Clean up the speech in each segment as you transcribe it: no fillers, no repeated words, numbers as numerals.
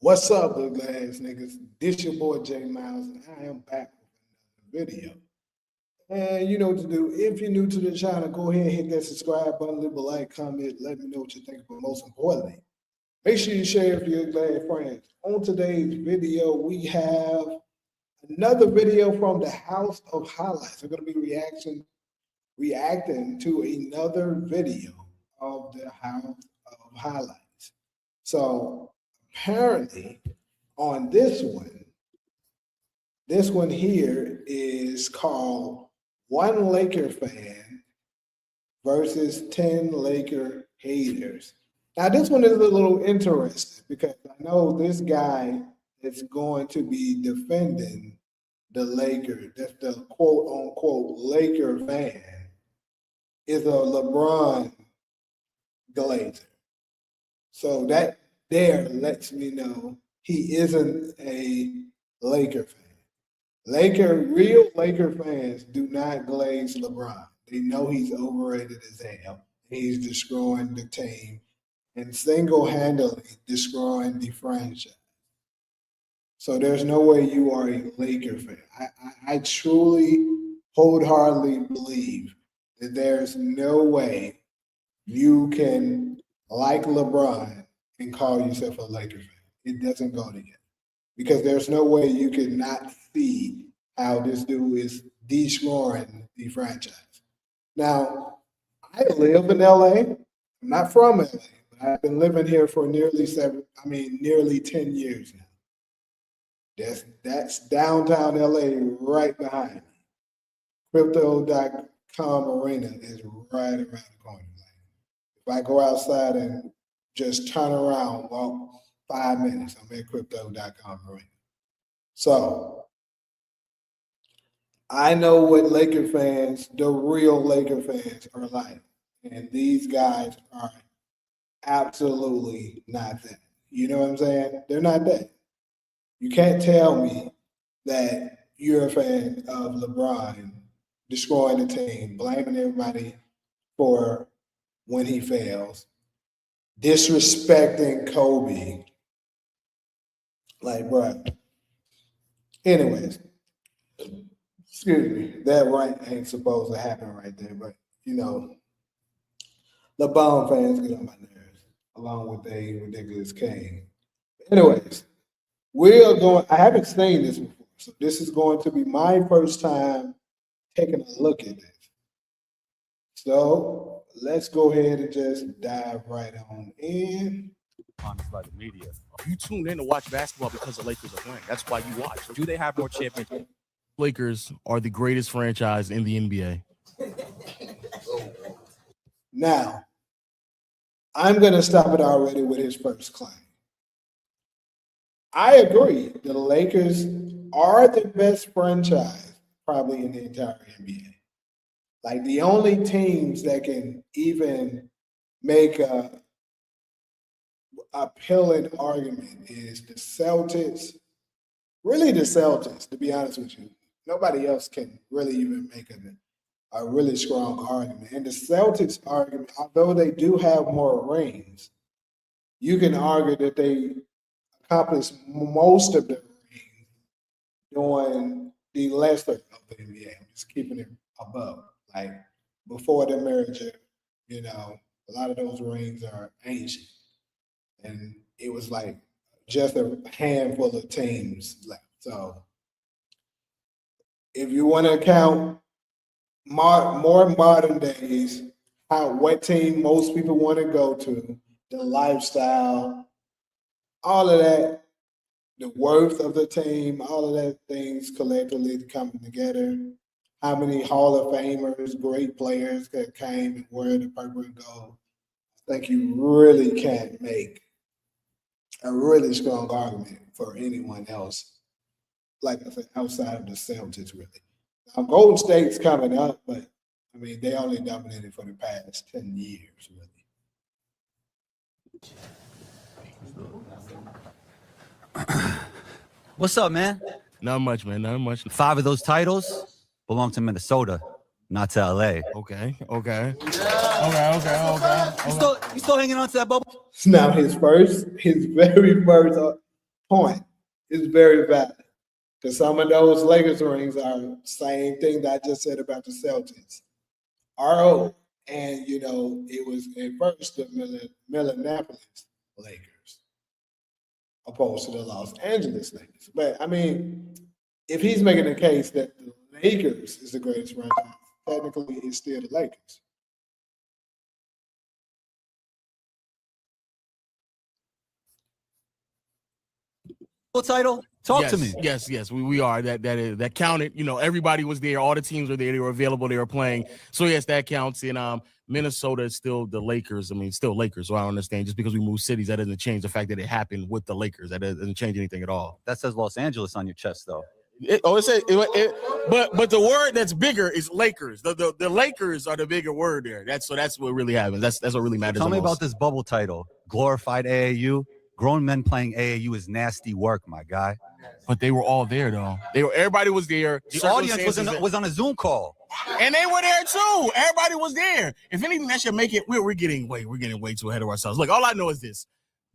What's up, ugly ass niggas? This your boy Jay Miles, and I am back with another video. And you know what to do. If you're new to the channel, go ahead and hit that subscribe button, leave a like, comment, let me know what you think. But most importantly, make sure you share with your glad friends. On today's video, we have another video from the House of Highlights. I'm going to be reacting to another video of the House of Highlights. So apparently on this one here is called One Laker Fan versus 10 Laker Haters. Now this one is a little interesting because I know this guy is going to be defending the Lakers. That's the quote unquote Laker fan is a LeBron Glazer. So that there lets me know he isn't a Laker fan. Real Laker fans do not glaze LeBron. They know he's overrated as hell. He's destroying the team and single-handedly destroying the franchise. So there's no way you are a Laker fan. I truly, wholeheartedly believe that there's no way you can like LeBron and call yourself a Laker fan. It doesn't go together. Because there's no way you can not see how this dude is destroying the franchise. Now, I live in LA. I'm not from LA, but I've been living here for nearly 10 years now. That's downtown LA right behind me. Crypto.com arena is right around the corner. If I go outside and just turn around, walk 5 minutes, I'm at crypto.com arena. So I know what Laker fans, the real Laker fans, are like. And these guys are absolutely not that. You know what I'm saying? They're not that. You can't tell me that you're a fan of LeBron destroying the team, blaming everybody for when he fails, disrespecting Kobe. Like, bro. Anyways, excuse me, that rant ain't supposed to happen right there, but you know, LeBron fans get on my nerves, along with a ridiculous Kane. Anyways, I haven't seen this before, so this is going to be my first time taking a look at this. So let's go ahead and just dive right on in. Honest by the media. You tune in to watch basketball because the Lakers are playing. That's why you watch. Do they have more championships? Lakers are the greatest franchise in the NBA. Now, I'm going to stop it already with his first claim. I agree. The Lakers are the best franchise probably in the entire NBA. Like the only teams that can even make a appealing argument is the Celtics. Really the Celtics, to be honest with you. Nobody else can really even make a really strong argument. And the Celtics argument, although they do have more rings, you can argue that they accomplished most of the rings doing the lesser of the NBA. I'm just keeping it above. Like before the merger, you know, a lot of those rings are ancient. And it was like just a handful of teams left. So if you want to count more modern days, what team most people want to go to, the lifestyle, all of that, the worth of the team, all of that things collectively coming together. How many Hall of Famers, great players that came and wear the purple and gold. I think you really can't make a really strong argument for anyone else, like I said, outside of the Celtics, really. Now, Golden State's coming up, but I mean, they only dominated for the past 10 years, really. What's up, man? Not much, man. Not much. 5 of those titles belong to Minnesota, not to LA. Okay. You still hanging on to that bubble? Now his very first point is very valid. Because some of those Lakers rings are the same thing that I just said about the Celtics. RO. And, you know, it was at first the Minneapolis Lakers opposed to the Los Angeles Lakers. But, I mean, if he's making the case that the Lakers is the greatest franchise, technically it's still the Lakers. Title? Talk to me. Yes, we are. That counted. You know, everybody was there. All the teams were there. They were available. They were playing. So yes, that counts. And Minnesota is still the Lakers. I mean, still Lakers. So I don't understand. Just because we move cities, that doesn't change the fact that it happened with the Lakers. That doesn't change anything at all. That says Los Angeles on your chest, though. But the word that's bigger is Lakers. The Lakers are the bigger word there. That's what really happens. That's what really matters. Tell me about this bubble title. Glorified AAU. Grown men playing AAU is nasty work, my guy. But they were all there, though. Everybody was there. The audience was on a Zoom call, and they were there too. Everybody was there. If anything, that should make it. We're getting way too ahead of ourselves. Look, all I know is this: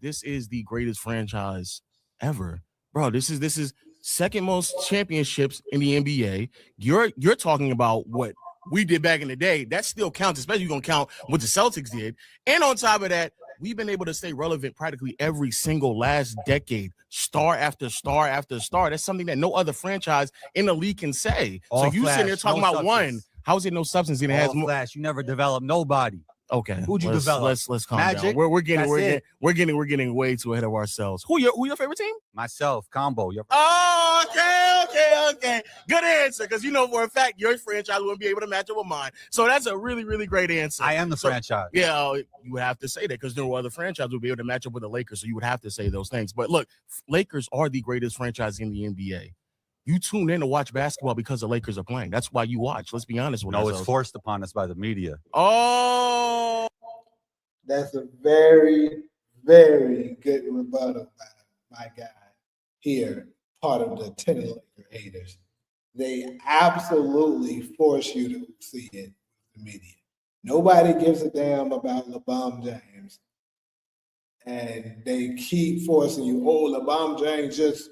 this is the greatest franchise ever, bro. This is second most championships in the NBA. You're talking about what we did back in the day. That still counts, especially you're gonna count what the Celtics did. And on top of that, we've been able to stay relevant practically every single last decade, star after star after star. That's something that no other franchise in the league can say. All so you flash, sitting there talking no about substance. one. How is it no substance? And it has more. Flash. You never developed nobody. Okay, Who'd you develop? Let's calm Magic? down. We're getting That's way too ahead of ourselves. Who your favorite team? Myself, Combo. Oh, okay. Good answer, because you know for a fact your franchise wouldn't be able to match up with mine. So that's a really, really great answer. I am the franchise. Yeah, you would have to say that because no other franchise would be able to match up with the Lakers. So you would have to say those things. But look, Lakers are the greatest franchise in the NBA. You tune in to watch basketball because the Lakers are playing. That's why you watch. Let's be honest with No, ourselves. it's forced upon us by the media. Oh, that's a very, very good rebuttal by my guy here, part of the 10 Laker haters. They absolutely force you to see it with the media. Nobody gives a damn about LeBron James. And they keep forcing you, LeBron James just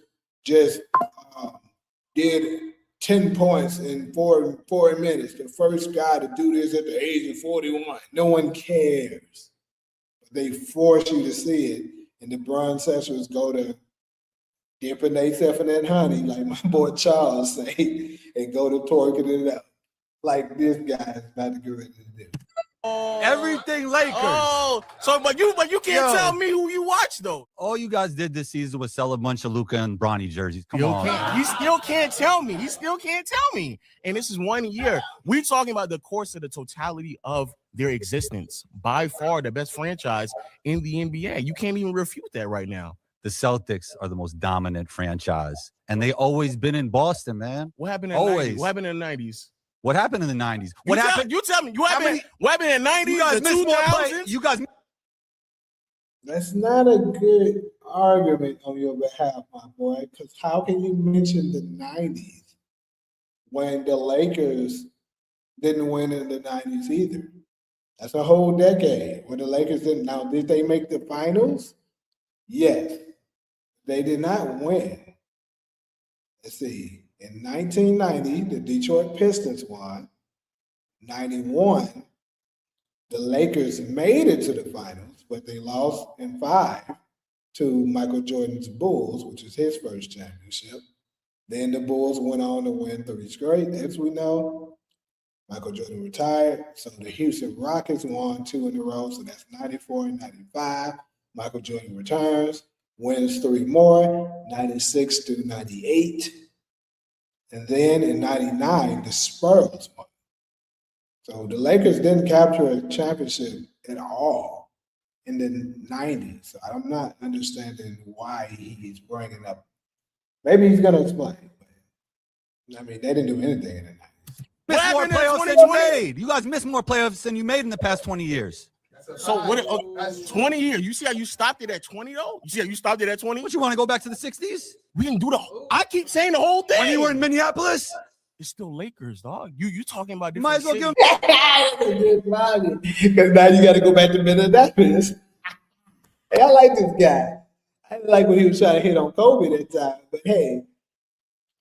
did 10 points in 4 minutes. The first guy to do this at the age of 41. No one cares. They force you to see it. And the Bron sessions go to dipping themselves in that honey, like my boy Charles say, and go to torquing it up. Like this guy is about to get ready to do. Everything Lakers. But you can't tell me who you watch though. All you guys did this season was sell a bunch of Luka and Bronny jerseys. Come on. You still can't tell me. And this is 1 year. We're talking about the course of the totality of their existence. By far the best franchise in the NBA. You can't even refute that right now. The Celtics are the most dominant franchise, and they always been in Boston, man. What happened in the 90s? What happened in the 90s? What happened in the 90s? You tell me. What happened in the 90s? You guys missed more play. You guys. That's not a good argument on your behalf, my boy, because how can you mention the 90s when the Lakers didn't win in the 90s either? That's a whole decade where the Lakers didn't. Now, did they make the finals? Yes. They did not win. Let's see. In 1990, the Detroit Pistons won. 91, the Lakers made it to the finals, but they lost in 5 to Michael Jordan's Bulls, which is his first championship. Then the Bulls went on to win 3 straight, as we know. Michael Jordan retired, so the Houston Rockets won 2 in a row, so that's 94 and 95. Michael Jordan returns, wins 3 more, 96 to 98. And then in 99, the Spurs won. So the Lakers didn't capture a championship at all in the 90s. So I'm not understanding why he's bringing up. Maybe he's going to explain. But, I mean, they didn't do anything in the 90s. Missed more playoffs than you made. You guys missed more playoffs than you made in the past 20 years. So what? 20 years. You see how you stopped it at 20 though? You see how you stopped it at 20? What, you want to go back to the 60s? We didn't do I keep saying the whole thing. When you were in Minneapolis? It's still Lakers, dog. You talking about Might different as well cities. Because now you got to go back to Minneapolis. Hey, I like this guy. I didn't like when he was trying to hit on Kobe that time, but hey,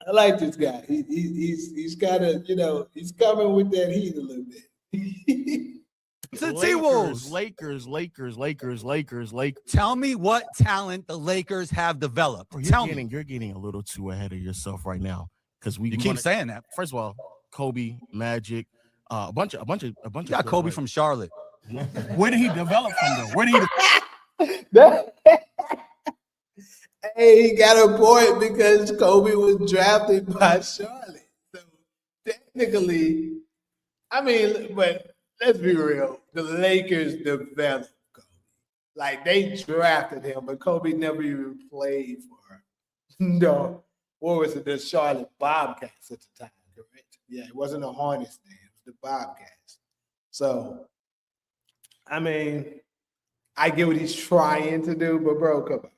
I like this guy. He's kind of, he's coming with that heat a little bit. It's the T-Wolves. Lakers. Tell me what talent the Lakers have developed. Bro, Tell me. You're getting a little too ahead of yourself right now because You keep saying that. First of all, Kobe, Magic, a bunch of. You got Kobe from Charlotte. Where did he develop from though? Where did he? Hey, he got a point because Kobe was drafted by Charlotte. So technically, I mean, but let's be real. The Lakers developed Kobe. Like they drafted him, but Kobe never even played for no. What was it? The Charlotte Bobcats at the time, correct? Yeah, it wasn't the Hornets then. It was the Bobcats. So, I mean, I get what he's trying to do, but bro, come on.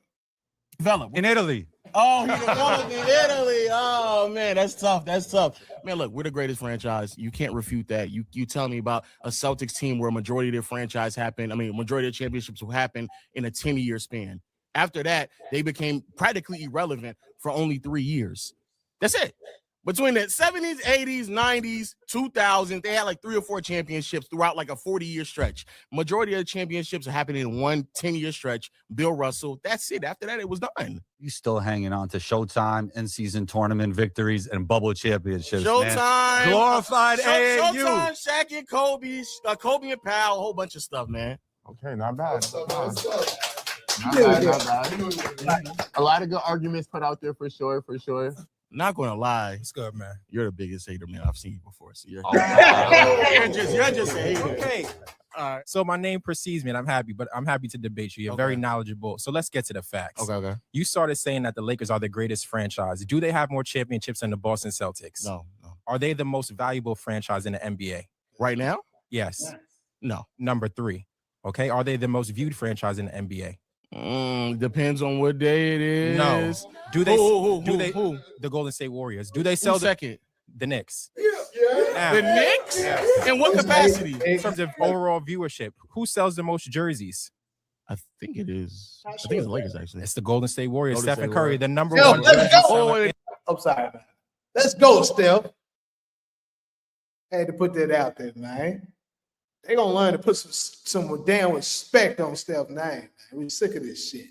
Develop In Italy. Oh, he developed in Italy. Oh man, that's tough. Man, look, we're the greatest franchise. You can't refute that. You tell me about a Celtics team where a majority of their franchise happened. I mean, majority of the championships will happen in a 10-year span. After that, they became practically irrelevant for only 3 years. That's it. Between the 70s, 80s, 90s, 2000s, they had like 3 or 4 championships throughout like a 40-year stretch. Majority of the championships are happening in one 10-year stretch. Bill Russell, that's it. After that, it was done. You still hanging on to Showtime, in-season tournament victories, and bubble championships, Showtime. man. Glorified AAU. Showtime, Shaq and Kobe, Kobe and Powell, a whole bunch of stuff, man. Okay, not bad. Not bad. A lot of good arguments put out there for sure. Not gonna lie, It's good, man. you're the biggest hater, man. I've seen you before. So you're just a hater. Okay. All right. So my name precedes me, and I'm happy to debate you. You're very knowledgeable. So let's get to the facts. Okay. You started saying that the Lakers are the greatest franchise. Do they have more championships than the Boston Celtics? No. Are they the most valuable franchise in the NBA? Right now? Yes. No. Number 3. Okay. Are they the most viewed franchise in the NBA? Depends on what day it is. No. Do they? Who? The Golden State Warriors. Do they sell Who's second? the Knicks? Yeah. The Knicks? In what capacity? In terms of overall viewership, who sells the most jerseys? I think it is. I think it's the Lakers, actually. It's the Golden State Warriors. Golden Stephen State Curry, Warriors. the number Yo, one. let's jersey go. seller. I'm sorry, man. Let's go, Steph. Had to put that out there, man. They gonna learn to put some damn respect on Steph's name, man. We sick of this shit.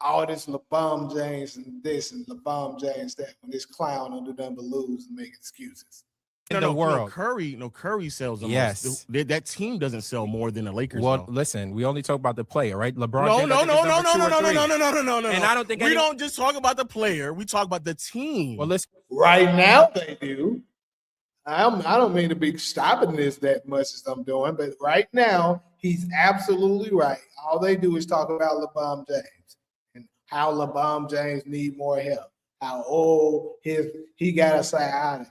All this LeBron James and this and LeBron James that when this clown under them to lose and make excuses. In the world. Curry sells the Yes. most. That team doesn't sell more than the Lakers. Well, though. listen, we only talk about the player, right? LeBron. No. James, I think, is number 2 or 3. No. And I don't think we don't just talk about the player. We talk about the team. Well, listen. Right now they do. I don't mean to be stopping this that much as I'm doing, but right now he's absolutely right. All they do is talk about LeBron James and how LeBron James need more help. How he got a sciatica.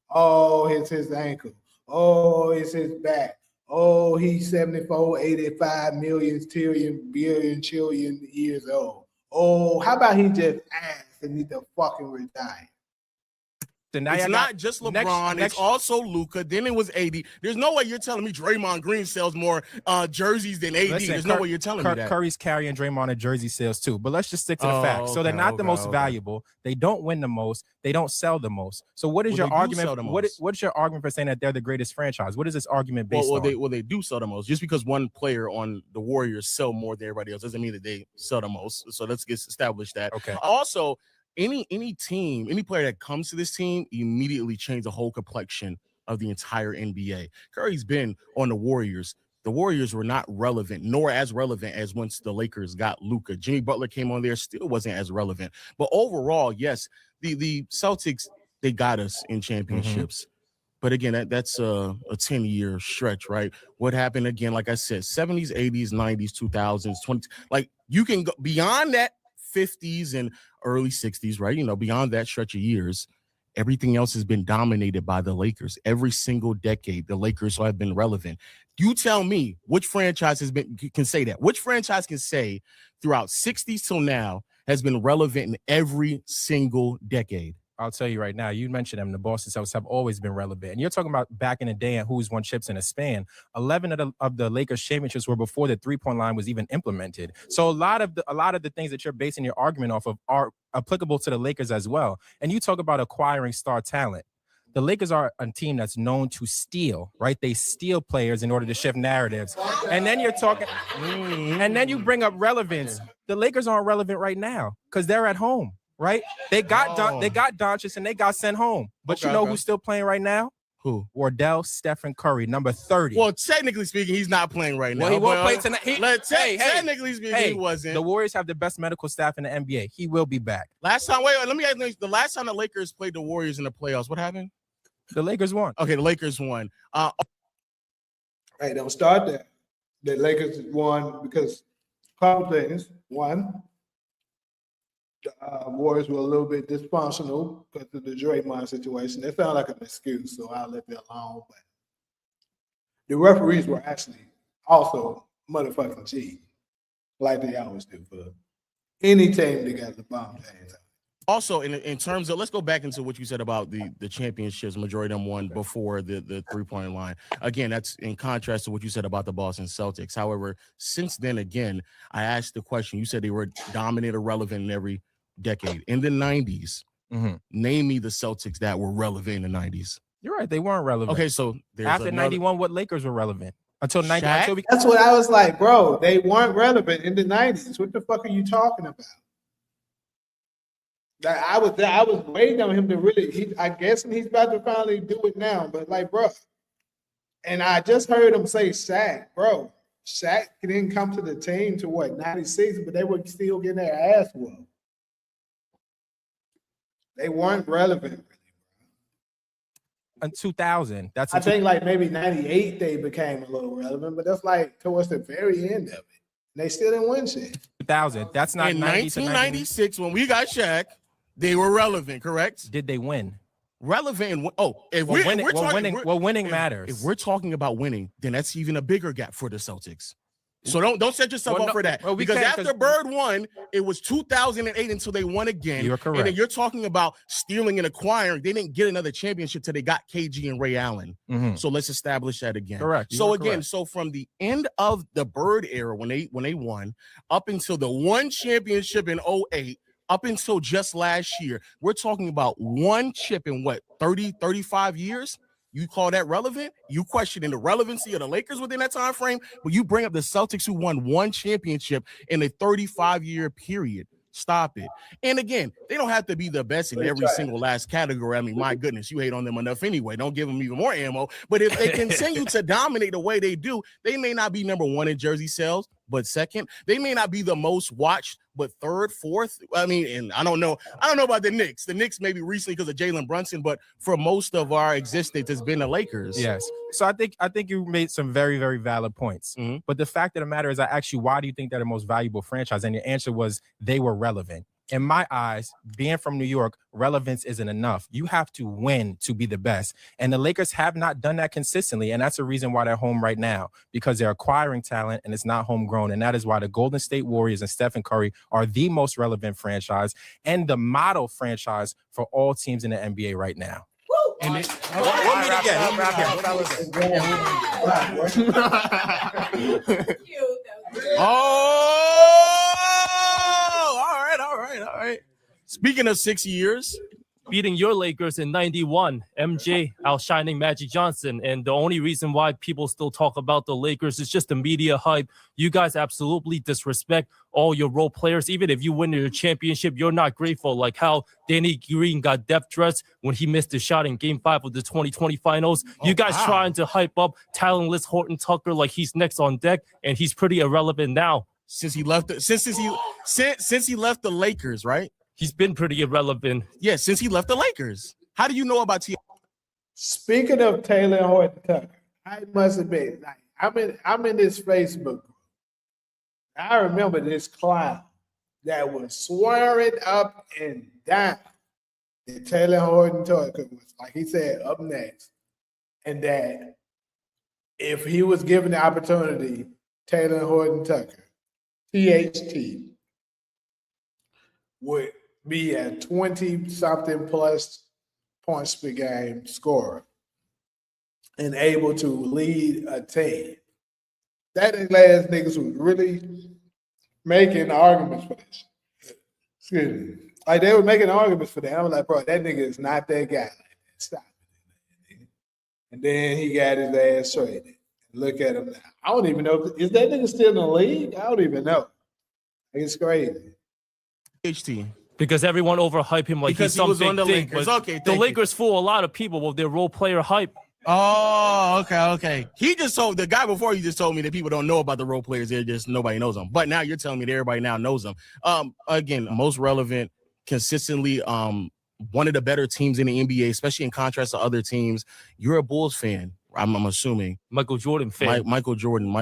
Oh, it's his ankle. Oh, it's his back. Oh, he's 74, 85 million, billion, trillion years old. Oh, how about he just asked and need to fucking retire? So now it's you not got- just LeBron. next- It's also Luka. Then it was AD. There's no way you're telling me Draymond Green sells more jerseys than AD. Listen, There's no way you're telling me that. Curry's carrying Draymond in jersey sales too. But let's just stick to the facts. So they're not the most valuable. They don't win the most. They don't sell the most. So what is Well, your they do argument? sell the most. What's your argument for saying that they're the greatest franchise? What is this argument based on? They do sell the most. Just because one player on the Warriors sell more than everybody else doesn't mean that they sell the most. So let's get established that. Okay. Also, any team, any player that comes to this team immediately change the whole complexion of the entire NBA. Curry's been on the Warriors. The Warriors were not relevant, nor as relevant as once the Lakers got Luka. Jimmy Butler came on there, still wasn't as relevant. But overall, yes, the Celtics, they got us in championships. But again, that's a 10-year stretch, right? What happened again, like I said, 70s, 80s, 90s, 2000s, 20s. Like you can go beyond that 50s and early 60s, right? You know, beyond that stretch of years, everything else has been dominated by the Lakers. Every single decade, the Lakers have been relevant. You tell me which franchise can say that. Which franchise can say throughout 60s till now has been relevant in every single decade? I'll tell you right now, you mentioned them, the Boston Celtics have always been relevant. And you're talking about back in the day and who's won chips in a span. 11 of the Lakers championships were before the three-point line was even implemented. So a lot of the things that you're basing your argument off of are applicable to the Lakers as well. And you talk about acquiring star talent. The Lakers are a team that's known to steal, right? They steal players in order to shift narratives. And then you're talking, and then you bring up relevance. The Lakers aren't relevant right now because they're at home. Right? They got Doncic and they got sent home. But you know who's still playing right now? Who? Wardell Stephen Curry, number 30. Well, technically speaking, he's not playing right now. Well, he won't play tonight. Technically speaking, he wasn't. The Warriors have the best medical staff in the NBA. He will be back. Last time, wait, let me ask you, the last time the Lakers played the Warriors in the playoffs, what happened? The Lakers won. Okay, the Lakers won. Hey, don't start there. The Lakers won because a couple things. One, Warriors were a little bit dysfunctional because of the Draymond situation. That sounds like an excuse, so I'll let that alone. But the referees were actually also motherfucking cheap, like they always do for any team that got the bomb hands. Also, in terms of, let's go back into what you said about the championships, majority of them won before the three-point line. Again, that's in contrast to what you said about the Boston Celtics. However, since then, again, I asked the question. You said they were dominant or relevant in every decade. In the 90s, name me the Celtics that were relevant in the 90s. You're right. They weren't relevant. Okay, so after 91, what Lakers were relevant? Until 90. That's what I was like, bro. They weren't relevant in the 90s. What the fuck are you talking about? I was waiting on him to really. I guess he's about to finally do it now. But like, bro, and I just heard him say Shaq, bro. Shaq didn't come to the team to what 96, but they were still getting their ass whooped. They weren't relevant. In 2000, I think like maybe 98 they became a little relevant, but that's like towards the very end of it. They still didn't win shit. 2000. That's not in 1996 when we got Shaq. They were relevant, correct? Did they win? Relevant. Winning matters. If we're talking about winning, then that's even a bigger gap for the Celtics. So don't set yourself up for that. Because after Bird won, it was 2008 until they won again. You're correct. And then you're talking about stealing and acquiring. They didn't get another championship till they got KG and Ray Allen. So let's establish that again. Correct. So again, so from the end of the Bird era when they won up until the one championship in 08, up until just last year, we're talking about one chip in what, 30, 35 years? You call that relevant? You questioning the relevancy of the Lakers within that time frame, but you bring up the Celtics who won one championship in a 35-year period. Stop it. And again, they don't have to be the best in every single last category. I mean, my goodness, you hate on them enough anyway. Don't give them even more ammo. But if they continue to dominate the way they do, they may not be number one in jersey sales, but second. They may not be the most watched, but third, fourth. I mean, and I don't know about the Knicks. The Knicks maybe recently because of Jalen Brunson, but for most of our existence, it's been the Lakers. Yes. So I think you made some very, very valid points. But the fact of the matter is, I asked you, why do you think they're the most valuable franchise? And your answer was they were relevant. In my eyes, being from New York, relevance isn't enough. You have to win to be the best. And the Lakers have not done that consistently. And that's the reason why they're home right now, because they're acquiring talent and it's not homegrown. And that is why the Golden State Warriors and Stephen Curry are the most relevant franchise and the model franchise for all teams in the NBA right now. And what all right. Speaking of 6 years, beating your Lakers in 91, MJ outshining Magic Johnson. And the only reason why people still talk about the Lakers is just the media hype. You guys absolutely disrespect all your role players. Even if you win your championship, you're not grateful. Like how Danny Green got depth threats when he missed a shot in Game 5 of the 2020 finals. You guys trying to hype up talentless Horton Tucker like he's next on deck, and he's pretty irrelevant now. Since he left the Lakers, right? He's been pretty irrelevant. Yeah, since he left the Lakers. How do you know about T.I.? Speaking of Taylor and Horton Tucker, I must admit, like, I'm in this Facebook group. I remember this clown that was swearing up and down that Taylor Horton Tucker was, like he said, up next, and that if he was given the opportunity, Taylor Horton Tucker, THT, would be a 20-something plus points per game scorer and able to lead a team. That last niggas was really making arguments for this. Excuse me. Like, they were making arguments for that. I was like, bro, that nigga is not that guy. Stop it. And then he got his ass traded. Look at him now. I don't even know. Is that nigga still in the league? I don't even know. It's crazy. HT. Because everyone overhyped him like Because he's he was some on big the thing. Lakers. But Okay, the thank you. Lakers fool a lot of people with their role player hype. Oh, okay. He just told the guy before you just told me that people don't know about the role players. They're just nobody knows them. But now you're telling me that everybody now knows them. Again, most relevant, consistently, one of the better teams in the NBA, especially in contrast to other teams. You're a Bulls fan, I'm assuming. Michael Jordan fan. Michael Jordan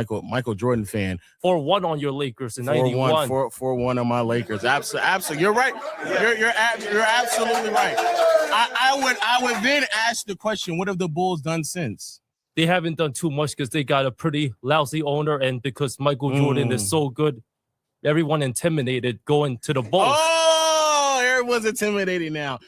fan. 4-1 on your Lakers in 91. 4-1 on my Lakers. Absolutely. You're right. You're absolutely right. I would then ask the question, what have the Bulls done since? They haven't done too much because they got a pretty lousy owner, and because Michael Jordan is so good, everyone intimidated going to the Bulls. Oh, everyone's intimidated now.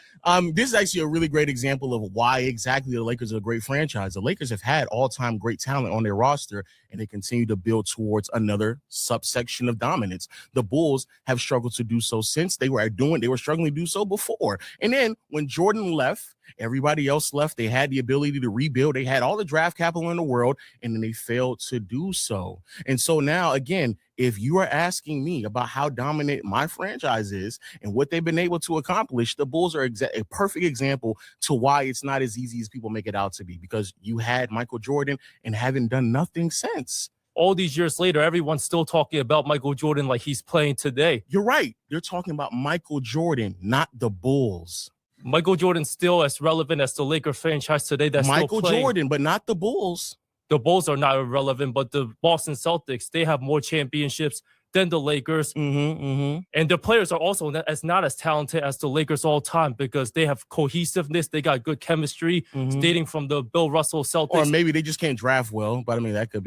This is actually a really great example of why exactly the Lakers are a great franchise. The Lakers have had all-time great talent on their roster, and they continue to build towards another subsection of dominance. The Bulls have struggled to do so since they were struggling to do so before. And then when Jordan left, everybody else left. They had the ability to rebuild. They had all the draft capital in the world, and then they failed to do so. And so now, again, if you are asking me about how dominant my franchise is and what they've been able to accomplish, the Bulls are a perfect example to why it's not as easy as people make it out to be, because you had Michael Jordan and haven't done nothing since. All these years later, everyone's still talking about Michael Jordan like he's playing today. You're right. They're talking about Michael Jordan, not the Bulls. Michael Jordan's still as relevant as the Lakers franchise today. That's Michael still playing. Jordan, but not the Bulls. The Bulls are not irrelevant, but the Boston Celtics, they have more championships than the Lakers. And the players are also not as talented as the Lakers all time, because they have cohesiveness. They got good chemistry, dating from the Bill Russell Celtics. Or maybe they just can't draft well. But I mean, that could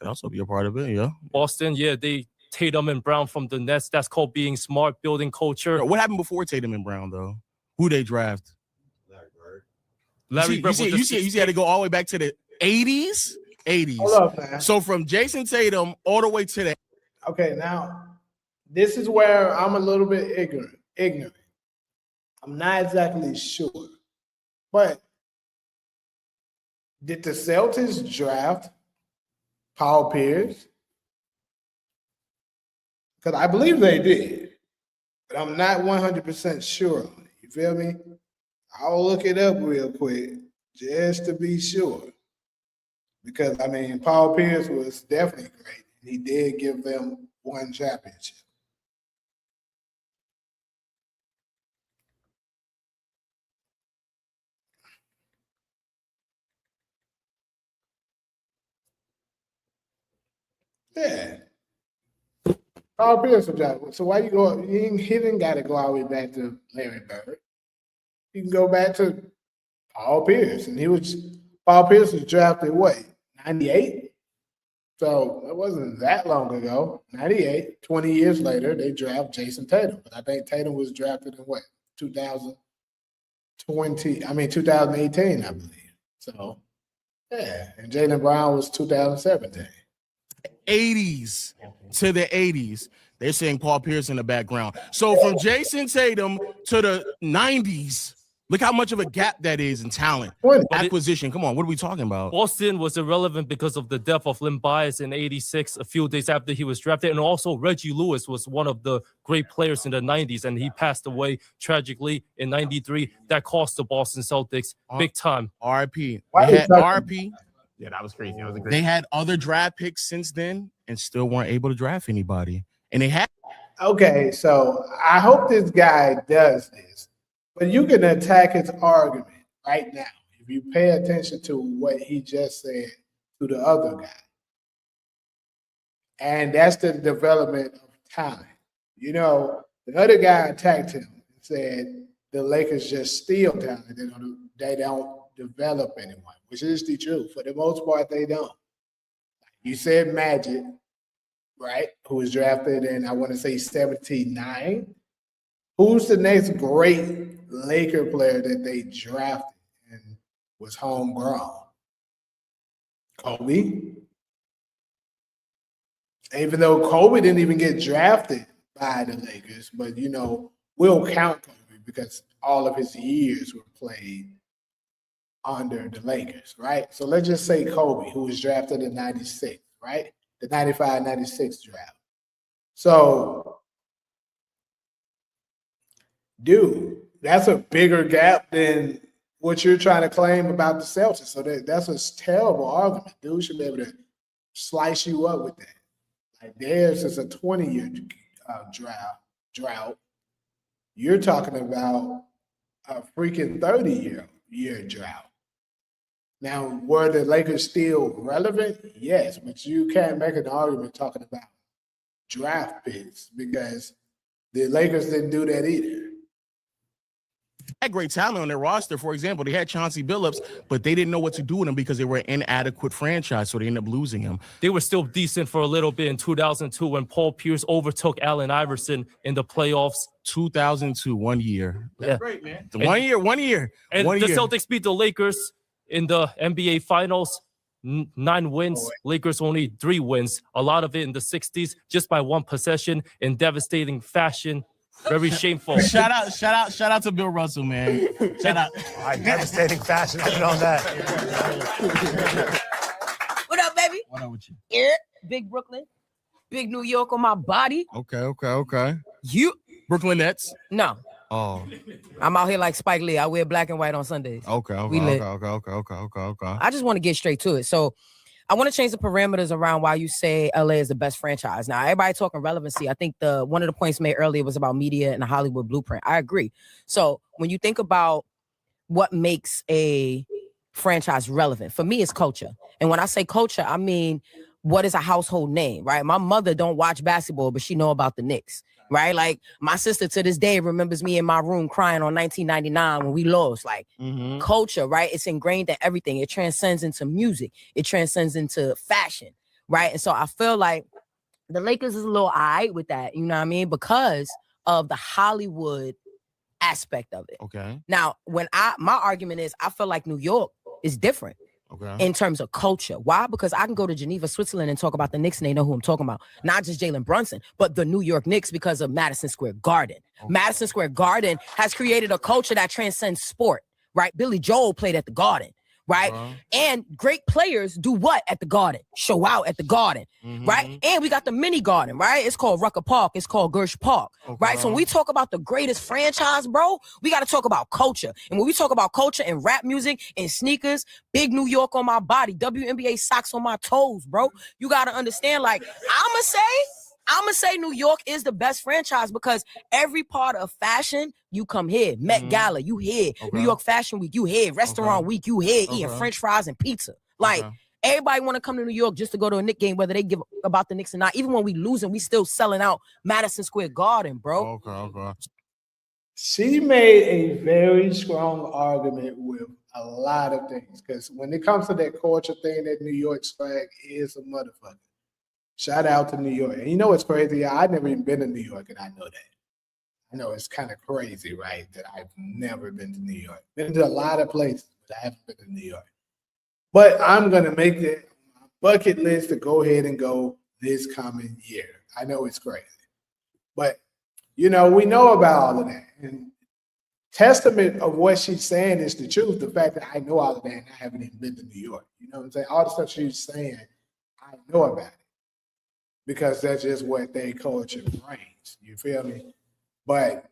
also be a part of it. Yeah. Boston, they Tatum and Brown from the Nets. That's called being smart, building culture. What happened before Tatum and Brown, though? Who they draft? Larry Bird. You see, had to go all the way back to the 80s. Hold up, man. So from Jason Tatum all the way to the. Okay, now this is where I'm a little bit ignorant. I'm not exactly sure, but did the Celtics draft Paul Pierce? Because I believe they did, but I'm not 100% sure on it. You feel me? I'll look it up real quick just to be sure. Because, I mean, Paul Pierce was definitely great. He did give them one championship. Yeah. Paul Pierce was drafted. So why you go? He didn't got to go all the way back to Larry Bird. You can go back to Paul Pierce, and Paul Pierce was drafted what, 98? So it wasn't that long ago. 98. 20 years later, they draft Jason Tatum. But I think Tatum was drafted in what, 2018, I believe. So yeah, and Jaylen Brown was 2017. 80s to the 80s. They're saying Paul Pierce in the background. So from Jason Tatum to the 90s, look how much of a gap that is in talent. Acquisition. Come on, what are we talking about? Boston was irrelevant because of the death of Len Bias in 86, a few days after he was drafted. And also Reggie Lewis was one of the great players in the 90s, and he passed away tragically in 93. That cost the Boston Celtics big time. RP. Yeah, that was crazy. They had other draft picks since then and still weren't able to draft anybody. And they had. Okay, so I hope this guy does this, but you can attack his argument right now if you pay attention to what he just said to the other guy. And that's the development of talent. You know, the other guy attacked him and said the Lakers just steal talent. They don't develop anyone, which is the truth. For the most part, they don't. You said Magic, right, who was drafted in, I want to say, 79. Who's the next great Laker player that they drafted and was homegrown? Kobe. Even though Kobe didn't even get drafted by the Lakers, but we'll count Kobe because all of his years were played under the Lakers, right? So let's just say Kobe, who was drafted in 96, right? The 95-96 draft. So, dude, that's a bigger gap than what you're trying to claim about the Celtics. So that's a terrible argument. Dude should be able to slice you up with that. Like theirs is a 20-year drought. You're talking about a freaking 30-year drought. Now, were the Lakers still relevant? Yes, but you can't make an argument talking about draft picks because the Lakers didn't do that either. Had great talent on their roster. For example, they had Chauncey Billups, but they didn't know what to do with him because they were an inadequate franchise, so they ended up losing him. They were still decent for a little bit in 2002 when Paul Pierce overtook Allen Iverson in the playoffs. 2002, 1 year. That's great, man. One year. And the Celtics beat the Lakers in the NBA Finals. 9 wins. Lakers only 3 wins. A lot of it in the 60s, just by 1 possession in devastating fashion. Very shameful. Shout out to Bill Russell, man. Shout out. All right, devastating fashion. I've been on that. What up, baby? What up with you? Yeah, big Brooklyn, big New York on my body. Okay. You? Brooklyn Nets. No, Oh. I'm out here like Spike Lee. I wear black and white on Sundays. Okay. We lit. Okay. I just want to get straight to it. So I want to change the parameters around why you say LA is the best franchise. Now, everybody talking relevancy. I think one of the points made earlier was about media and the Hollywood blueprint. I agree. So when you think about what makes a franchise relevant, for me, it's culture. And when I say culture, I mean, what is a household name, right? My mother don't watch basketball, but she know about the Knicks, right? Like my sister to this day remembers me in my room crying on 1999 when we lost. Like culture, right? It's ingrained in everything. It transcends into music. It transcends into fashion, right? And so I feel like the Lakers is a little all right with that, you know what I mean? Because of the Hollywood aspect of it. Okay. Now, my argument is I feel like New York is different. Okay. In terms of culture. Why? Because I can go to Geneva, Switzerland and talk about the Knicks and they know who I'm talking about. Not just Jalen Brunson, but the New York Knicks because of Madison Square Garden. Okay. Madison Square Garden has created a culture that transcends sport, right? Billy Joel played at the Garden, right? And great players do what at the Garden? Show out at the Garden, right? And we got the mini Garden, right? It's called Rucker Park. It's called Gersh Park, right? So when we talk about the greatest franchise, bro, we got to talk about culture. And when we talk about culture and rap music and sneakers, big New York on my body, WNBA socks on my toes, bro, you got to understand, like, I'm going to say New York is the best franchise because every part of fashion, you come here. Met Gala, you here. New York Fashion Week, you here. Restaurant Week, you here eating French fries and pizza. Like, everybody want to come to New York just to go to a Knicks game, whether they give about the Knicks or not. Even when we losing, we still selling out Madison Square Garden, bro. Okay. She made a very strong argument with a lot of things because when it comes to that culture thing, that New York swag is a motherfucker. Shout out to New York. And you know what's crazy? I've never even been to New York, and I know that. I know it's kind of crazy, right, that I've never been to New York. Been to a lot of places, but I haven't been to New York. But I'm going to make it my bucket list to go ahead and go this coming year. I know it's crazy. But, we know about all of that. And testament of what she's saying is the truth, the fact that I know all of that and I haven't even been to New York. You know what I'm saying? All the stuff she's saying, I know about it. Because that's just what their culture brings. You feel me? But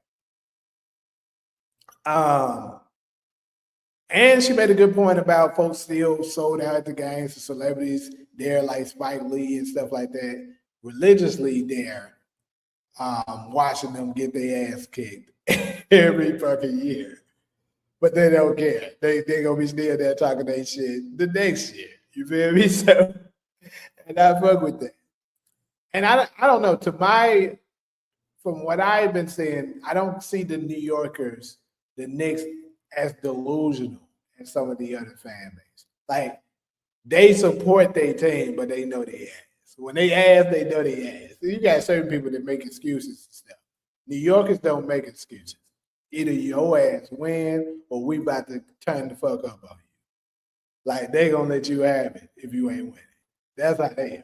and she made a good point about folks still sold out at the games, the celebrities there like Spike Lee and stuff like that, religiously there, watching them get their ass kicked every fucking year. But they don't care. They gonna be still there talking their shit the next year. You feel me? So, and I fuck with that. And I don't know, from what I've been saying, I don't see the New Yorkers, the Knicks, as delusional as some of the other fan base. Like, they support their team, but they know their ass. When they ass, they know their ass. So you got certain people that make excuses and stuff. New Yorkers don't make excuses. Either your ass win or we about to turn the fuck up on you. Like, they gonna let you have it if you ain't winning. That's how they are.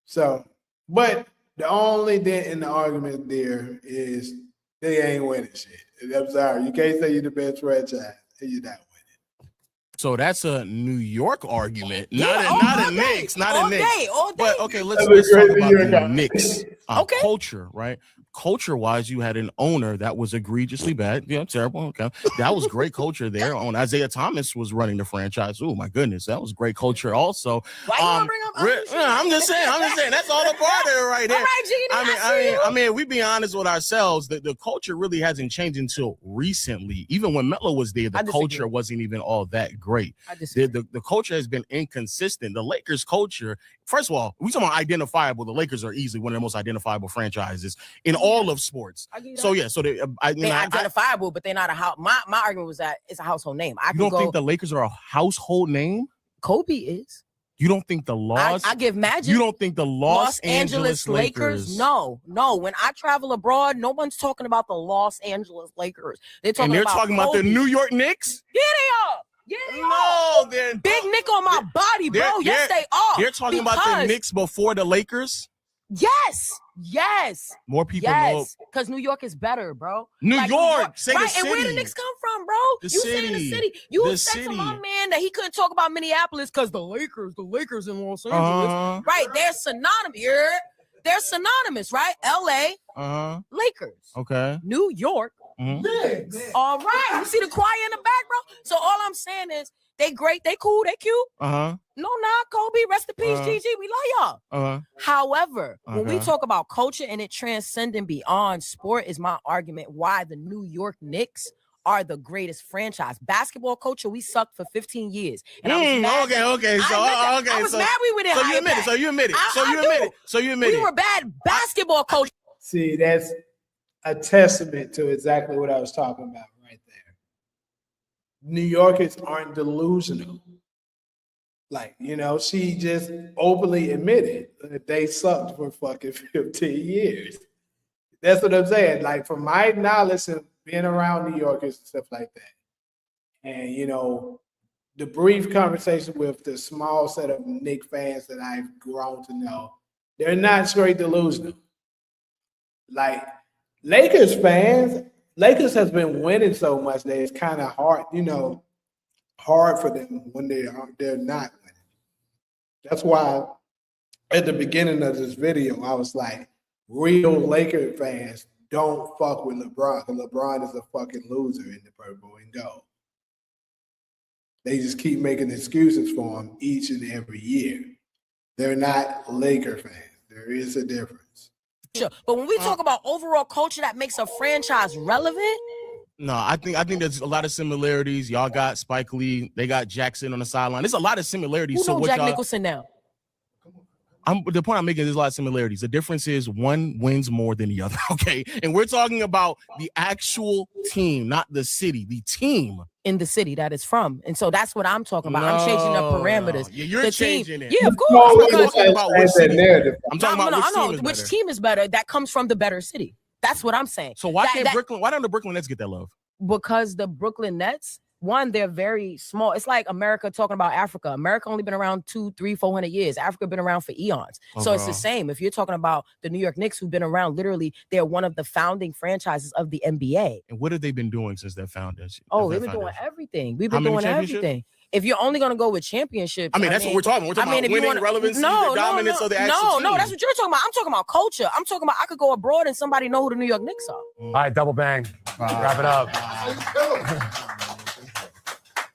So, but the only dent in the argument there is they ain't winning shit. I'm sorry. You can't say you're the best franchise and you're not winning. So that's a New York argument, Yeah, not a Knicks, not all a Knicks. day, all day. But okay, let's That's a talk great about New York the argument. Knicks Okay. culture, right? Culture-wise, you had an owner that was egregiously bad. Yeah, terrible. Okay, that was great culture there. On Isaiah Thomas was running the franchise. Oh my goodness, that was great culture. Also, Why you wanna bring up I'm just saying. That's all a part of it right there. All right, Gina, I mean, we be honest with ourselves. The culture really hasn't changed until recently. Even when Melo was there, the culture wasn't even all that great. The culture has been inconsistent. The Lakers culture, first of all, we talking about identifiable. The Lakers are easily one of the most identifiable franchises in all of sports. So yeah, so they're identifiable, but they're not a house. My argument was that it's a household name. You don't think the Lakers are a household name? Kobe is. You don't think the I give Magic. You don't think the Los Angeles Lakers? No. When I travel abroad, no one's talking about the Los Angeles Lakers. They're talking about the New York Knicks? Yeah, they are. Yeah, they are. They're big Nick on my body, bro. Yes, they are. They're talking about the Knicks before the Lakers? Yes. More people know. Because New York is better, bro. New York. Say right, the city. And where the Knicks come from, bro? The you city. saying the city. You said to my man that he couldn't talk about Minneapolis because the Lakers in Los Angeles. Right, they're synonymous. They're synonymous, right? LA, Lakers. Okay. New York. All right. You see the choir in the back, bro? So all I'm saying is they great, they cool, they cute. No, Kobe, rest in peace, GG. We love y'all. However, when we talk about culture and it transcending beyond sport, is my argument why the New York Knicks are the greatest franchise. Basketball culture, we sucked for 15 years. And I was mad. I was mad we were there. So you admit it. We were bad basketball culture. See, that's a testament to exactly what I was talking about right there. New Yorkers aren't delusional. Like, she just openly admitted that they sucked for fucking 15 years. That's what I'm saying. Like, from my knowledge of being around New Yorkers and stuff like that, and, the brief conversation with the small set of Knicks fans that I've grown to know, they're not straight delusional. Like, Lakers fans, Lakers has been winning so much that it's kind of hard, hard for them when they're not winning. That's why at the beginning of this video, I was like, real Laker fans don't fuck with LeBron, because LeBron is a fucking loser in the purple and gold. They just keep making excuses for him each and every year. They're not Laker fans. There is a difference. But when we talk about overall culture that makes a franchise relevant, no, I think there's a lot of similarities. Y'all got Spike Lee, they got Jackson on the sideline. There's a lot of similarities. Who knows Jack Nicholson now? The point I'm making, there's a lot of similarities. The difference is one wins more than the other. Okay, and we're talking about the actual team, not the city. The team in the city that it's from, and so that's what I'm talking about. I'm changing the parameters. Yeah, you're changing it. Yeah, of course. I'm talking about which city. I'm talking about which team is better. That comes from the better city. That's what I'm saying. So why can't Brooklyn? Why don't the Brooklyn Nets get that love? Because the Brooklyn Nets, one, they're very small. It's like America talking about Africa. America only been around 200, 300, 400 years. Africa been around for eons. So it's the same. If you're talking about the New York Knicks, who've been around, literally, they're one of the founding franchises of the NBA. And what have they been doing since their foundation? Oh, they've been doing everything. We've been doing everything. If you're only gonna go with championships, that's what we're talking. We're talking about winning, relevancy, the dominance of the actual team. No, that's what you're talking about. I'm talking about culture. I'm talking about I could go abroad and somebody know who the New York Knicks are. All right, double bang. Wrap it up.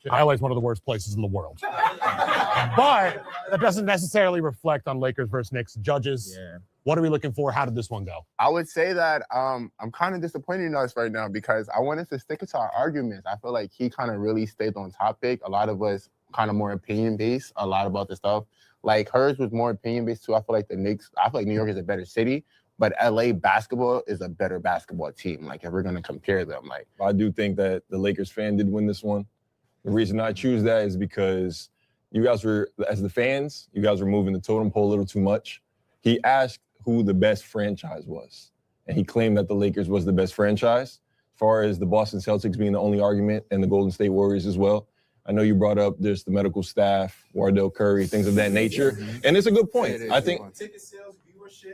LA is one of the worst places in the world. But that doesn't necessarily reflect on Lakers versus Knicks judges. Yeah. What are we looking for? How did this one go? I would say that I'm kind of disappointed in us right now because I wanted to stick to our arguments. I feel like he kind of really stayed on topic. A lot of us kind of more opinion-based, a lot about the stuff. Like hers was more opinion-based too. I feel like New York is a better city, but LA basketball is a better basketball team. Like if we're going to compare them. Like I do think that the Lakers fan did win this one. The reason I choose that is because you guys were, as the fans, you guys were moving the totem pole a little too much. He asked who the best franchise was. and he claimed that the Lakers was the best franchise. As far as the Boston Celtics being the only argument, and the Golden State Warriors as well. I know you brought up there's the medical staff, Wardell Curry, things of that nature, and it's a good point. I think,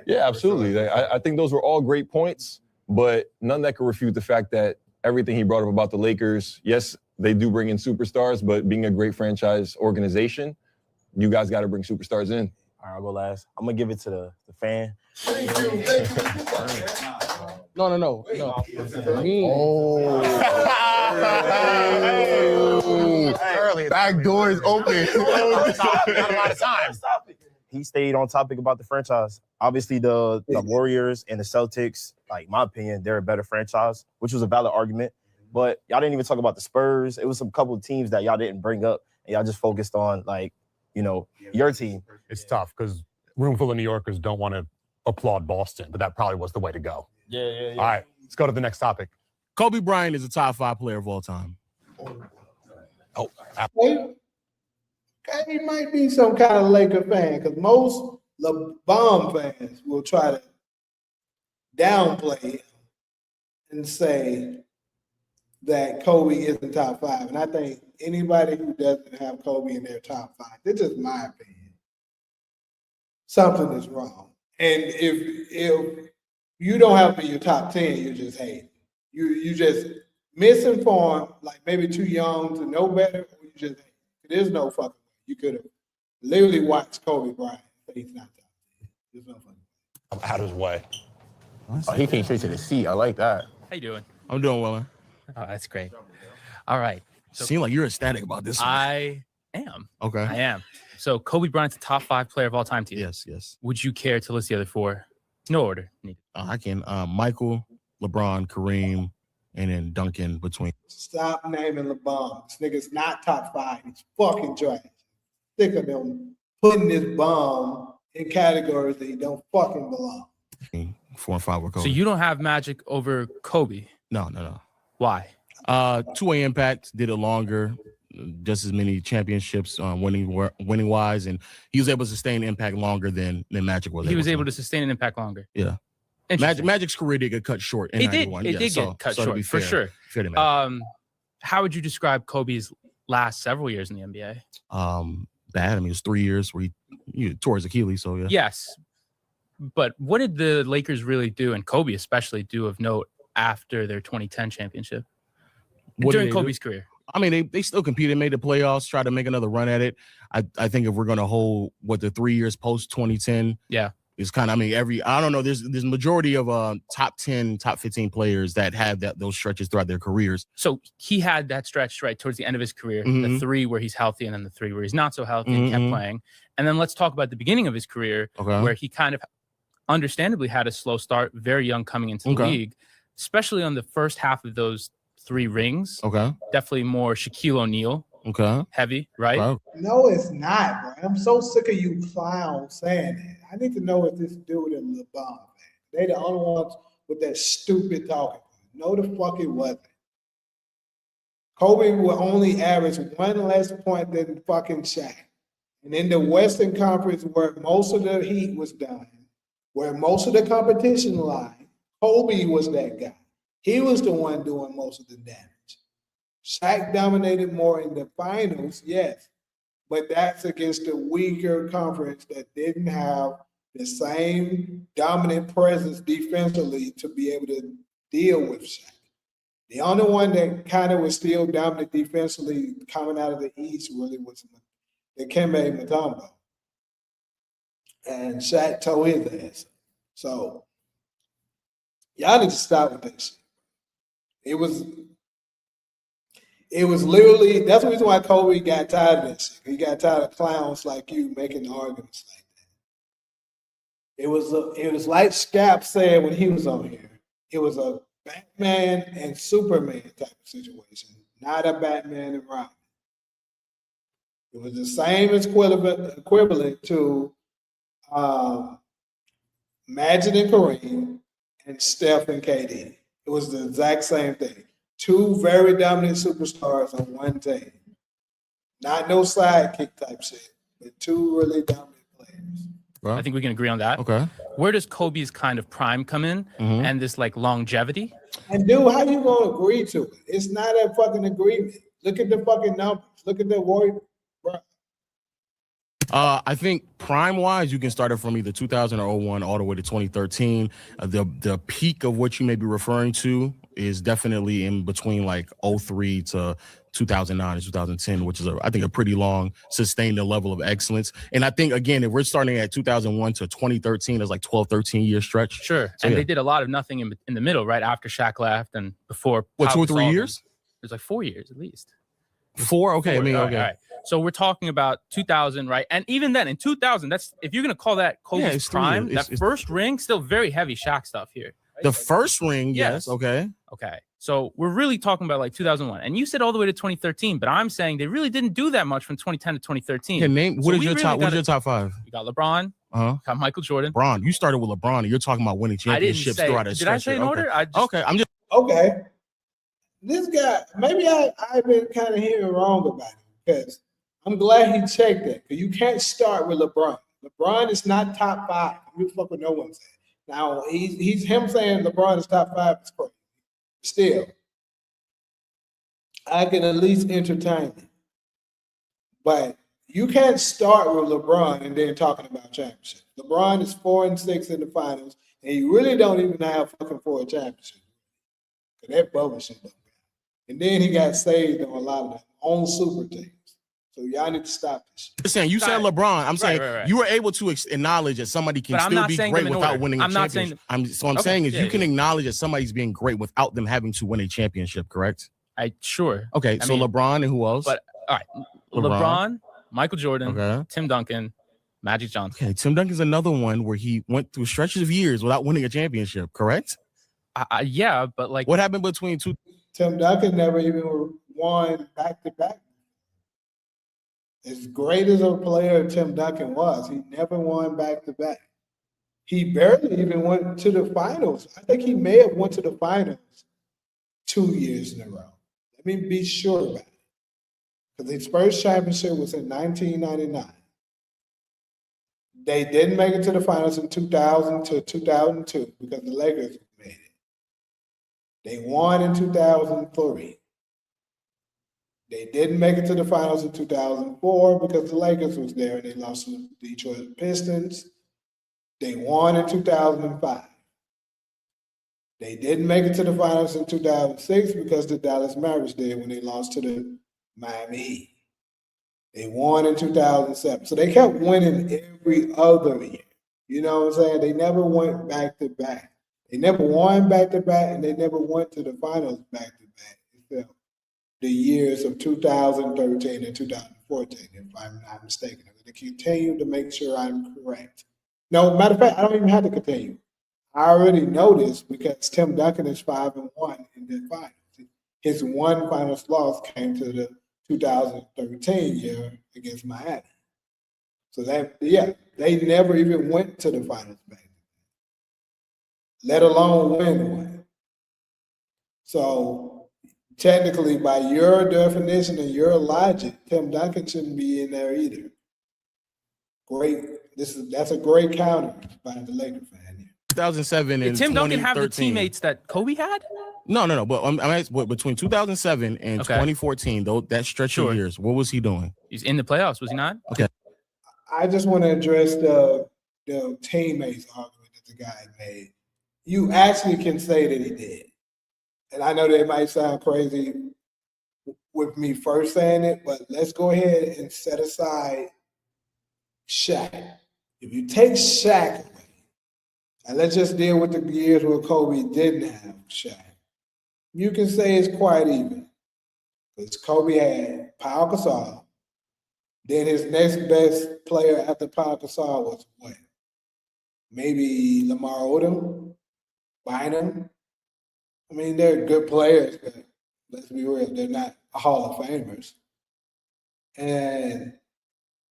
yeah, absolutely. I think those were all great points, but none that could refute the fact that everything he brought up about the Lakers, yes, they do bring in superstars, but being a great franchise organization, you guys got to bring superstars in. All right, I'll go last. I'm gonna give it to the fan. No. Early. Back door is open. Not a lot of time. He stayed on topic about the franchise. Obviously, the Warriors and the Celtics, like my opinion, they're a better franchise, which was a valid argument. But y'all didn't even talk about the Spurs. It was some couple of teams that y'all didn't bring up, and y'all just focused on your team. It's tough because room full of New Yorkers don't want to applaud Boston, but that probably was the way to go. Yeah. All right, let's go to the next topic. Kobe Bryant is a top 5 player of all time. He might be some kind of Laker fan because most LeBron fans will try to downplay him and say that Kobe isn't top 5. And I think anybody who doesn't have Kobe in their top 5, this is my opinion, something is wrong. And if you don't have to be your top 10, you just hate. You just misinformed, like maybe too young to know better, or you just hate. There's no fucking way. You could have literally watched Kobe Bryant, but he's not top 10. There's no fucking way. I'm out of his way. Oh, he came straight to the seat. I like that. How you doing? I'm doing well, man. Oh, that's great. All right. Seem like you're ecstatic about this one. I am. Okay. I am. So Kobe Bryant's a top 5 player of all time to you. Yes. Would you care to list the other 4? No order needed. I can. Michael, LeBron, Kareem, and then Duncan between. Stop naming LeBron. This nigga's not top 5. He's fucking trash. Sick of them putting this bomb in categories that he don't fucking belong. 4 and 5 were Kobe. So you don't have Magic over Kobe? No. Why? 2-way impact, did it longer, just as many championships winning wise, and he was able to sustain impact longer than Magic was. He was able to sustain an impact longer. Yeah. Magic's career did get cut short in 91. It did get cut short, for sure. Fair to Magic. How would you describe Kobe's last several years in the NBA? Bad. I mean, it was 3 years where he tore his Achilles, so yeah. Yes. But what did the Lakers really do, and Kobe especially, do of note after their 2010 championship? During Kobe's career? I mean, they still competed, made the playoffs, tried to make another run at it. I think if we're going to hold the 3 years post 2010, is kind of, I don't know, there's majority of top 10, top 15 players that have those stretches throughout their careers. So he had that stretch right towards the end of his career, the 3 where he's healthy and then the 3 where he's not so healthy and kept playing. And then let's talk about the beginning of his career, where he kind of understandably had a slow start, very young coming into the league, especially on the first half of those 3 rings. Definitely more Shaquille O'Neal. Heavy, right? Wow. No, it's not, bro. I'm so sick of you clowns saying that. I need to know if this dude and LeBron, man. They the only ones with that stupid talking. No, the fuck it wasn't. Kobe will only average 1 less point than fucking Shaq. And in the Western Conference, where most of the heat was done, where most of the competition lied, Kobe was that guy. He was the one doing most of the damage. Shaq dominated more in the finals, yes, but that's against a weaker conference that didn't have the same dominant presence defensively to be able to deal with Shaq. The only one that kind of was still dominant defensively coming out of the East really was the Dikembe Mutombo. And Shaq tore his ass. So y'all need to stop with this. It was literally, that's the reason why Kobe got tired of this. He got tired of clowns like you making arguments like that. It was like Scap said when he was on here. It was a Batman and Superman type of situation, not a Batman and Robin. It was the same as equivalent to Magic and Kareem and Steph and KD. It was the exact same thing. 2 very dominant superstars on one team. Not no sidekick type shit, but 2 really dominant players. I think we can agree on that. Okay. Where does Kobe's kind of prime come in and this like longevity? And dude, how you gonna agree to it? It's not a fucking agreement. Look at the fucking numbers. Look at the Warriors. I think prime-wise, you can start it from either 2000 or 01 all the way to 2013. The peak of what you may be referring to is definitely in between like 03 to 2009 and 2010, which is, I think, a pretty long, sustained level of excellence. And I think, again, if we're starting at 2001 to 2013, it's like 12, 13-year stretch. Sure. So, and they did a lot of nothing in the middle, right after Shaq left and before. What, Pau 2 or 3 Gasol. years? It was like 4 years at least. 4? Okay. 4. I mean, All okay. right, all right. So we're talking about 2000, right? And even then, in 2000, that's if you're gonna call that Kobe's it's 3 prime, years. that first ring, still very heavy Shaq stuff here. The first ring, yes. Okay. Okay. So we're really talking about like 2001, and you said all the way to 2013, but I'm saying they really didn't do that much from 2010 to 2013. Yeah, name. So What is we your really top? What's gotta- your top 5? You got LeBron. Got Michael Jordan. LeBron. You started with LeBron, and you're talking about winning I didn't championships say. throughout a Did I stretch say in here. order? I just, Okay. I'm just. Okay. This guy, maybe I've been kind of hearing wrong about it because I'm glad he checked that. Because you can't start with LeBron. LeBron is not top 5. You fuck with no one saying. Now he's him saying LeBron is top 5 is crazy. Still, I can at least entertain it. But you can't start with LeBron and then talking about championship. LeBron is 4-6 in the finals, and you really don't even have fucking 4 championships. That bubble shit don't count. And then he got saved on a lot of them on super teams. So y'all need to stop this shit. I'm saying you said LeBron. I'm saying right. you were able to acknowledge that somebody can But I'm still not be saying great them in without order. winning a I'm not saying championship. I'm Okay, saying is yeah, you can yeah. acknowledge that somebody's being great without them having to win a championship, correct? Sure. Okay, I so mean, LeBron and who else? But all right, LeBron, Michael Jordan, Okay. Tim Duncan, Magic Johnson. Okay, Tim Duncan's another one where he went through stretches of years without winning a championship, correct? Yeah, but like what happened between two? Tim Duncan never even won back-to-back. As great as a player Tim Duncan was, he never won back-to-back. He barely even went to the finals. I think he may have went to the finals 2 years in a row. Let me be sure about it. Because his first championship was in 1999. They didn't make it to the finals in 2000 to 2002 because the Lakers made it. They won in 2003. They didn't make it to the finals in 2004 because the Lakers was there and they lost to the Detroit Pistons. They won in 2005. They didn't make it to the finals in 2006 because the Dallas Mavericks did when they lost to the Miami Heat. They won in 2007. So they kept winning every other year. You know what I'm saying? They never went back-to-back. They never won back-to-back, and they never went to the finals back-to-back. Except the years of 2013 and 2014, if I'm not mistaken. I'm going to continue to make sure I'm correct. No, matter of fact, I don't even have to continue. I already know this because Tim Duncan is 5-1 in the finals. His one finals loss came to the 2013 year against Miami. So they never even went to the finals back, let alone win one. So technically, by your definition and your logic, Tim Duncan shouldn't be in there either. That's a great counter by the Lakers fan here. 2007 and Did Tim Duncan have the 2013. teammates that Kobe had? No. But I'm asking, between 2007 and 2014, though, that stretch of years, what was he doing? He's in the playoffs, was he not? Okay. I just want to address the teammates argument that the guy made. You actually can say that he did. And I know that might sound crazy with me first saying it, but let's go ahead and set aside Shaq. If you take Shaq away, and let's just deal with the years where Kobe didn't have Shaq, you can say it's quite even. Because Kobe had Pau Gasol. Then his next best player after Pau Gasol was what? Maybe Lamar Odom, Bynum. I mean, they're good players, but let's be real, they're not Hall of Famers. And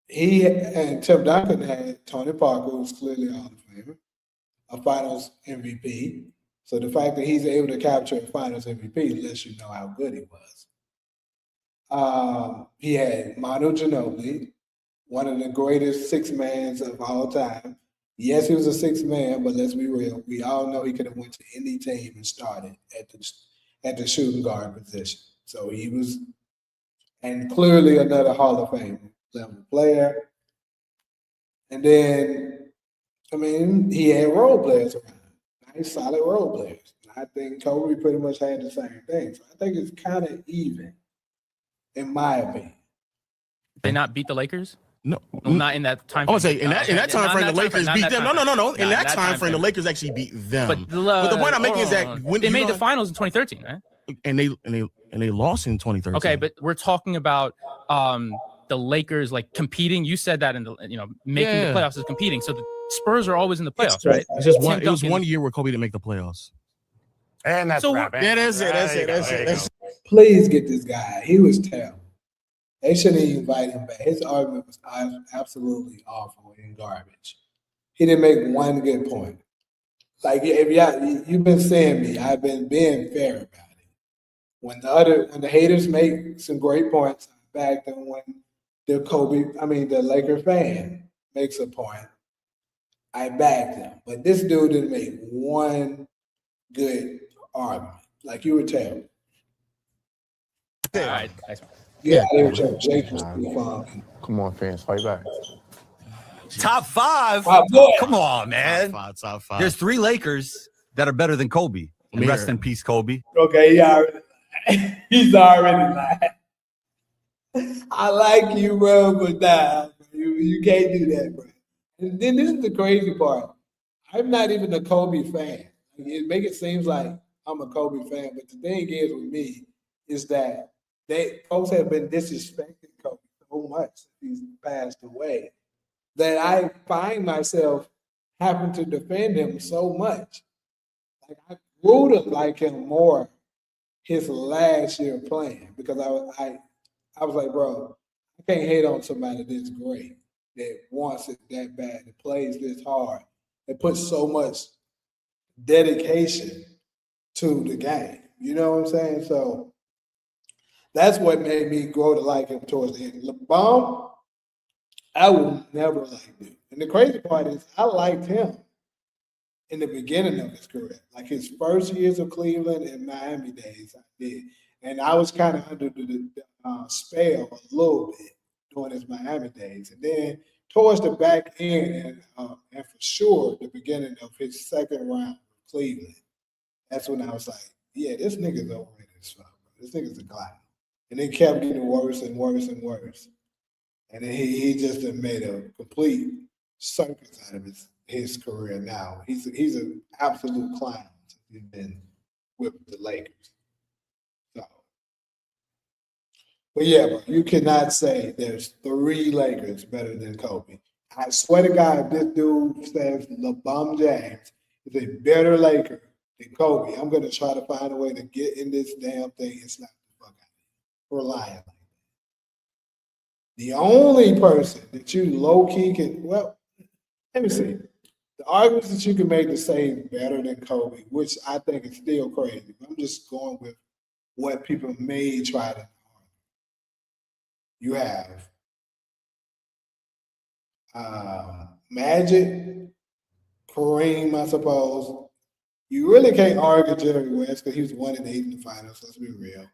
Tim Duncan had Tony Parker, who's clearly a Hall of Famer, a Finals MVP. So the fact that he's able to capture a Finals MVP lets you know how good he was. He had Manu Ginobili, one of the greatest six-mans of all time, Yes, he was a sixth man, but let's be real. We all know he could have went to any team and started at the shooting guard position. So he was, and clearly another Hall of Fame level player. And then, I mean, he had role players around him, nice, solid role players. And I think Kobe pretty much had the same thing. So I think it's kind of even, in my opinion. They not beat the Lakers? No, well, not in that time. I would say in that time frame, the Lakers beat them. No. In that time frame, the Lakers actually beat them. But the point I'm making is that when they made the finals in 2013, right? And they lost in 2013. Okay, but we're talking about the Lakers like competing. You said that in the making the playoffs is competing. So the Spurs are always in the playoffs, right? It's just one. It was 1 year where Kobe didn't make the playoffs. And that's So wrap. Yeah, that's it. Please get this guy. He was terrible. They shouldn't even invite him back. His argument was absolutely awful and garbage. He didn't make one good point. Like, if you've been seeing me, I've been being fair about it. When the haters make some great points, I back them. When the Laker fan makes a point, I back them. But this dude didn't make one good argument. Like, you were terrible. All right. Yeah, Come on, fans, fight back. Top five. Come on, man. Top five. There's 3 Lakers that are better than Kobe. And rest in peace, Kobe. Okay, he's already lying. I like you, bro, but nah, you can't do that, bro. And then this is the crazy part. I'm not even a Kobe fan. It make it seems like I'm a Kobe fan, but the thing is with me is that folks have been disrespecting Kobe so much since he's passed away that I find myself having to defend him so much. Like, I grew to like him more his last year playing because I was like, bro, I can't hate on somebody this great that wants it that bad, that plays this hard, that puts so much dedication to the game. You know what I'm saying? So that's what made me grow to like him towards the end. LeBron, I would never like him. And the crazy part is I liked him in the beginning of his career. Like his first years of Cleveland and Miami days, I did. And I was kind of under the spell a little bit during his Miami days. And then towards the back end, and for sure the beginning of his second round of Cleveland, that's when I was like, yeah, this nigga's overrated as fuck. This nigga's a clown. And it kept getting worse and worse and worse. And then he just made a complete circus out of his career now. He's an absolute clown since he's been with the Lakers. So, but yeah, bro, you cannot say there's 3 Lakers better than Kobe. I swear to God, if this dude says LeBron James is a better Laker than Kobe, I'm going to try to find a way to get in this damn thing and slap the fuck out of him for lying like that. The only person that you low-key can, well, let me see. The arguments that you can make to say better than Kobe, which I think is still crazy. I'm just going with what people may try to argue. You have Magic, Kareem, I suppose. You really can't argue Jerry West because he was 1-8 in the finals. Let's be real.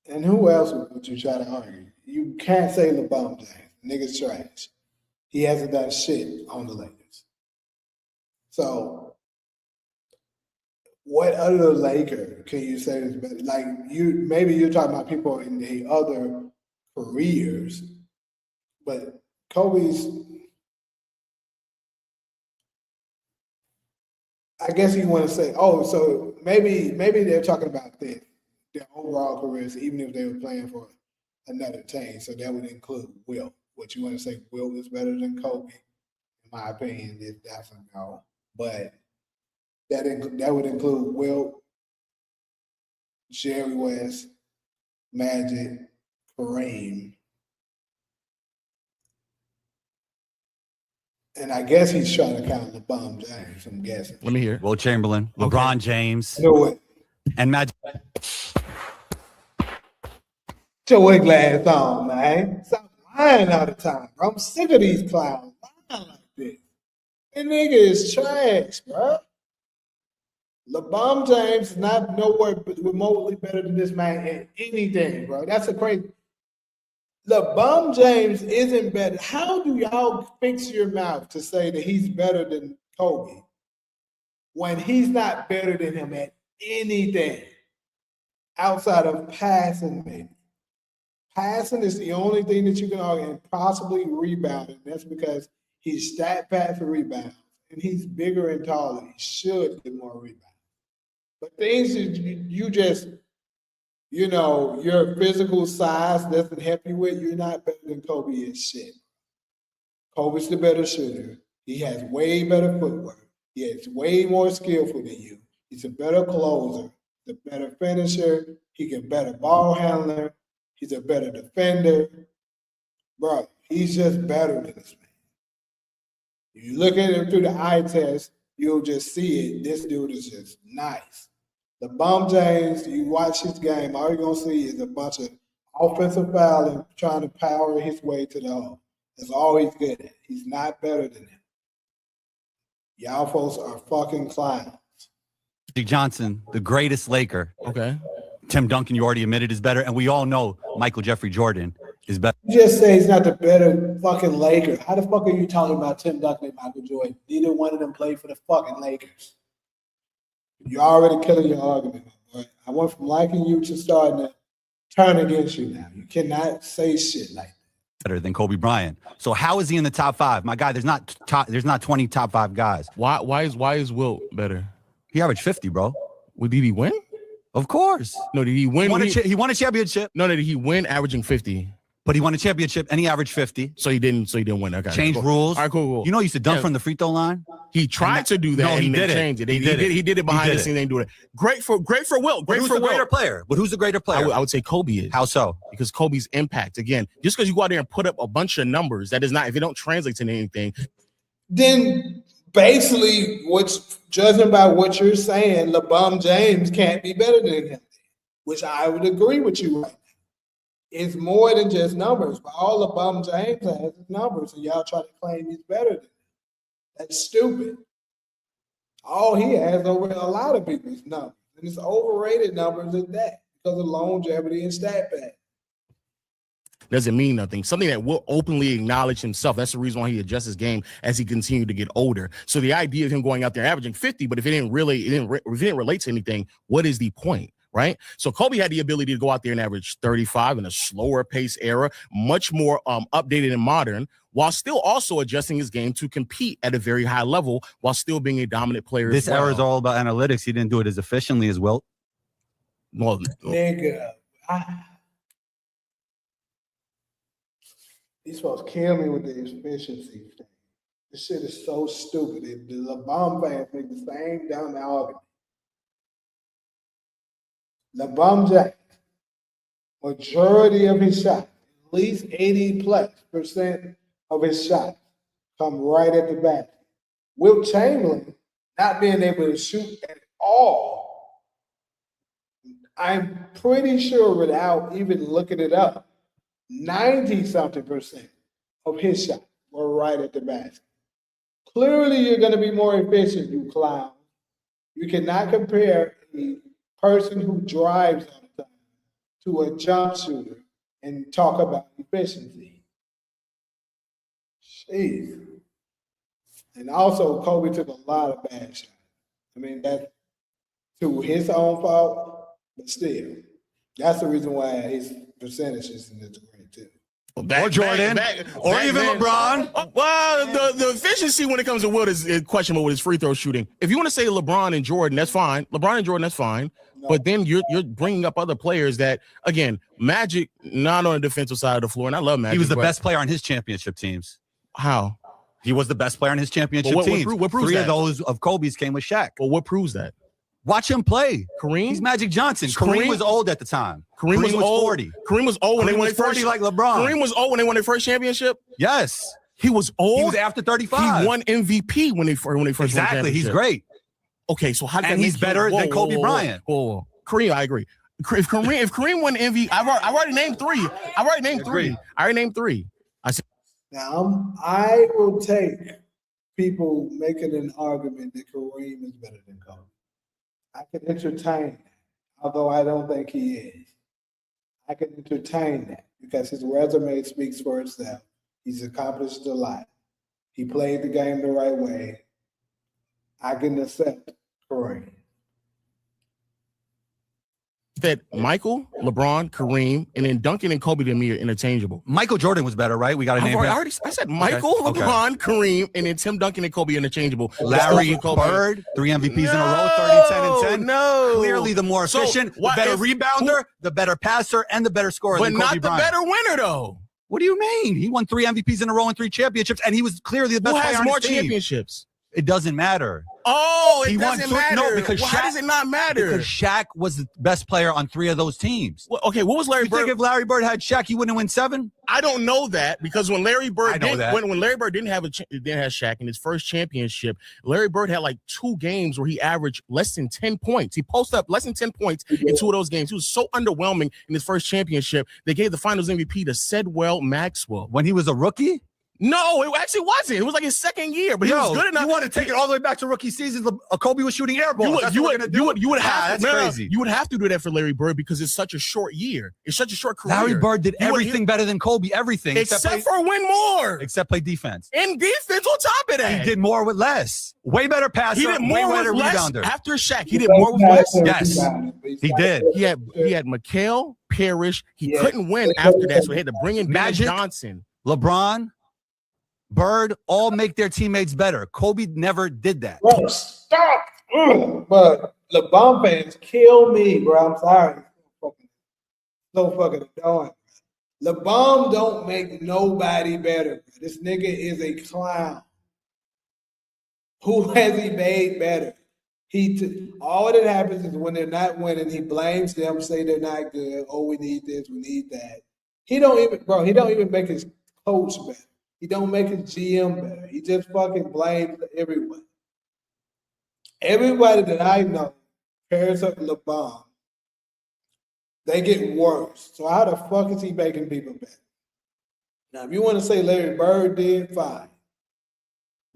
And who else would you try to argue? You can't say LeBron James. Nigga's trash. He hasn't done shit on the Lakers. So, what other Laker can you say is better? Like maybe you're talking about people in the other careers, but Kobe's. I guess you want to say, so maybe they're talking about their overall careers, even if they were playing for another team. So that would include Wilt. What you want to say, Wilt is better than Kobe? In my opinion, that's a no. But that would include Wilt, Jerry West, Magic, Kareem. And I guess he's trying to count LeBron James, I'm guessing. Let me hear. Will Chamberlain, LeBron James, and Magic. Get your ugly ass on, man. Stop lying all the time, bro. I'm sick of these clowns lying like this. That nigga is trash, bro. LeBron James is not nowhere remotely better than this man at anything, bro. That's a crazy. LeBron James isn't better. How do y'all fix your mouth to say that he's better than Kobe when he's not better than him at anything outside of passing, maybe? Passing is the only thing that you can argue, and possibly rebounding. That's because he's stat pass for rebounds, and he's bigger and taller. He should get more rebounds. But things that you just, your physical size doesn't help you with, you're not better than Kobe at shit. Kobe's the better shooter. He has way better footwork. He is way more skillful than you. He's a better closer, the better finisher. He can better ball handler. He's a better defender. Bro, he's just better than this man. If you look at him through the eye test, you'll just see it. This dude is just nice. LeBron James, you watch his game, all you're going to see is a bunch of offensive fouling, trying to power his way to the hole. That's all he's good at. He's not better than him. Y'all folks are fucking clowns. Magic Johnson, the greatest Laker. Okay. Tim Duncan, you already admitted, is better. And we all know Michael Jeffrey Jordan is better. You just say he's not the better fucking Laker. How the fuck are you talking about Tim Duncan and Michael Jordan? Neither one of them played for the fucking Lakers. You're already killing your argument, boy. I went from liking you to starting to turn against you now. You cannot say shit like that. Better than Kobe Bryant. So how is he in the top 5? My guy, there's not 20 top 5 guys. Why is Wilt better? He averaged 50, bro. Well, did he win? Of course. No, did he win? He won a championship. No, did he win averaging 50? But he won a championship and he averaged 50. So he didn't win. Okay. Changed cool. rules. All right, cool. You know he used to dunk from the free throw line? He tried to do that. No, he and did it. Changed it. He did it behind the scenes. They didn't do it. Great for Wilt. But who's the greater player? But who's the greater player? I would say Kobe is. How so? Because Kobe's impact, again, just because you go out there and put up a bunch of numbers, that does not, if it don't translate to anything. Then basically, judging by what you're saying, LeBron James can't be better than him, which I would agree with you right now. It's more than just numbers, but all LeBron James has is numbers, and y'all try to claim he's better than him. That's stupid. All he has over a lot of people's numbers, and it's overrated numbers at that because of longevity and stat pad. Doesn't mean nothing. Something that will openly acknowledge himself. That's the reason why he adjusts his game as he continued to get older. So the idea of him going out there averaging 50, but if it didn't relate to anything, what is the point? Right? So Kobe had the ability to go out there and average 35 in a slower pace era, much more updated and modern, while still also adjusting his game to compete at a very high level while still being a dominant player. This era is all about analytics. He didn't do it as efficiently as Wilt. Well, nigga, these folks kill me with the efficiency thing. This shit is so stupid. The LeBron fans make the same dumb argument. LeBron James, majority of his shots, at least 80+% of his shots come right at the basket. Wilt Chamberlain not being able to shoot at all. I'm pretty sure without even looking it up, 90-something% of his shots were right at the basket. Clearly, you're going to be more efficient, you clown. You cannot compare a person who drives all the time to a jump shooter and talk about efficiency. Jeez. And also, Kobe took a lot of bad shots. I mean, that's to his own fault, but still, that's the reason why his percentage isn't as great too. Or Jordan, or even LeBron. Well, the efficiency when it comes to Wilt is questionable with his free throw shooting. If you want to say LeBron and Jordan, that's fine. LeBron and Jordan, that's fine. No. But then you're bringing up other players that, again, Magic, not on the defensive side of the floor, and I love Magic. He was the best player on his championship teams. How? He was the best player on his championship teams. What proves Three that? of those of Kobe's came with Shaq. Well, what proves that? Watch him play. Kareem? He's Magic Johnson. Kareem was old at the time. Kareem was old. 40. Kareem was old when they won their first. Like LeBron. Kareem was old when they won their first championship. Yes. He was old. He was after 35. He won MVP when they first won exactly. championship. He's great. Okay, so how? And he's better than Kobe Bryant. Whoa. Kareem, I agree. If Kareem won MVP, I've already named three. I already named three. I said. Now I will take people making an argument that Kareem is better than Kobe. I can entertain that, although I don't think he is. I can entertain that because his resume speaks for itself. He's accomplished a lot. He played the game the right way. I can accept Kareem. That Michael, LeBron, Kareem, and then Duncan and Kobe to me are interchangeable. Michael Jordan was better, right? We got to name him. I said Michael, LeBron, Kareem, and then Tim Duncan and Kobe interchangeable. Larry Bird, 3 MVPs in a row, 30, 10, and 10. No. Clearly the more efficient, the better rebounder, the better passer, and the better scorer but than Kobe not the Bryant. better winner, though. What do you mean? He won 3 MVPs in a row and 3 championships, and he was clearly the best player on his team. Who has more championships? It doesn't matter. Oh, He it won doesn't matter. No, because How does it not matter? Because Shaq was the best player on 3 of those teams. Well, okay, what was Larry Bird? You think if Larry Bird had Shaq, he wouldn't win 7? I don't know that because when Larry Bird when Larry Bird didn't have Shaq in his first championship, Larry Bird had like 2 games where he averaged less than 10 points. He posted up less than 10 points in 2 of those games. He was so underwhelming in his first championship. They gave the Finals MVP to Sedwell Maxwell when he was a rookie. No, it actually wasn't. It was like his second year, but he was good enough. You want to take it all the way back to rookie seasons? Kobe was shooting air balls. You would have that's crazy. You would have to do that for Larry Bird because it's such a short year. It's such a short career. Larry Bird did everything better than Kobe. Everything except for win more. Except play defense. And defense on top of that. He did more with less. Way better passer. He did more way better with less. rebounder. After Shaq, he did more with less. Yes, he did. He had McHale, Parrish. He couldn't win after that, so he had to bring in Magic, Johnson, LeBron, Bird, all make their teammates better. Kobe never did that. Bro, stop. But LeBron fans kill me, bro. I'm sorry. So fucking annoying. LeBron don't make nobody better. This nigga is a clown. Who has he made better? All that happens is when they're not winning, he blames them, say they're not good. Oh, we need this, we need that. He don't even make his coach better. He don't make his GM better. He just fucking blames everyone. Everybody that I know pairs up LeBron. They get worse. So how the fuck is he making people better? Now, if you want to say Larry Bird did, fine.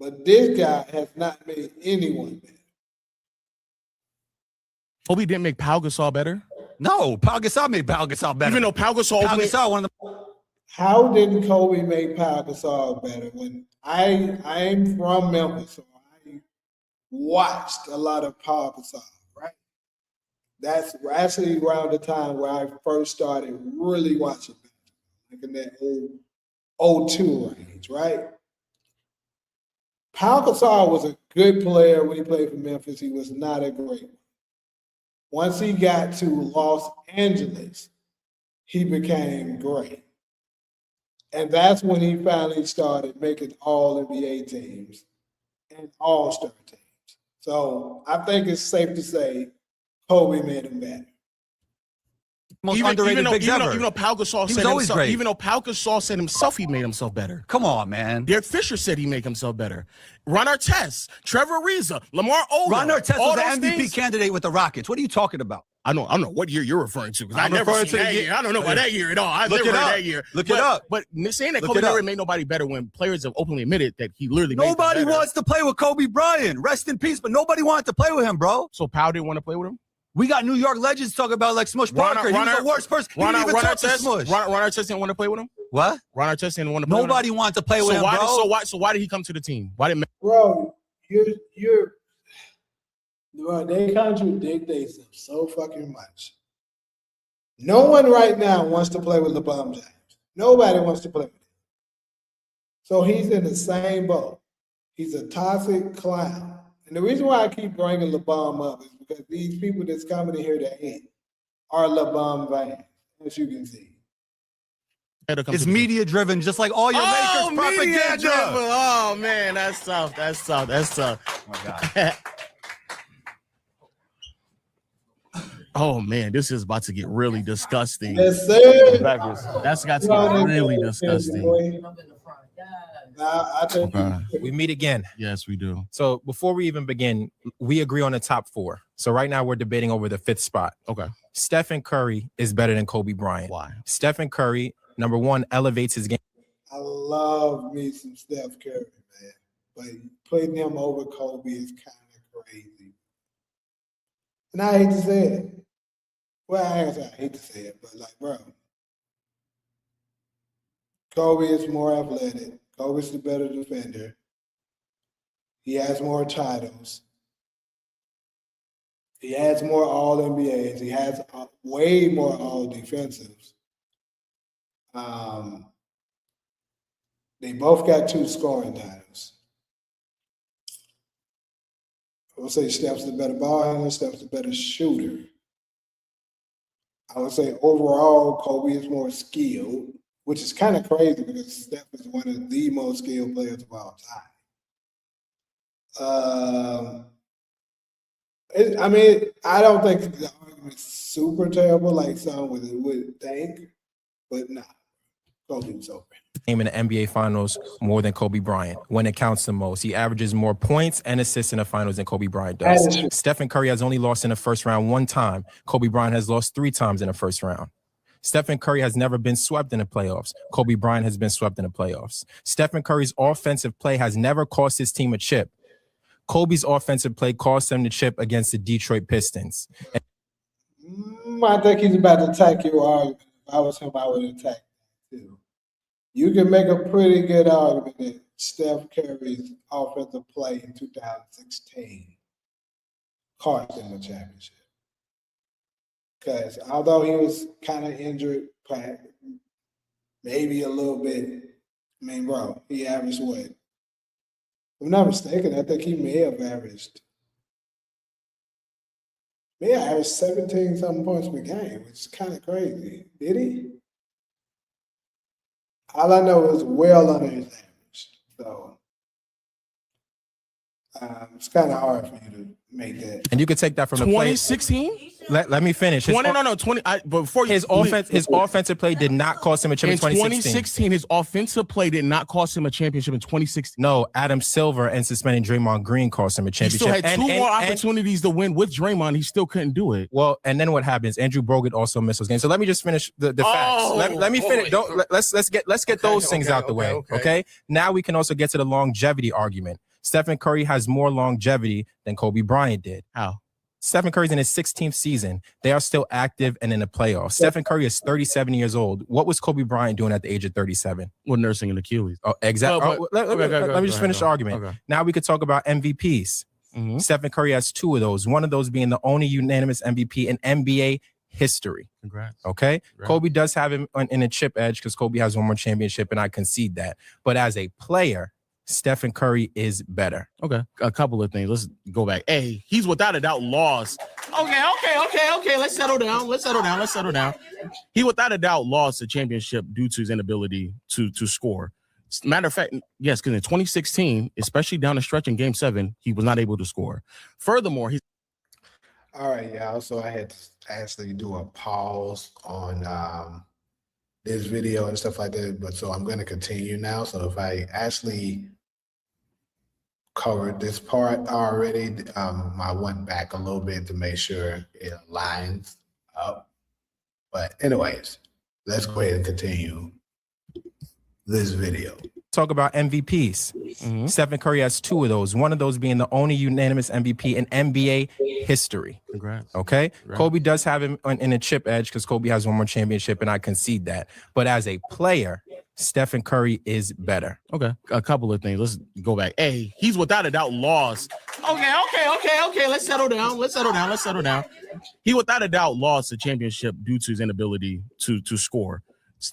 But this guy has not made anyone better. Kobe didn't make Pau Gasol better? No, Pau Gasol made Pau Gasol better. Even though Pau Gasol one of the. How did Kobe make Pau Gasol better? When I'm from Memphis, so I watched a lot of Pau Gasol, right? That's actually around the time where I first started really watching basketball, like in that 02 range, right? Pau Gasol was a good player when he played for Memphis. He was not a great one. Once he got to Los Angeles, he became great. And that's when he finally started making all NBA teams and all-star teams. So I think it's safe to say Kobe made him better. Most underrated bigs ever. Even though Pau Gasol said always himself, great. even though Pau Gasol said himself he made himself better. Come on, man. Derek Fisher said he made himself better. Ron Artest, Trevor Ariza, Lamar Odom. Ron Artest all was an those MVP things. candidate with the Rockets. What are you talking about? I don't know what year you're referring to because I I'm never referring seen to that the year. I don't know about that year at all. I've Look never it heard up. that year. Look it up. But saying that Look Kobe it up. never made nobody better when players have openly admitted that he literally made them Nobody better. wants to play with Kobe Bryant. Rest in peace. But nobody wanted to play with him, bro. So Pau didn't want to play with him? We got New York legends talking about like Smush Parker. He was the worst person. He didn't even talk to Smush. Ron Artest didn't want to play with him? What? Ron Artest didn't want to play Nobody with him? wanted to play with him, bro. So why did he come to the team? Why didn't Bro, they contradict themselves so fucking much. No one right now wants to play with LeBron James. Nobody wants to play with him. So he's in the same boat. He's a toxic clown. And the reason why I keep bringing LeBron up is because these people that's coming in here to hate are LeBron fans, as you can see. It's media driven, just like all your Lakers propaganda. Oh man, that's tough. That's tough. That's tough. Oh my God. Oh man, this is about to get really disgusting. Yes, sir. That's got to get really disgusting. We meet again. Yes, we do. So before we even begin, we agree on the top 4. So right now we're debating over the 5th spot. Okay. Stephen Curry is better than Kobe Bryant. Why? Stephen Curry, number 1, elevates his game. I love me some Steph Curry, man. but putting him over Kobe is kind of crazy. And I hate to say it. Well, I hate to say it, but like, bro, Kobe is more athletic. Kobe's the better defender. He has more titles. He has more All-NBAs. He has way more All-Defensives. They both got 2 scoring titles. I would say Steph's the better ball handler. Steph's the better shooter. I would say overall, Kobe is more skilled, which is kind of crazy because Steph is one of the most skilled players of all time. I mean, I don't think the argument's super terrible like some would think, but nah, Kobe's over. In the NBA Finals more than Kobe Bryant when it counts the most. He averages more points and assists in the finals than Kobe Bryant does. Stephen Curry has only lost in the first round 1 time. Kobe Bryant has lost 3 times in the first round. Stephen Curry has never been swept in the playoffs. Kobe Bryant has been swept in the playoffs. Stephen Curry's offensive play has never cost his team a chip. Kobe's offensive play cost him the chip against the Detroit Pistons. I think he's about to attack your argument. If I was him, I would attack that too. You can make a pretty good argument that Steph Curry's offensive play in 2016 cost him a championship. Because although he was kind of injured, maybe a little bit, I mean, bro, he averaged what? If I'm not mistaken, I think he may have averaged 17-something points per game, which is kind of crazy. Did he? All I know is well under his average. So it's kind of hard for you to make that. And you could take that from 2016? Let me finish. 20. Before his offensive play did not cost him a championship in 2016. His offensive play did not cost him a championship in 2016. No, Adam Silver and suspending Draymond Green cost him a championship. He still had 2 more opportunities to win with Draymond. He still couldn't do it. Well, and then what happens? Andrew Bogut also missed those games. So let me just finish the facts. Let me finish. Let's get those things out the way. Okay. Now we can also get to the longevity argument. Stephen Curry has more longevity than Kobe Bryant did. How? Stephen Curry's in his 16th season. They are still active and in the playoffs. Stephen Curry is 37 years old. What was Kobe Bryant doing at the age of 37? Well, nursing an Achilles. Oh, exactly. Let me just finish the argument. Okay. Now we could talk about MVPs. Mm-hmm. Stephen Curry has 2 of those. One of those being the only unanimous MVP in NBA history. Congrats. Okay. Congrats. Kobe does have him in a chip edge because Kobe has 1 more championship, and I concede that. But as a player, Stephen Curry is better. Okay. A couple of things. Let's go back. A, he's without a doubt lost. Okay. Let's settle down. He without a doubt lost the championship due to his inability to score. Matter of fact, yes, because in 2016, especially down the stretch in Game 7, he was not able to score. Furthermore, he's all right, y'all. So I had to actually do a pause on this video and stuff like that. But so I'm going to continue now. So if I actually covered this part already, I went back a little bit to make sure it lines up. But anyways, let's go ahead and continue this video. Talk about MVPs. Mm-hmm. Stephen Curry has 2 of those. One of those being the only unanimous MVP in NBA history. Congrats. Okay. Congrats. Kobe does have him in a chip edge because Kobe has 1 more championship, and I concede that. But as a player, Stephen Curry is better. Okay. A couple of things. Let's go back. A, he's without a doubt lost. Okay. Let's settle down. He without a doubt lost the championship due to his inability to score.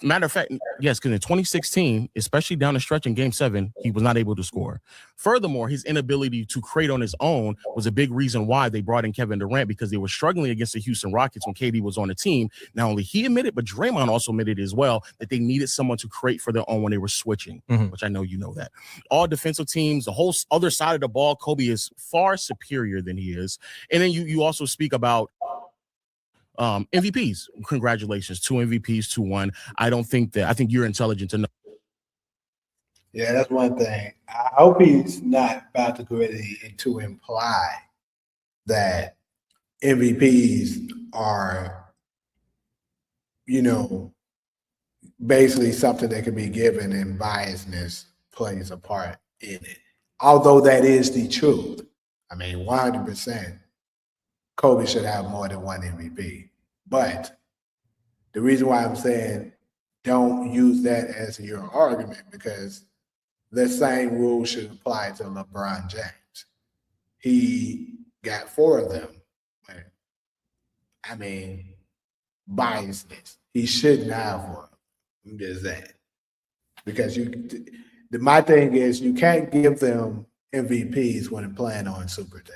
Matter of fact, yes, because in 2016, especially down the stretch in Game 7, he was not able to score. Furthermore, his inability to create on his own was a big reason why they brought in Kevin Durant, because they were struggling against the Houston Rockets when KD was on the team. Not only he admitted, but Draymond also admitted as well that they needed someone to create for their own when they were switching, which I know you know that. All defensive teams, the whole other side of the ball, Kobe is far superior than he is. And then you also speak about MVPs. Congratulations, 2 MVPs to 1. I think you're intelligent to know. Yeah, that's one thing. I hope he's not about to go to imply that MVPs are, basically something that can be given and biasness plays a part in it. although that is the truth. I mean, 100%, Kobe should have more than one MVP. But the reason why I'm saying don't use that as your argument, because the same rule should apply to LeBron James. He got 4 of them. I mean, biasness. He shouldn't have one. I'm just saying. Because my thing is you can't give them MVPs when they're playing on Super Day.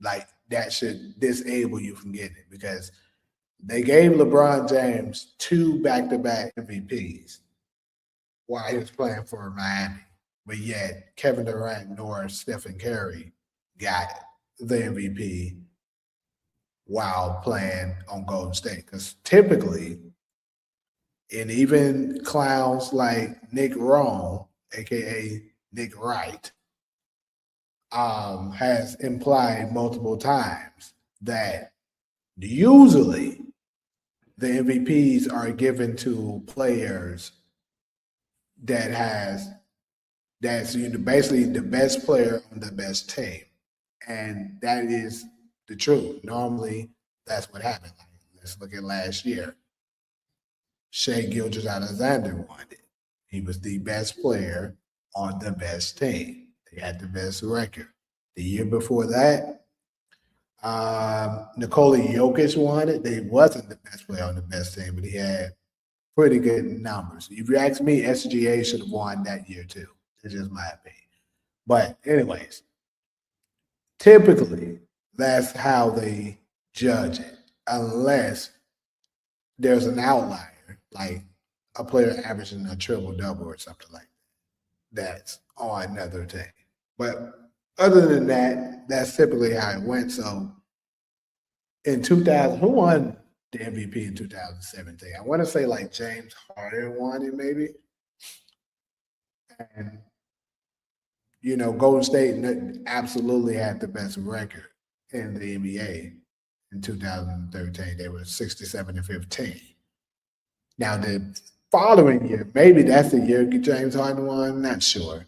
Like, that should disable you from getting it, because they gave LeBron James 2 back-to-back MVPs while he was playing for Miami. But yet Kevin Durant nor Stephen Curry got the MVP while playing on Golden State. Because typically, and even clowns like Nick Wrong, aka Nick Wright, has implied multiple times that usually the MVPs are given to players that's basically the best player on the best team. And that is the truth. Normally, that's what happened. Let's look at last year. Shai Gilgeous-Alexander won it. He was the best player on the best team. They had the best record. The year before that, Nikola Jokic won it. He wasn't the best player on the best team, but he had pretty good numbers. If you ask me, SGA should have won that year too. It's just my opinion. But anyways, typically, that's how they judge it, unless there's an outlier, like a player averaging a triple-double or something like that. That's on another team. But other than that, that's typically how it went. So in 2000, who won the MVP in 2017? I want to say like James Harden won it maybe. And, you know, Golden State absolutely had the best record in the NBA in 2013. They were 67-15. Now, the following year, maybe that's the year James Harden won, not sure.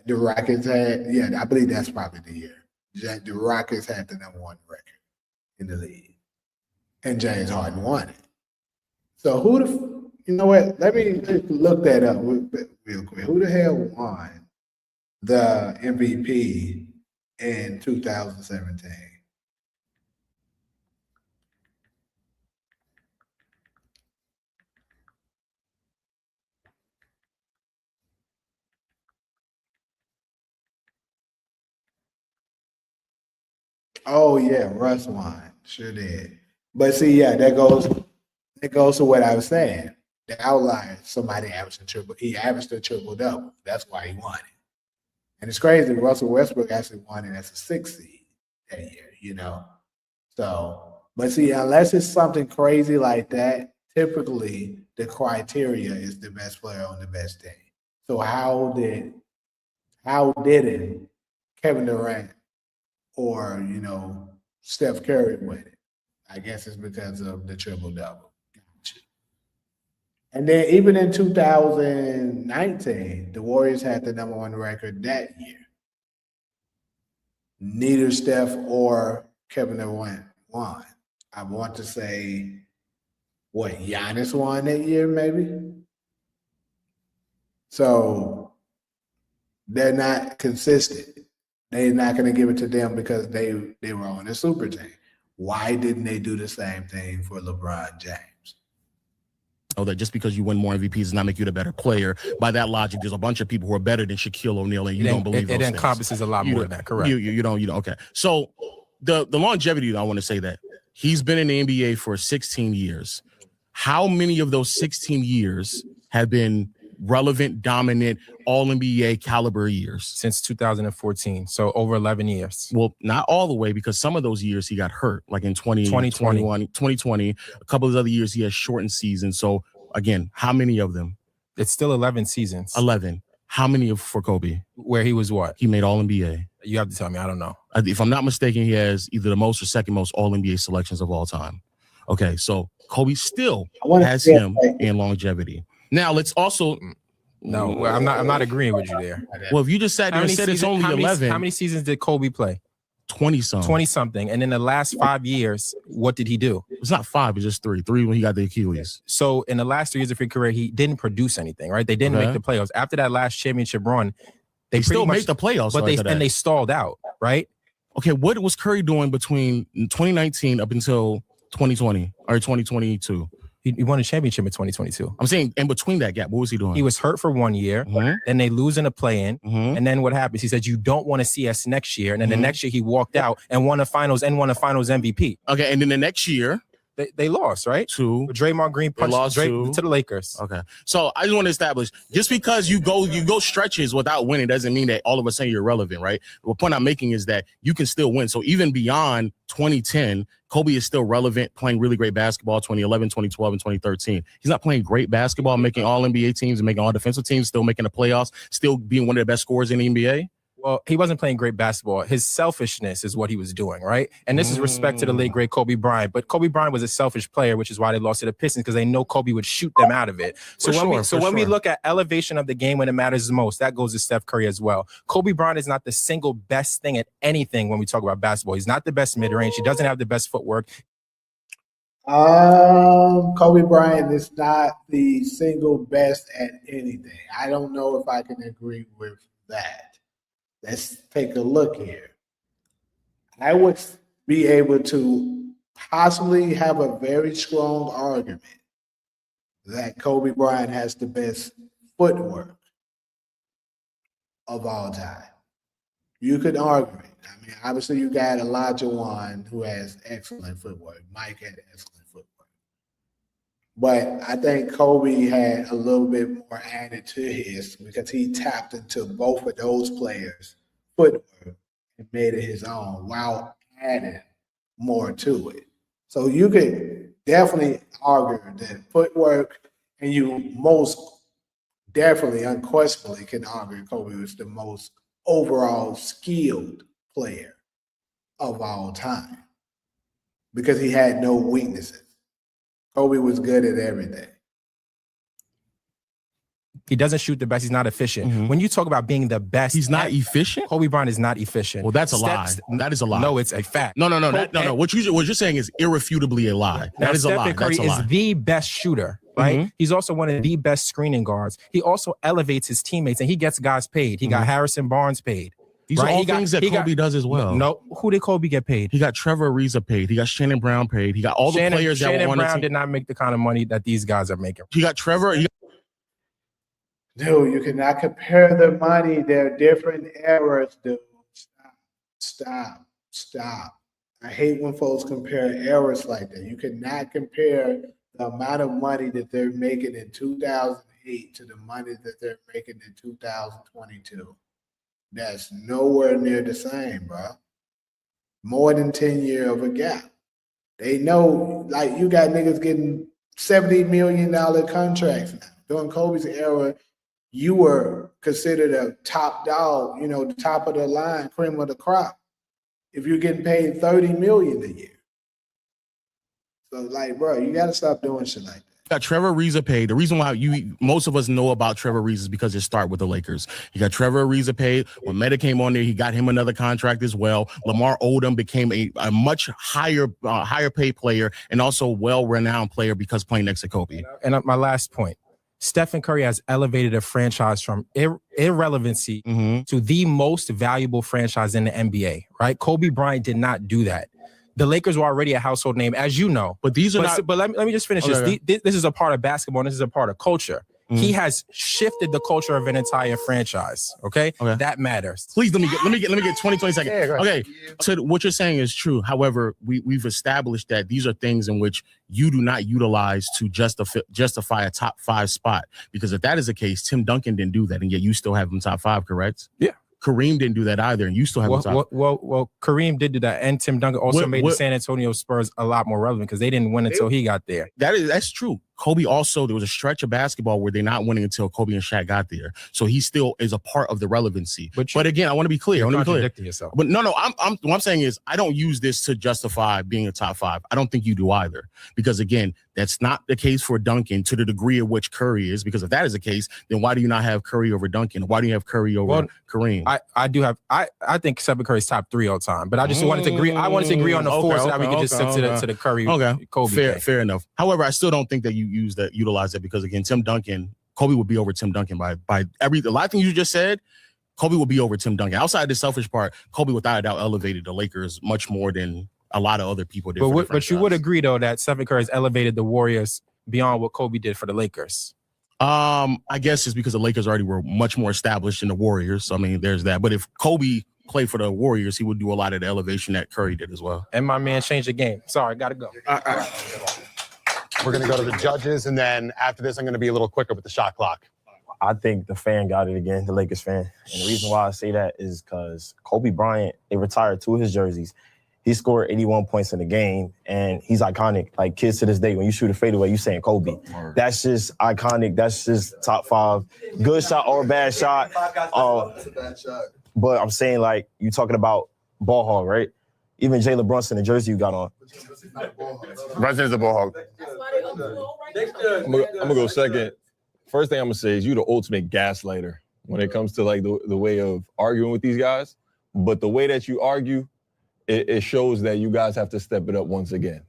The Rockets had, I believe that's probably the year. The Rockets had the #1 record in the league. And James Harden won it. So you know what? Let me look that up real quick. Who the hell won the MVP in 2017? Oh yeah, Russ won. Sure did. But see, that goes to what I was saying. The outlier, somebody averaged a triple-double. That's why he won it. And it's crazy, Russell Westbrook actually won it as a 6th seed that year, you know. So, but see, unless it's something crazy like that, typically the criteria is the best player on the best team. So how didn't Kevin Durant or, you know, Steph Curry win it? I guess it's because of the triple-double. Gotcha. And then even in 2019, the Warriors had the #1 record that year. Neither Steph or Kevin Durant won. I want to say, Giannis won that year maybe? So they're not consistent. They're not going to give it to them because they were on a super team. Why didn't they do the same thing for LeBron James? Oh, that just because you win more MVPs does not make you the better player. By that logic, there's a bunch of people who are better than Shaquille O'Neal, and you don't believe those things. It encompasses a lot more than that, correct? You don't. Okay. So the longevity, I want to say that he's been in the NBA for 16 years. How many of those 16 years have been relevant, dominant, all-NBA caliber years? Since 2014, so over 11 years. Well, not all the way, because some of those years he got hurt, like in 2020. A couple of other years he has shortened seasons. So, again, how many of them? It's still 11 seasons. 11. How many for Kobe? Where he was what? He made all-NBA. You have to tell me. I don't know. If I'm not mistaken, he has either the most or second most all-NBA selections of all time. Okay, so Kobe still has him in longevity. Now, let's also No, well, I'm not agreeing with you there. Well, if you just sat there and said it's only 11. How many seasons did Kobe play? 20-something. 20-something. And in the last 5 years, what did he do? It's not 5, it's just 3. 3 when he got the Achilles. So in the last 3 years of his career, he didn't produce anything, right? They didn't make the playoffs. After that last championship run, they still made the playoffs. But they stalled out, right? Okay, what was Curry doing between 2019 up until 2020 or 2022? He won a championship in 2022. I'm saying in between that gap, what was he doing? He was hurt for 1 year, then they lose in a play-in, and then what happens? He said, you don't want to see us next year. And then the next year he walked out and won a finals MVP. Okay, and then the next year, they lost, right? To Draymond Green punched to the Lakers. Okay. So I just want to establish, just because you go stretches without winning doesn't mean that all of a sudden you're relevant, right? The point I'm making is that you can still win. So even beyond 2010, Kobe is still relevant, playing really great basketball, 2011, 2012, and 2013. He's not playing great basketball, making all NBA teams and making all defensive teams, still making the playoffs, still being one of the best scorers in the NBA. Well, he wasn't playing great basketball. His selfishness is what he was doing, right? And this is respect to the late, great Kobe Bryant. But Kobe Bryant was a selfish player, which is why they lost to the Pistons, because they know Kobe would shoot them out of it. So when we look at elevation of the game when it matters the most, that goes to Steph Curry as well. Kobe Bryant is not the single best thing at anything when we talk about basketball. He's not the best mid-range. He doesn't have the best footwork. Kobe Bryant is not the single best at anything. I don't know if I can agree with that. Let's take a look here. I would be able to possibly have a very strong argument that Kobe Bryant has the best footwork of all time. You could argue it. I mean, obviously you got Elijah Wan, who has excellent footwork. Mike had excellent footwork. But I think Kobe had a little bit more added to his because he tapped into both of those players' footwork and made it his own while adding more to it. So you could definitely argue that footwork, and you most definitely, unquestionably can argue Kobe was the most overall skilled player of all time because he had no weaknesses. Kobe was good at everything. He doesn't shoot the best. He's not efficient. When you talk about being the best, he's not efficient. Kobe Bryant is not efficient. Well, that's a lie. That is a lie. No, it's a fact. No. What you're saying is irrefutably a lie. That is a lie. Curry is the best shooter, right? He's also one of the best screening guards. He also elevates his teammates and he gets guys paid. He got Harrison Barnes paid. These are all things that Kobe does as well. No, who did Kobe get paid? He got Trevor Ariza paid. He got Shannon Brown paid. He got all the players that Shannon won. Brown did not make the kind of money that these guys are making. He got Trevor. Dude, you cannot compare the money. They're different eras, dude. Stop. I hate when folks compare eras like that. You cannot compare the amount of money that they're making in 2008 to the money that they're making in 2022. That's nowhere near the same, bro. More than 10 years of a gap. They know, like, you got niggas getting $70 million contracts now. During Kobe's era, you were considered a top dog, the top of the line, cream of the crop, if you're getting paid $30 million a year. So, like, bro, you got to stop doing shit like that. Got Trevor Ariza paid. The reason why most of us know about Trevor Ariza is because it started with the Lakers. You got Trevor Ariza paid. When Meta came on there, he got him another contract as well. Lamar Odom became a much higher paid player and also well-renowned player because playing next to Kobe. And my last point, Stephen Curry has elevated a franchise from irrelevancy to the most valuable franchise in the NBA, right? Kobe Bryant did not do that. The Lakers were already a household name, as you know. But these are But let me just finish this. This is a part of basketball, and this is a part of culture. He has shifted the culture of an entire franchise. Okay? That matters. Please let me get 20 seconds. Yeah, okay. So what you're saying is true. However, we've established that these are things in which you do not utilize to justify a top 5 spot. Because if that is the case, Tim Duncan didn't do that, and yet you still have him top 5, correct? Yeah. Kareem didn't do that either, and you still have him top. Well, Kareem did do that, and Tim Duncan also made the San Antonio Spurs a lot more relevant because they didn't win until he got there. That's true. Kobe also, there was a stretch of basketball where they're not winning until Kobe and Shaq got there. So he still is a part of the relevancy. But again, I want to be clear. You're contradicting yourself. But no, what I'm saying is I don't use this to justify being a top 5. I don't think you do either. Because again, that's not the case for Duncan to the degree of which Curry is. Because if that is the case, then why do you not have Curry over Duncan? Why do you have Curry over Kareem? I think Stephen Curry's top 3 all time. But I just wanted to agree. I wanted to agree on the 4 so that we can just stick to the Curry Kobe. Fair enough. However, I still don't think that you utilize that because again, Kobe would be over Tim Duncan by a lot of things you just said. Kobe would be over Tim Duncan. Outside the selfish part, Kobe without a doubt elevated the Lakers much more than a lot of other people did. But you would agree though that Stephen Curry has elevated the Warriors beyond what Kobe did for the Lakers. I guess it's because the Lakers already were much more established than the Warriors. So, I mean, there's that. But if Kobe played for the Warriors, he would do a lot of the elevation that Curry did as well. And my man changed the game. Sorry, gotta go. We're going to go to the judges, and then after this, I'm going to be a little quicker with the shot clock. I think the fan got it again, the Lakers fan. And the reason why I say that is because Kobe Bryant, they retired 2 of his jerseys. He scored 81 points in the game, and he's iconic. Like, kids to this day, when you shoot a fadeaway, you saying Kobe. That's just iconic. That's just top 5. Good shot or bad shot. But I'm saying, like, you talking about ball hog, right? Even Jalen Brunson, the jersey you got on. Brunson is a ball hog. I'm gonna go second. First thing I'm gonna say is you the ultimate gaslighter when it comes to like the way of arguing with these guys. But the way that you argue, it shows that you guys have to step it up once again.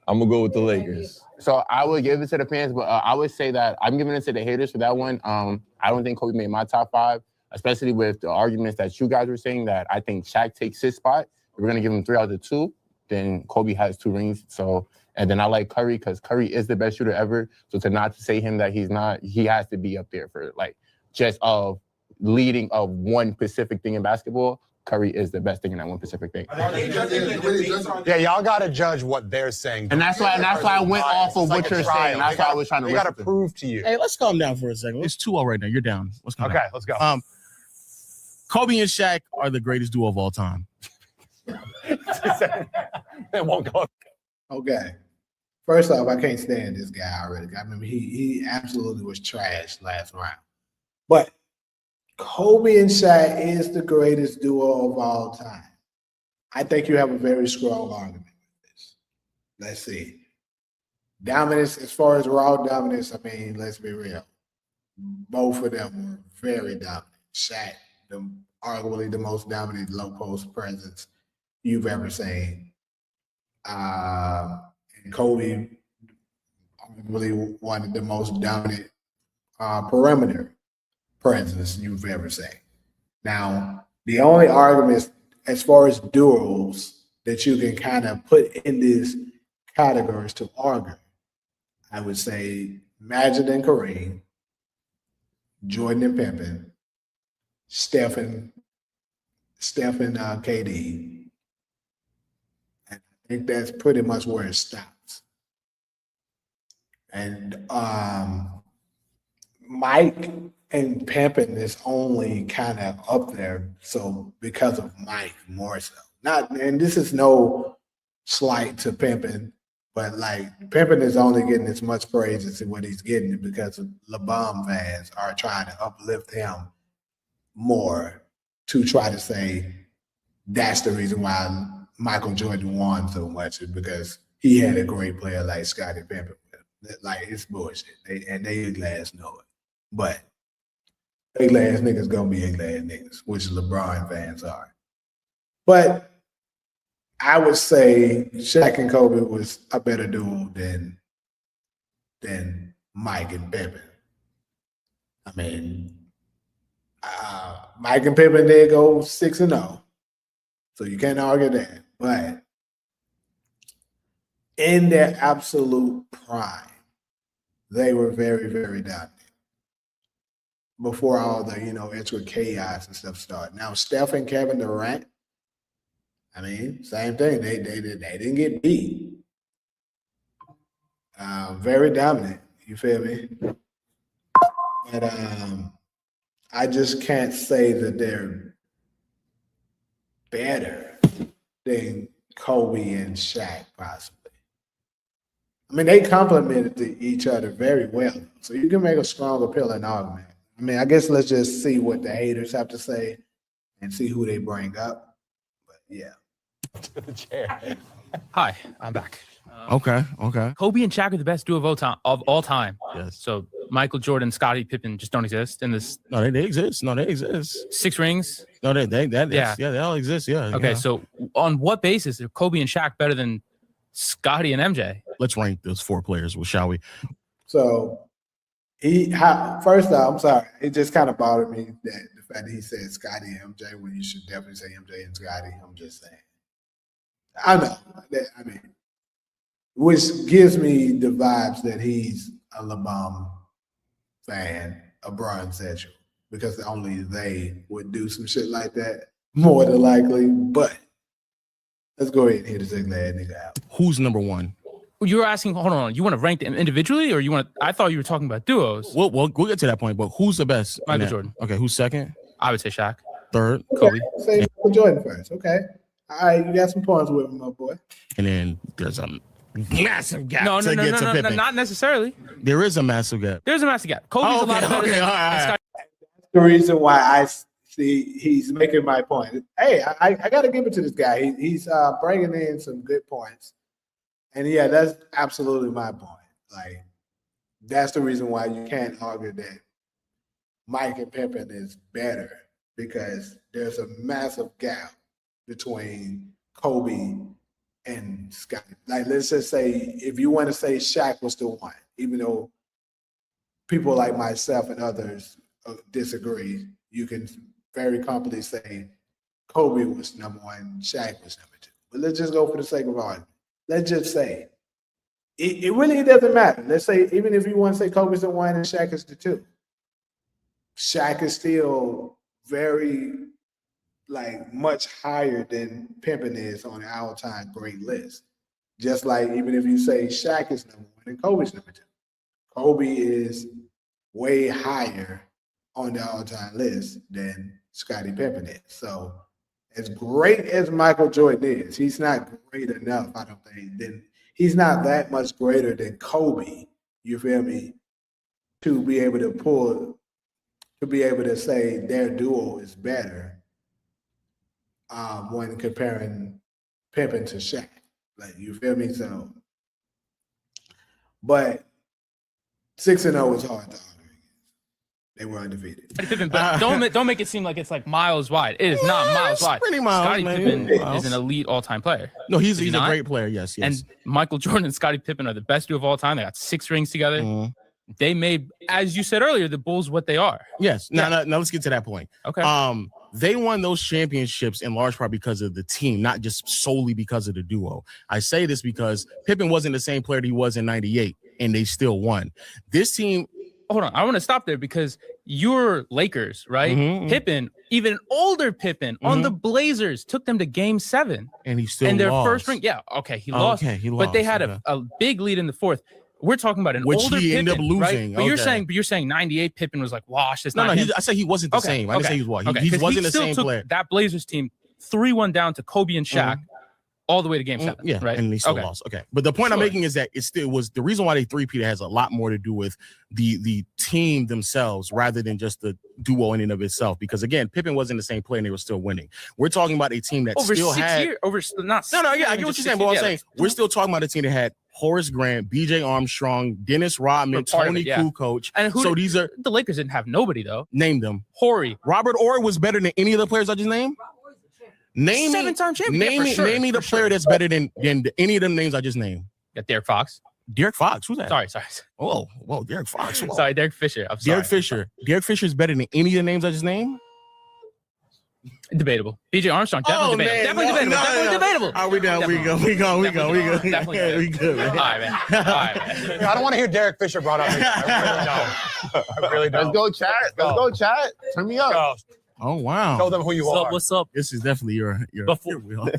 I'm gonna go with the Lakers. So I would give it to the fans, but I would say that I'm giving it to the haters for that one. I don't think Kobe made my top 5, especially with the arguments that you guys were saying that I think Shaq takes his spot. If we're gonna give him 3 out of 2, then Kobe has 2 rings. So, and then I like Curry because Curry is the best shooter ever. So to not to say him that he's not, he has to be up there for like just of leading of one specific thing in basketball. Curry is the best thing in that one specific thing. Yeah, y'all got to judge what they're saying. And that's why I went off of what you're saying. That's why I was trying to. They got to prove to you. Hey, let's calm down for a second. It's 2-0 right now. You're down. Let's calm down. Let's go. Kobe and Shaq are the greatest duo of all time. It won't go. Okay. First off, I can't stand this guy already. I mean, he absolutely was trash last round. But Kobe and Shaq is the greatest duo of all time. I think you have a very strong argument with this. Let's see. Dominance, as far as raw dominance, I mean, let's be real. Both of them were very dominant. Shaq, arguably the most dominant low post presence you've ever seen. And Kobe, arguably one of the most dominant perimeter presence you've ever seen. Now, the only arguments as far as duels that you can kind of put in these categories to argue, I would say Magic and Kareem, Jordan and Pippen, Steph and KD. And I think that's pretty much where it stops. And Mike and Pippen is only kind of up there, so because of Mike more so. And this is no slight to Pippen, but like Pippen is only getting as much praise as what he's getting because LeBron fans are trying to uplift him more to try to say that's the reason why Michael Jordan won so much, is because he had a great player like Scottie Pippen. Like, it's bullshit. They ugly-ass know it. But ugly-ass niggas gonna be ugly-ass niggas, which LeBron fans are. But I would say Shaq and Kobe was a better duo than Mike and Pippen. I mean, Mike and Pippen did go 6-0, so you can't argue that. But in their absolute prime, they were very, very dominant before all the, extra chaos and stuff started. Now, Steph and Kevin Durant, I mean, same thing. They didn't get beat. Very dominant. You feel me? But I just can't say that they're better than Kobe and Shaq, possibly. I mean, they complemented each other very well. So you can make a strong, appealing argument. I mean, I guess let's just see what the haters have to say and see who they bring up. But yeah. To the chair. Hi, I'm back. Okay. Kobe and Shaq are the best duo of all time. Yes. So Michael Jordan, Scottie Pippen just don't exist in this. No, they exist. No, they exist. 6 rings. No, they all exist. Yeah. Okay, yeah. So on what basis are Kobe and Shaq better than Scottie and MJ? Let's rank those 4 players, shall we? So first off, I'm sorry. It just kind of bothered me that the fact that he said Scottie and MJ when you should definitely say MJ and Scottie. I'm just saying. I know. I mean, which gives me the vibes that he's a LeBron fan, a Bron sexual, because only they would do some shit like that, more than likely. But let's go ahead and hit this ugly ass nigga out. Who's number 1? You were asking, hold on, you want to rank them individually, or you want to? I thought you were talking about duos. We'll get to that point, but who's the best? Michael Jordan. Okay, who's second? I would say Shaq. Third, Kobe. Say Michael Jordan first. Okay. All right, you got some points with him, my boy. And then there's a massive gap No, to get to Pippen. not necessarily. There is a massive gap. There's a massive gap. Kobe's a lot better. Okay, all right. That's the reason why I see he's making my point. Hey, I got to give it to this guy. He's bringing in some good points. And yeah, that's absolutely my point. Like, that's the reason why you can't argue that Mike and Pippen is better, because there's a massive gap between Kobe and Scott. Like, let's just say, if you want to say Shaq was the one, even though people like myself and others disagree, you can very confidently say Kobe was number 1, Shaq was number 2. But let's just go for the sake of argument. Let's just say it really doesn't matter. Let's say, even if you want to say Kobe's the 1 and Shaq is the 2, Shaq is still very, like, much higher than Pippen is on the all-time great list. Just like, even if you say Shaq is number 1 and Kobe's number 2, Kobe is way higher on the all-time list than Scottie Pippen is. So, as great as Michael Jordan is, he's not great enough, I don't think. Then he's not that much greater than Kobe, you feel me, to be able to say their duo is better when comparing Pippen to Shaq. Like, you feel me? So, but 6-0 is hard to argue. They were undefeated. Pippen, but don't make it seem like it's like miles wide. It is not miles wide. Pretty miles, Scottie man. Pippen is an elite all-time player. No, he's he a great player. Yes. And Michael Jordan and Scottie Pippen are the best duo of all time. They got 6 rings together. Mm-hmm. They made, as you said earlier, the Bulls what they are. Yes. Now let's get to that point. Okay. They won those championships in large part because of the team, not just solely because of the duo. I say this because Pippen wasn't the same player that he was in '98, and they still won. This team. Hold on, I want to stop there because you're Lakers, right? Mm-hmm. Pippen, even an older Pippen on the Blazers, took them to Game 7, and he still and their lost. First ring. Yeah, okay, he lost. Okay, he lost. But they had a big lead in the 4th. We're talking about an Which older he ended up Pippen, losing. right? But you're saying 98 Pippen was like washed. No, I said he wasn't the same. I didn't say he was washed. He wasn't the same player. That Blazers team 3-1 down to Kobe and Shaq. All the way to Game 7. Yeah, right. And he still lost. Okay. But the point I'm making is that it still was the reason why they three-peated has a lot more to do with the team themselves rather than just the duo in and of itself. Because again, Pippen wasn't the same player and they were still winning. We're talking about a team that over still 6 had years. I get what you're saying, but I'm saying we're still talking about a team that had Horace Grant, B.J. Armstrong, Dennis Rodman, Tony Kukoc. And these are the Lakers didn't have nobody though. Name them. Horry. Robert Horry was better than any of the players I just named. Name 7-time champion. Name me the player that's better than any of them names I just named. Got Derek Fox. Derek Fox. Who's that? Sorry. Whoa, Derek Fox. Whoa. Sorry, Derek Fisher. I'm sorry. Derek Fisher. Derek Fisher is better than any of the names I just named. Debatable. B.J. Armstrong, definitely debatable. Are we done? We go. Definitely We good, man. All right, man. I don't want to hear Derek Fisher brought up. I really don't. Let's go, chat. Turn me up. Oh wow! Tell them who you are. What's up? This is definitely your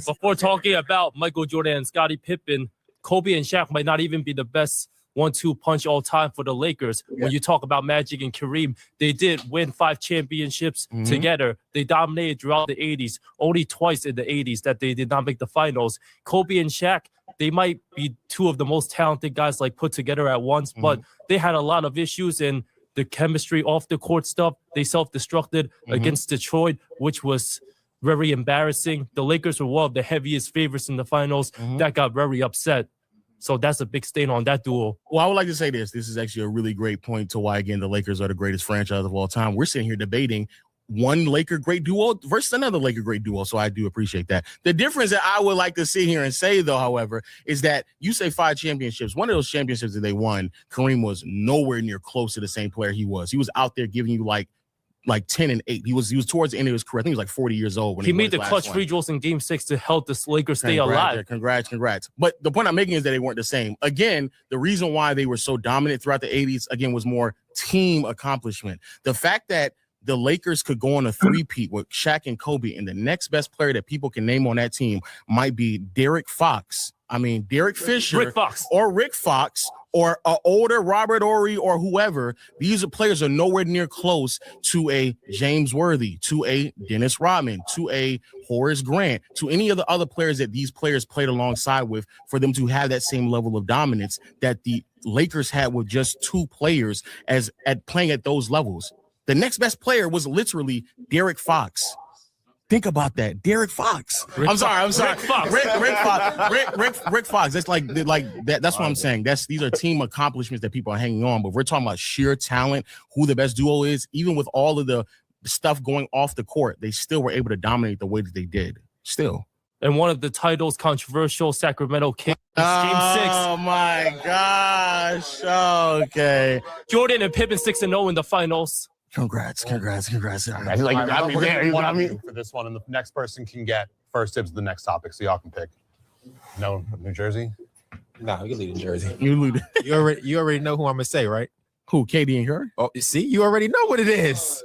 Before talking about Michael Jordan and Scottie Pippen, Kobe and Shaq might not even be the best 1-2 punch all time for the Lakers. When you talk about Magic and Kareem, they did win 5 championships together. They dominated throughout the 80s. Only twice in the 80s that they did not make the finals. Kobe and Shaq, they might be 2 of the most talented guys like put together at once, but they had a lot of issues in the chemistry off the court stuff. They self-destructed against Detroit, which was very embarrassing. The Lakers were one of the heaviest favorites in the finals. That got very upset. So that's a big stain on that duo. Well, I would like to say this. This is actually a really great point to why, again, the Lakers are the greatest franchise of all time. We're sitting here debating one Laker great duo versus another Laker great duo. So I do appreciate that. The difference that I would like to sit here and say, though, however, is that you say 5 championships. One of those championships that they won, Kareem was nowhere near close to the same player he was. He was out there giving you like 10 and 8. He was towards the end of his career. I think he was like 40 years old when he made the clutch free throws in Game 6 to help the Lakers stay alive. Congrats. But the point I'm making is that they weren't the same. Again, the reason why they were so dominant throughout the 80s, again, was more team accomplishment. The fact that the Lakers could go on a 3-peat with Shaq and Kobe, and the next best player that people can name on that team might be Derek Fisher, Rick Fox, or Rick Fox, or an older Robert Horry, or whoever. These players are nowhere near close to a James Worthy, to a Dennis Rodman, to a Horace Grant, to any of the other players that these players played alongside with, for them to have that same level of dominance that the Lakers had with just 2 players at playing at those levels. The next best player was literally Derek Fox. Think about that, Derek Fox. I'm sorry. Rick Fox. Rick Fox. That's like that. That's what I'm saying. These are team accomplishments that people are hanging on. But we're talking about sheer talent, who the best duo is. Even with all of the stuff going off the court, they still were able to dominate the way that they did. Still. And one of the titles, controversial Sacramento Kings, Game 6. Oh my gosh. Okay. Jordan and Pippen 6-0 in the finals. Congrats. For this one, and the next person can get first dibs of the next topic, so y'all can pick. No, New Jersey? No, you lead in Jersey. You already know who I'm gonna say, right? Who, KD and Curry? Oh, see, you already know what it is.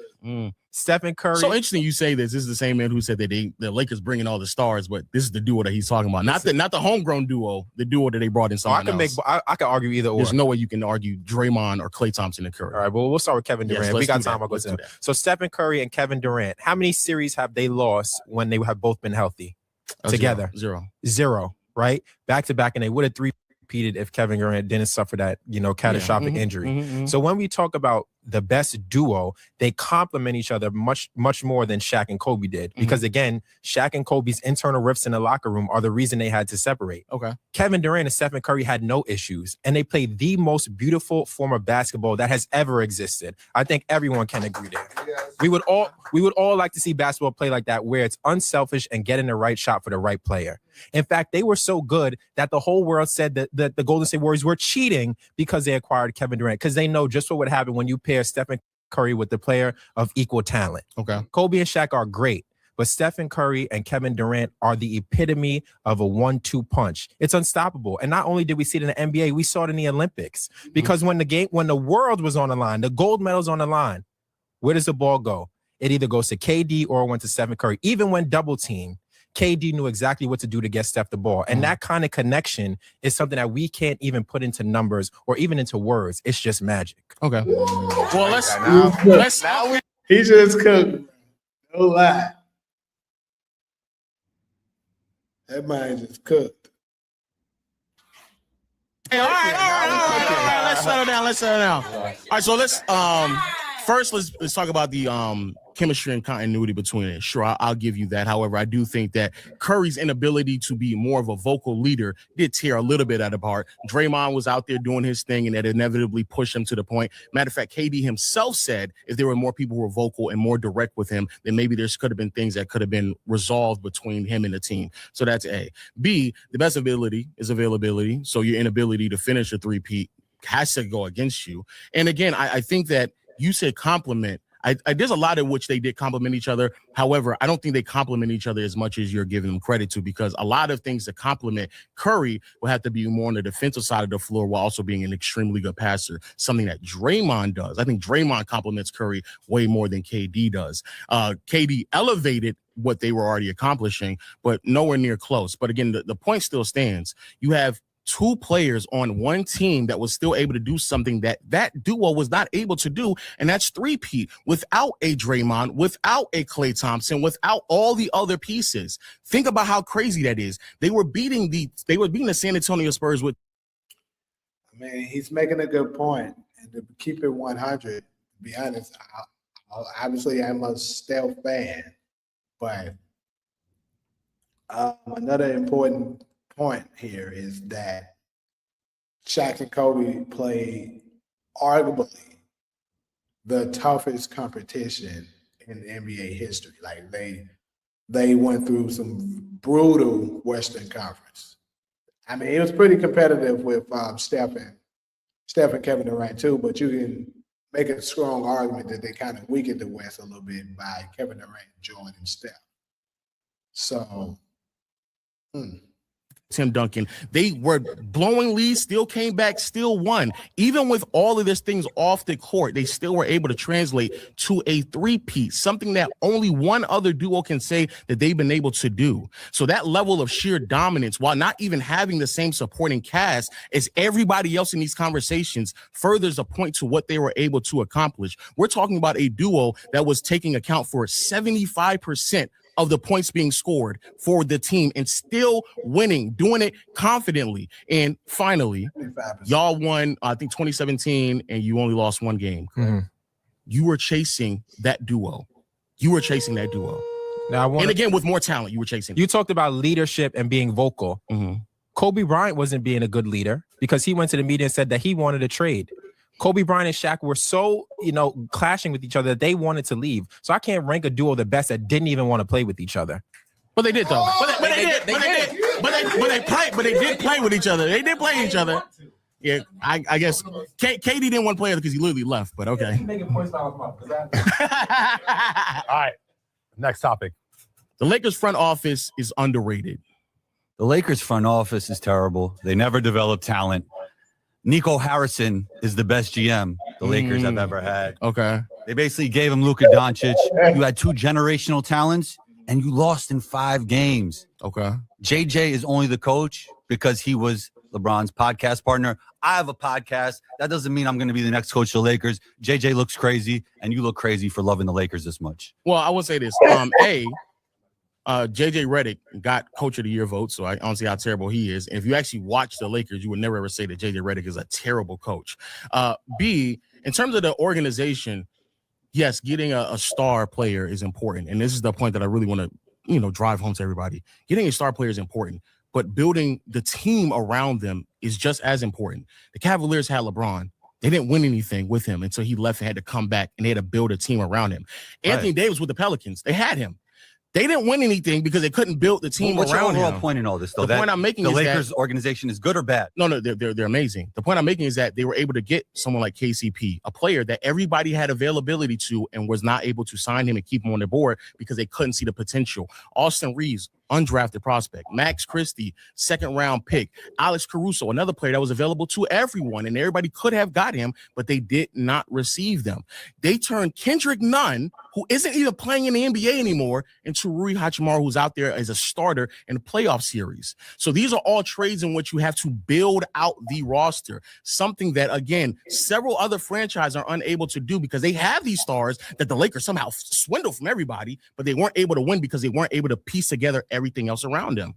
Stephen Curry. So interesting you say this. This is the same man who said that the Lakers bringing all the stars, but this is the duo that he's talking about. Not the homegrown duo, the duo that they brought in someone else. I can argue either or. There's no way you can argue Draymond or Klay Thompson and Curry. All right, well, we'll start with Kevin Durant. Yes, we got time. I'll go to him. So Stephen Curry and Kevin Durant, how many series have they lost when they have both been healthy together? Zero, right? Back to back, and they would have repeated if Kevin Durant didn't suffer that, catastrophic injury. So when we talk about the best duo, they complement each other much more than Shaq and Kobe did. Because again, Shaq and Kobe's internal rifts in the locker room are the reason they had to separate. Okay. Kevin Durant and Stephen Curry had no issues, and they played the most beautiful form of basketball that has ever existed. I think everyone can agree there. We would all like to see basketball play like that, where it's unselfish and getting the right shot for the right player. In fact, they were so good that the whole world said that the Golden State Warriors were cheating because they acquired Kevin Durant, because they know just what would happen when you pair Stephen Curry with the player of equal talent. Okay. Kobe and Shaq are great, but Stephen Curry and Kevin Durant are the epitome of a 1-2 punch. It's unstoppable. And not only did we see it in the NBA, we saw it in the Olympics. Because when the world was on the line, the gold medal's on the line, where does the ball go? It either goes to KD or it went to Stephen Curry. Even when double teamed, KD knew exactly what to do to get Steph the ball. And that kind of connection is something that we can't even put into numbers or even into words. It's just magic. Okay. Well, let's he just cooked. No lie. That man just cooked. Hey, all right. Let's settle down. All right, so let's talk about the chemistry and continuity between it. Sure, I'll give you that. However, I do think that Curry's inability to be more of a vocal leader did tear a little bit at apart. Draymond was out there doing his thing, and that inevitably pushed him to the point. Matter of fact, KD himself said if there were more people who were vocal and more direct with him, then maybe there could have been things that could have been resolved between him and the team. So that's A. B, the best ability is availability. So your inability to finish a three-peat has to go against you. And again, I think that you said compliment. There's a lot in which they did complement each other. However, I don't think they complement each other as much as you're giving them credit to, because a lot of things to complement Curry will have to be more on the defensive side of the floor while also being an extremely good passer, something that Draymond does. I think Draymond complements Curry way more than KD does. KD elevated what they were already accomplishing, but nowhere near close. But again, the point still stands. You have two players on one team that was still able to do something that duo was not able to do, and that's three-peat without a Draymond, without a Klay Thompson, without all the other pieces. Think about how crazy that is. They were beating the San Antonio Spurs with. I mean, he's making a good point, and to keep it 100, to be honest, obviously I'm a Steph fan, but another important point here is that Shaq and Kobe played arguably the toughest competition in NBA history. Like they went through some brutal Western Conference. I mean, it was pretty competitive with Steph and Kevin Durant too, but you can make a strong argument that they kind of weakened the West a little bit by Kevin Durant joining Steph. So, Tim Duncan, they were blowing leads, still came back, still won. Even with all of these things off the court, they still were able to translate to a three-peat, something that only one other duo can say that they've been able to do. So that level of sheer dominance, while not even having the same supporting cast as everybody else in these conversations, furthers a point to what they were able to accomplish. We're talking about a duo that was taking account for 75% of the points being scored for the team and still winning, doing it confidently. And finally, y'all won, I think, 2017, and you only lost one game. Mm-hmm. You were chasing that duo. Now, and again, with more talent, you were chasing. You talked about leadership and being vocal. Mm-hmm. Kobe Bryant wasn't being a good leader because he went to the media and said that he wanted a trade. Kobe Bryant and Shaq were so, clashing with each other that they wanted to leave. So I can't rank a duo the best that didn't even want to play with each other. But they did though. But they did play with each other. They did play each other. Yeah, I guess KD didn't want to play because he literally left. But okay. All right. Next topic. The Lakers front office is underrated. The Lakers front office is terrible. They never develop talent. Nico Harrison is the best GM the Lakers have ever had. Okay. They basically gave him Luka Doncic. You had two generational talents, and you lost in 5 games. Okay. JJ is only the coach because he was LeBron's podcast partner. I have a podcast. That doesn't mean I'm going to be the next coach of the Lakers. JJ looks crazy, and you look crazy for loving the Lakers this much. Well, I will say this. JJ Redick got Coach of the Year vote, so I don't see how terrible he is. And if you actually watch the Lakers, you would never ever say that JJ Redick is a terrible coach. B, in terms of the organization, yes, getting a star player is important. And this is the point that I really want to, drive home to everybody. Getting a star player is important, but building the team around them is just as important. The Cavaliers had LeBron. They didn't win anything with him until he left and had to come back, and they had to build a team around him. Anthony Davis with the Pelicans, they had him. They didn't win anything because they couldn't build the team What's around your him. overall point in all this, though? The point I'm making the is Lakers that organization is good or bad? No, they're amazing. The point I'm making is that they were able to get someone like KCP, a player that everybody had availability to and was not able to sign him and keep him on their board because they couldn't see the potential. Austin Reeves, undrafted prospect. Max Christie, 2nd-round pick. Alex Caruso, another player that was available to everyone, and everybody could have got him, but they did not receive them. They turned Kendrick Nunn, who isn't even playing in the NBA anymore, into Rui Hachimura, who's out there as a starter in the playoff series. So these are all trades in which you have to build out the roster, something that, again, several other franchises are unable to do because they have these stars that the Lakers somehow swindle from everybody, but they weren't able to win because they weren't able to piece together everything else around them.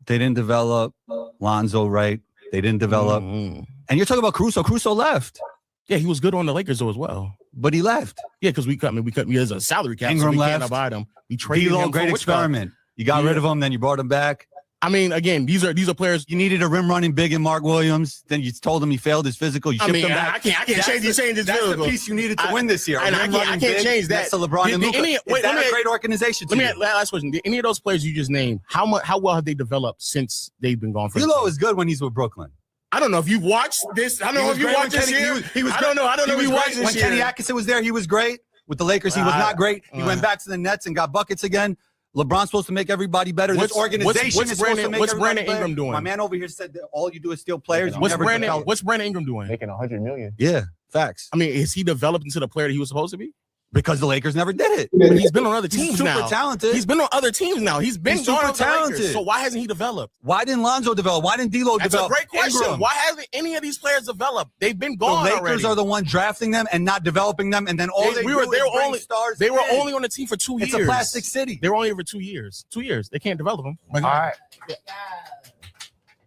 They didn't develop Lonzo right. They didn't develop. And you're talking about Caruso. Caruso left. Yeah, he was good on the Lakers though as well. But he left. Yeah, because we there's a salary cap. Ingram so we left. can't abide him. We traded him. Great experiment. You got rid of him, then you brought him back. I mean, again, these are players. You needed a rim running big in Mark Williams. Then you told him he failed his physical. You shipped him back. I can't change his physical. That's the piece you needed to win this year. I can't change that. That's the LeBron and Luka. Is that a great organization? Last question. Did any of those players you just named, how well have they developed since they've been gone? D'Lo is good when he's with Brooklyn. I don't know if you watched this. I don't know if you watched this year. I don't know if you watched this year. When Kenny Atkinson was there, he was great. With the Lakers, he was not great. He went back to the Nets and got buckets again. LeBron's supposed to make everybody better. This organization is supposed to make what's everybody Brandon better. Ingram doing? My man over here said that all you do is steal players. What's Brandon Ingram doing? Making $100 million. Yeah, facts. I mean, is he developed into the player that he was supposed to be? Because the Lakers never did it. But he's been on other teams He's super now. talented. He's been on other teams now. He's been He's going super on the Lakers. talented. So why hasn't he developed? Why didn't Lonzo develop? Why didn't D'Lo That's develop? a great question. Ingram? Why hasn't any of these players developed? They've been The gone Lakers already. are the one drafting them and not developing them, and then all they were do is bring only stars. They were in. only on the team for 2 years. It's a plastic city. They were only here for 2 years. 2 years. They can't develop them. All right.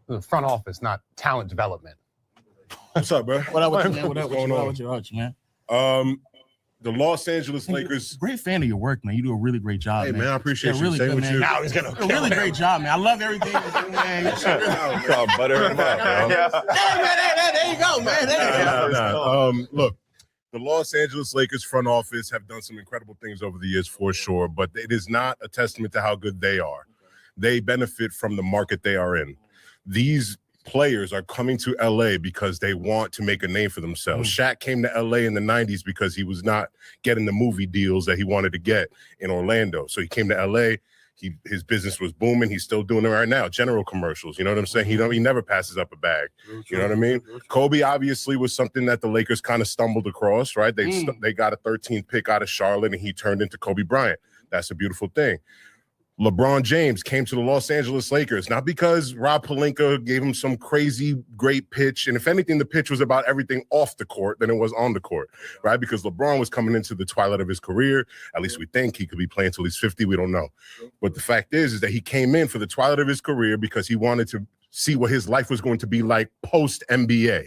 The front office, not talent development. What's up, bro? What up with you, man? What up What's going on? with you, man? The Los Angeles Lakers. Great fan of your work, man. You do a really great job, Hey, man, I appreciate you. Really Same good, with man. you. Now he's gonna You're a really great job, man. I love everything you do, man. Butter him up, bro. Hey, man, there you go, man. There you go. Look, the Los Angeles Lakers front office have done some incredible things over the years for sure, but it is not a testament to how good they are. They benefit from the market they are in. These players are coming to LA because they want to make a name for themselves. Shaq came to LA in the 90s because he was not getting the movie deals that he wanted to get in Orlando. So he came to LA. His business was booming. He's still doing it right now. General commercials. You know what I'm saying? He never passes up a bag. You know what I mean? Kobe obviously was something that the Lakers kind of stumbled across, right? They got a 13th pick out of Charlotte and he turned into Kobe Bryant. That's a beautiful thing. LeBron James came to the Los Angeles Lakers, not because Rob Pelinka gave him some crazy great pitch. And if anything, the pitch was about everything off the court than it was on the court, right? Because LeBron was coming into the twilight of his career. At least we think he could be playing till he's 50. We don't know. But the fact is that he came in for the twilight of his career because he wanted to see what his life was going to be like post-NBA.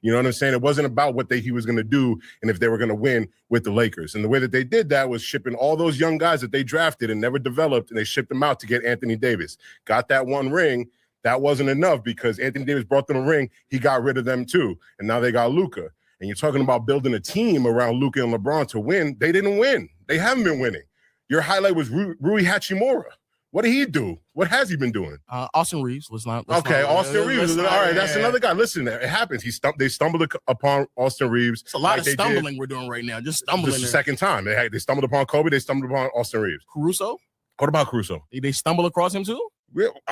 You know what I'm saying? It wasn't about what he was going to do and if they were going to win with the Lakers. And the way that they did that was shipping all those young guys that they drafted and never developed, and they shipped them out to get Anthony Davis. Got that one ring. That wasn't enough because Anthony Davis brought them a ring. He got rid of them too. And now they got Luka. And you're talking about building a team around Luka and LeBron to win. They didn't win. They haven't been winning. Your highlight was Rui Hachimura. What did he do? What has he been doing? Austin Reeves. Austin Reeves. All right, that's another guy. Listen, it happens. They stumbled upon Austin Reeves. It's a lot of stumbling we're doing right now. Just stumbling. This is the second time. They stumbled upon Kobe. They stumbled upon Austin Reeves. Caruso? What about Caruso? Did they stumble across him too?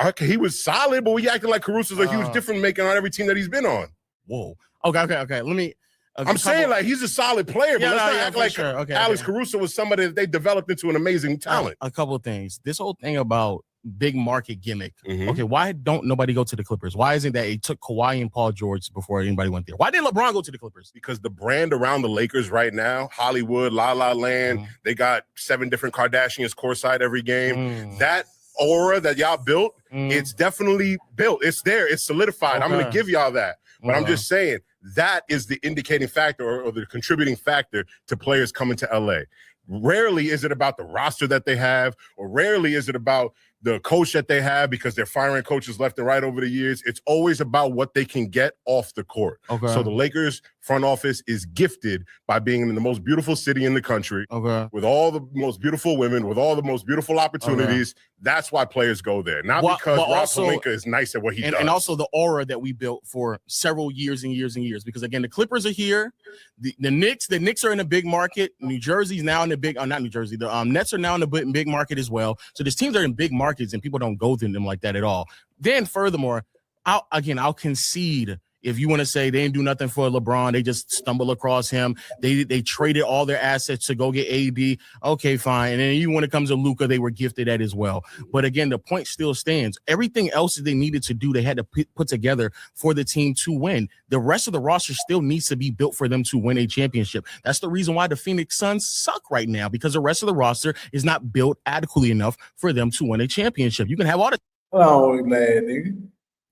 Okay, he was solid, but we acting like Caruso's a huge difference maker on every team that he's been on. Whoa. Okay. Let me. I'm saying like he's a solid player, but let's not act like sure. Alex Caruso was somebody that they developed into an amazing talent. A couple of things. This whole thing about big market gimmick. Okay, why don't nobody go to the Clippers? Why isn't that it took Kawhi and Paul George before anybody went there? Why didn't LeBron go to the Clippers? Because the brand around the Lakers right now, Hollywood, La La Land, they got 7 different Kardashians courtside every game. That aura that y'all built, it's definitely built. It's there. It's solidified. I'm going to give y'all that. But I'm just saying that is the indicating factor or the contributing factor to players coming to LA. Rarely is it about the roster that they have, or rarely is it about the coach that they have because they're firing coaches left and right over the years. It's always about what they can get off the court. Okay. So the Lakers front office is gifted by being in the most beautiful city in the country, with all the most beautiful women, with all the most beautiful opportunities. That's why players go there, not because Rob Pelinka is nice at what he does. And also the aura that we built for several years and years and years. Because again, the Clippers are here. The Knicks are in a big market. New Jersey's now in the big, not New Jersey. The Nets are now in the big market as well. So these teams are in big markets and people don't go to them like that at all. Then furthermore, I'll concede if you want to say they didn't do nothing for LeBron, they just stumble across him. They traded all their assets to go get AD. Okay, fine. And then even when it comes to Luka, they were gifted that as well. But again, the point still stands. Everything else that they needed to do, they had to put together for the team to win. The rest of the roster still needs to be built for them to win a championship. That's the reason why the Phoenix Suns suck right now, because the rest of the roster is not built adequately enough for them to win a championship. You can have all the. Hold on, glad nigga.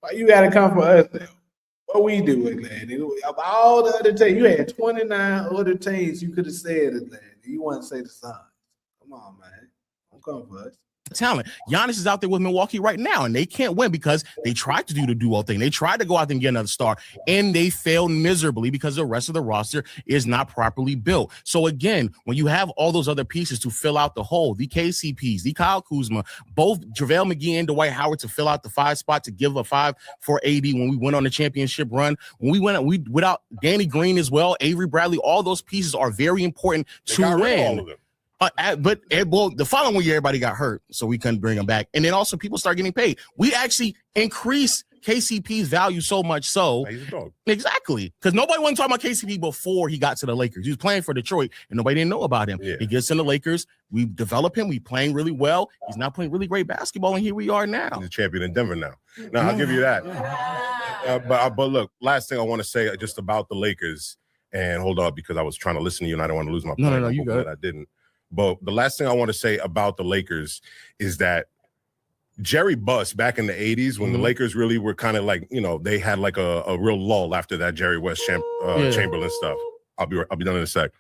Why you gotta come for us now? What we doing, glad nigga? Of all the other teams, you had 29 other teams you could have said it, glad. You want to say the Suns? Come on, man. Don't come for us. Talent. Giannis is out there with Milwaukee right now, and they can't win because they tried to do the duo thing. They tried to go out there and get another star, and they failed miserably because the rest of the roster is not properly built. So again, when you have all those other pieces to fill out the hole, the KCPs, the Kyle Kuzma, both JaVale McGee and Dwight Howard to fill out the 5 spot, to give a 5 for AD when we went on the championship run, when we without Danny Green as well, Avery Bradley, all those pieces are very important to win. But the following year, everybody got hurt, so we couldn't bring them back. And then also people start getting paid. We actually increased KCP's value so much so. He's a dog. Exactly. Because nobody wasn't talking about KCP before he got to the Lakers. He was playing for Detroit and nobody didn't know about him. Yeah. He gets in the Lakers. We develop him. We playing really well. He's not playing really great basketball, and here we are now. He's a champion in Denver now. Now, I'll give you that. But look, last thing I want to say just about the Lakers, and hold on because I was trying to listen to you and I don't want to lose my point. No, you got it. I didn't. But the last thing I want to say about the Lakers is that Jerry Buss back in the 80s when the Lakers really were kind of like, they had like a real lull after that Jerry West Chamberlain stuff. I'll be done in a sec.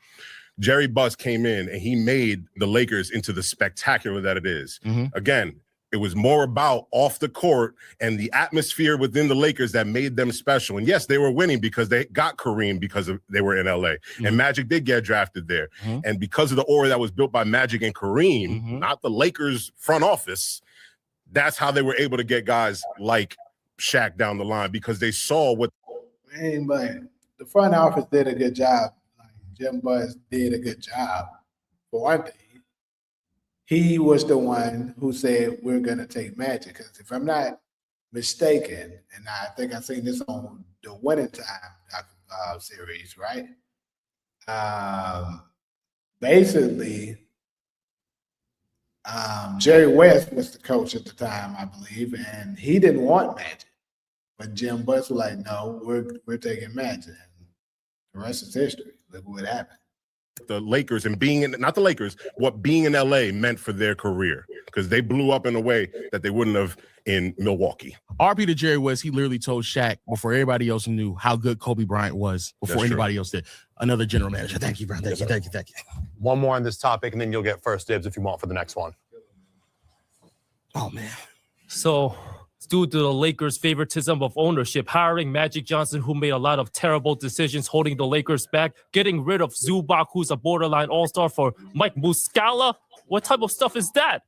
Jerry Buss came in and he made the Lakers into the spectacular that it is. Again, it was more about off the court and the atmosphere within the Lakers that made them special. And yes, they were winning because they got Kareem because they were in LA. And Magic did get drafted there. And because of the aura that was built by Magic and Kareem, not the Lakers front office, that's how they were able to get guys like Shaq down the line because they saw what. Man, but the front office did a good job. Like Jim Buss did a good job. For one thing, he was the one who said we're gonna take Magic. Because if I'm not mistaken, and I think I've seen this on the Winning Time series, right? Basically. Jerry West was the coach at the time, I believe, and he didn't want Magic. But Jim Buss was like, no, we're taking Magic. And the rest is history. Look what happened. The Lakers and not the Lakers, what being in LA meant for their career because they blew up in a way that they wouldn't have in Milwaukee. RP to Jerry West, he literally told Shaq before everybody else knew how good Kobe Bryant was before anybody else did. Another general manager. Thank you, bro. Thank you. One more on this topic, and then you'll get first dibs if you want for the next one. Oh, man. So, due to the Lakers' favoritism of ownership, hiring Magic Johnson, who made a lot of terrible decisions, holding the Lakers back, getting rid of Zubac, who's a borderline all-star, for Mike Muscala. What type of stuff is that?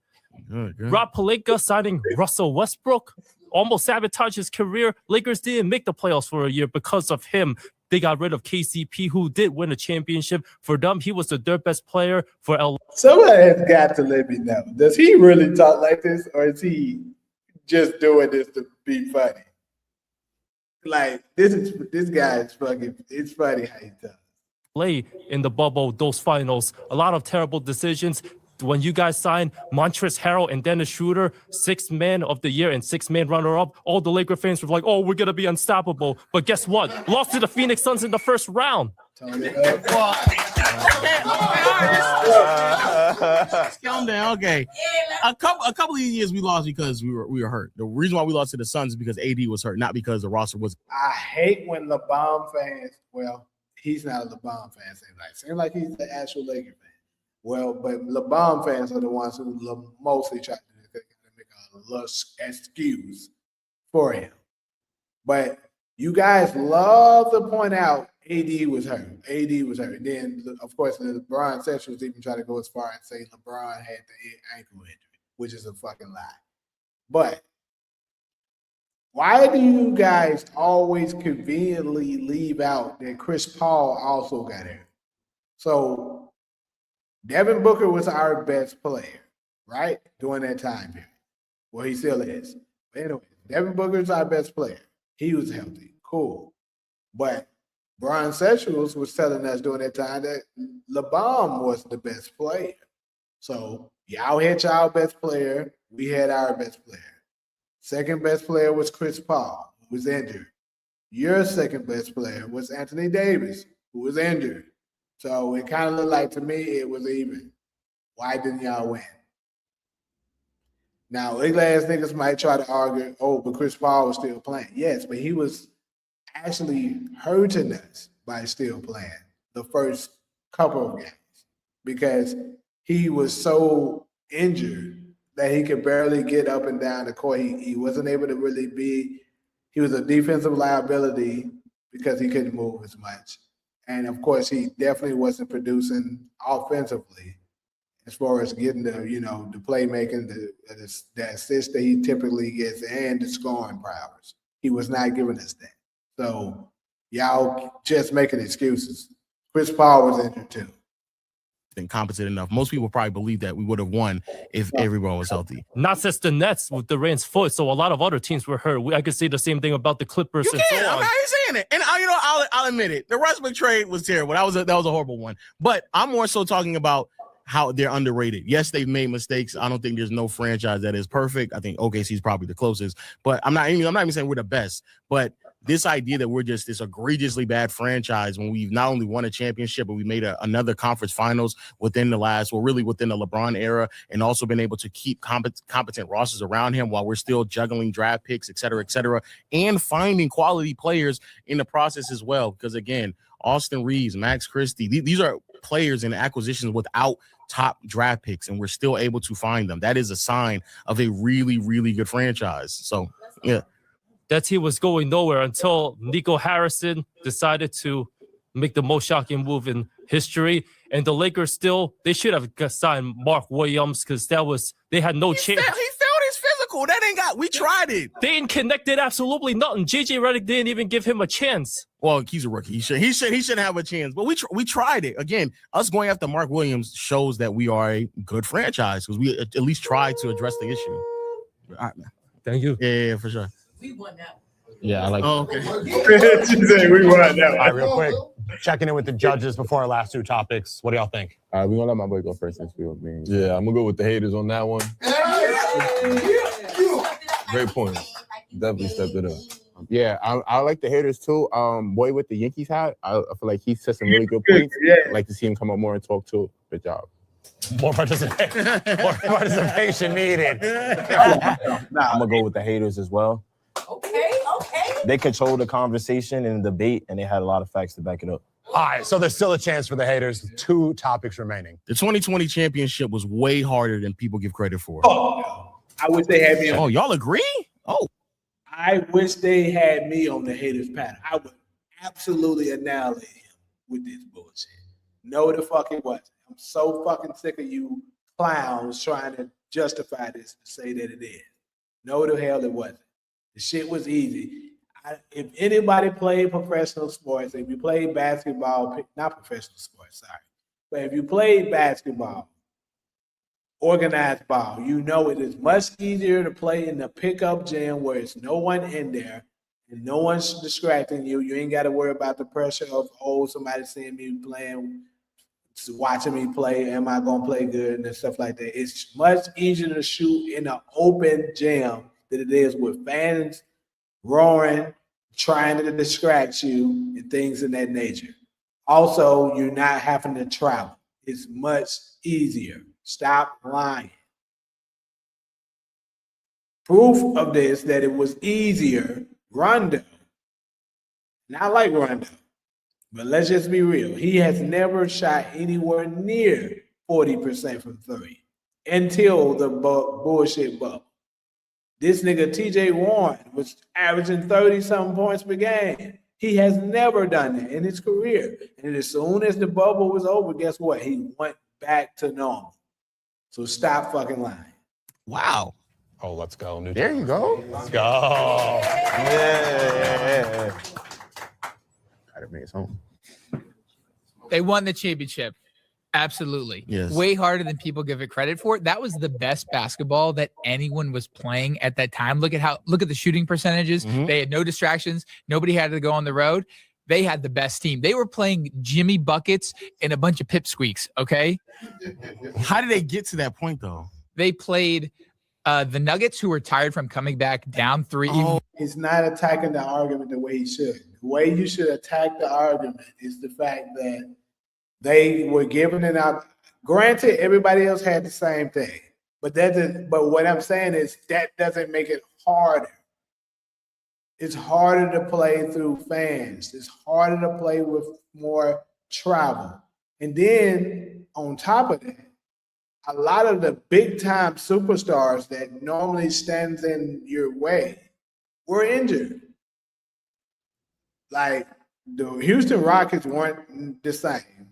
Good. Rob Pelinka signing Russell Westbrook, almost sabotaged his career. Lakers didn't make the playoffs for a year because of him. They got rid of KCP, who did win a championship. For them, he was the third best player for LA. Somebody has got to let me know. Does he really talk like this, or is he just doing this to be funny? Like, this guy is fucking, it's funny how he talks. Play in the bubble, those finals, a lot of terrible decisions. When you guys signed Montrezl Harrell and Dennis Schroeder, 6th man of the year and 6th man runner-up, all the Laker fans were like, oh, we're going to be unstoppable. But guess what? Lost to the Phoenix Suns in the first round. Calm down. Okay. A couple of years we lost because we were hurt. The reason why we lost to the Suns is because AD was hurt, not because the roster was. I hate when LeBron fans, well, he's not a LeBron fan, seems like he's the actual Laker fan. Well, but LeBron fans are the ones who mostly try to make a little excuse for him. But you guys love to point out AD was hurt. Then, of course, the LeBron Centrals even try to go as far as say LeBron had the ankle injury, which is a fucking lie. But why do you guys always conveniently leave out that Chris Paul also got hurt? So Devin Booker was our best player, right? During that time period. Well, he still is. But anyway, Devin Booker is our best player. He was healthy. Cool. But Brian Sexuals was telling us during that time that LeBron was the best player. So y'all had y'all best player. We had our best player. Second best player was Chris Paul, who was injured. Your second best player was Anthony Davis, who was injured. So it kind of looked like to me it was even. Why didn't y'all win? Now, ugly-ass niggas might try to argue, oh, but Chris Paul was still playing. Yes, but he was actually hurting us by still playing the first couple of games because he was so injured that he could barely get up and down the court. He wasn't able to really be – he was a defensive liability because he couldn't move as much. And, of course, he definitely wasn't producing offensively as far as getting the playmaking, the assist that he typically gets and the scoring prowess. He was not giving us that. So y'all just making excuses. Chris Paul was injured too. competent enough. Most people probably believe that we would have won if everyone was healthy. Not just the Nets with Durant's foot, so a lot of other teams were hurt. I could say the same thing about the Clippers. You can. I'm not saying it, and I'll admit it. The Westbrook trade was terrible. That was a horrible one. But I'm more so talking about how they're underrated. Yes, they've made mistakes. I don't think there's no franchise that is perfect. I think OKC is probably the closest, but I'm not even saying we're the best. But this idea that we're just this egregiously bad franchise when we've not only won a championship, but we made another conference finals within the LeBron era, and also been able to keep competent rosters around him while we're still juggling draft picks, et cetera, and finding quality players in the process as well. Because again, Austin Reeves, Max Christie, these are players and acquisitions without top draft picks, and we're still able to find them. That is a sign of a really, really good franchise. So, yeah. That team was going nowhere until Nico Harrison decided to make the most shocking move in history. And the Lakers they should have signed Mark Williams because they had no chance. He failed his physical. We tried it. They ain't connected absolutely nothing. JJ Redick didn't even give him a chance. Well, he's a rookie. He should have a chance. But we tried it. Again, us going after Mark Williams shows that we are a good franchise because we at least tried to address the issue. All right, man. Thank you. Yeah, for sure. We won that. Yeah, I like. Oh, okay. She said we won that All right, real quick, checking in with the judges before our last two topics. What do y'all think? We're gonna let my boy go first since we were being. Yeah, I'm gonna go with the haters on that one. Great point. Definitely stepped it up. Yeah, I like the haters too. Boy with the Yankees hat, I feel like he said some really good points. I'd like to see him come up more and talk too. Good job. More participation needed. I'm gonna go with the haters as well. Okay. They control the conversation and the debate, and they had a lot of facts to back it up. All right, so there's still a chance for the haters. 2 topics remaining. The 2020 championship was way harder than people give credit for. Oh, I wish they had me. Oh, y'all agree? Oh, I wish they had me on the haters panel. I would absolutely annihilate him with this bullshit. No, the fuck it wasn't. I'm so fucking sick of you clowns trying to justify this and say that it is. No, the hell it wasn't. The shit was easy. If anybody played professional sports, if you played basketball, not professional sports, sorry, but if you played basketball, organized ball, you know it is much easier to play in the pickup gym where it's no one in there and no one's distracting you. You ain't got to worry about the pressure of, somebody seeing me playing, watching me play, am I going to play good and stuff like that. It's much easier to shoot in an open gym than it is with fans roaring, trying to distract you and things of that nature. Also, you're not having to travel. It's much easier. Stop lying. Proof of this, that it was easier, Rondo. And I like Rondo, but let's just be real. He has never shot anywhere near 40% from 3 until the bullshit bubble. This nigga TJ Warren was averaging 30-something points per game. He has never done that in his career. And as soon as the bubble was over, guess what? He went back to normal. So stop fucking lying. Wow. Oh, let's go. There you go. Let's go. Yeah. Gotta bring us home. They won the championship. Absolutely. Yes. Way harder than people give it credit for. That was the best basketball that anyone was playing at that time. Look at the shooting percentages. Mhm. They had no distractions. Nobody had to go on the road. They had the best team. They were playing Jimmy Buckets and a bunch of pipsqueaks, okay? How did they get to that point, though? They played the Nuggets, who were tired from coming back down 3. He's not attacking the argument the way he should. The way you should attack the argument is the fact that they were giving it out. Granted, everybody else had the same thing, but what I'm saying is that doesn't make it harder. It's harder to play through fans. It's harder to play with more travel. And then on top of that, a lot of the big time superstars that normally stands in your way were injured. Like the Houston Rockets weren't the same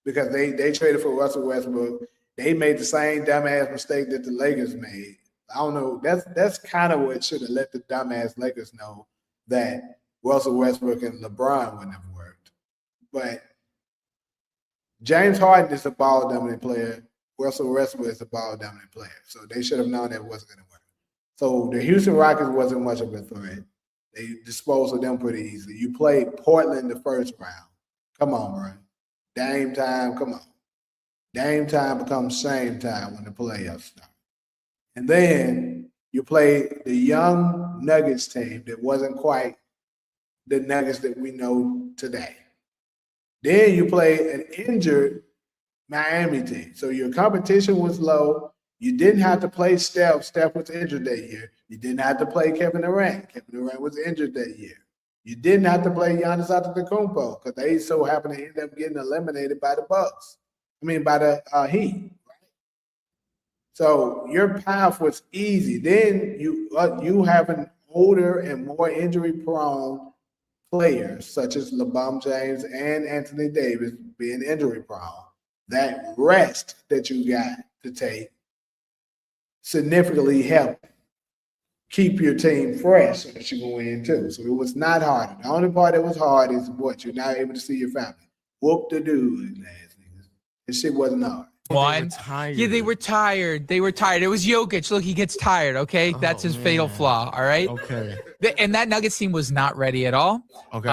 because they traded for Russell Westbrook. They made the same dumbass mistake that the Lakers made. I don't know. That's kind of what should have let the dumbass Lakers know that Russell Westbrook and LeBron wouldn't have worked. But James Harden is a ball dominant player. Russell Westbrook is a ball dominant player. So they should have known that wasn't going to work. So the Houston Rockets wasn't much of a threat. They disposed of them pretty easily. You played Portland the first round. Come on, bro. Dame time, come on. Dame time becomes shame time when the playoffs start. And then you play the young Nuggets team that wasn't quite the Nuggets that we know today. Then you play an injured Miami team. So your competition was low. You didn't have to play Steph. Steph was injured that year. You didn't have to play Kevin Durant. Kevin Durant was injured that year. You didn't have to play Giannis Antetokounmpo because they so happened to end up getting eliminated by the Bucks. By the Heat. So your path was easy. Then you have an older and more injury-prone players such as LeBron James and Anthony Davis being injury-prone. That rest that you got to take significantly helped keep your team fresh so that you can win too. So it was not hard. The only part that was hard is what you're not able to see your family. Whoop the dude, niggas. This shit wasn't hard. One. Yeah, they were tired. They were tired. It was Jokic. Look, he gets tired, okay? That's his fatal flaw, all right? Okay. And that Nuggets team was not ready at all. Okay.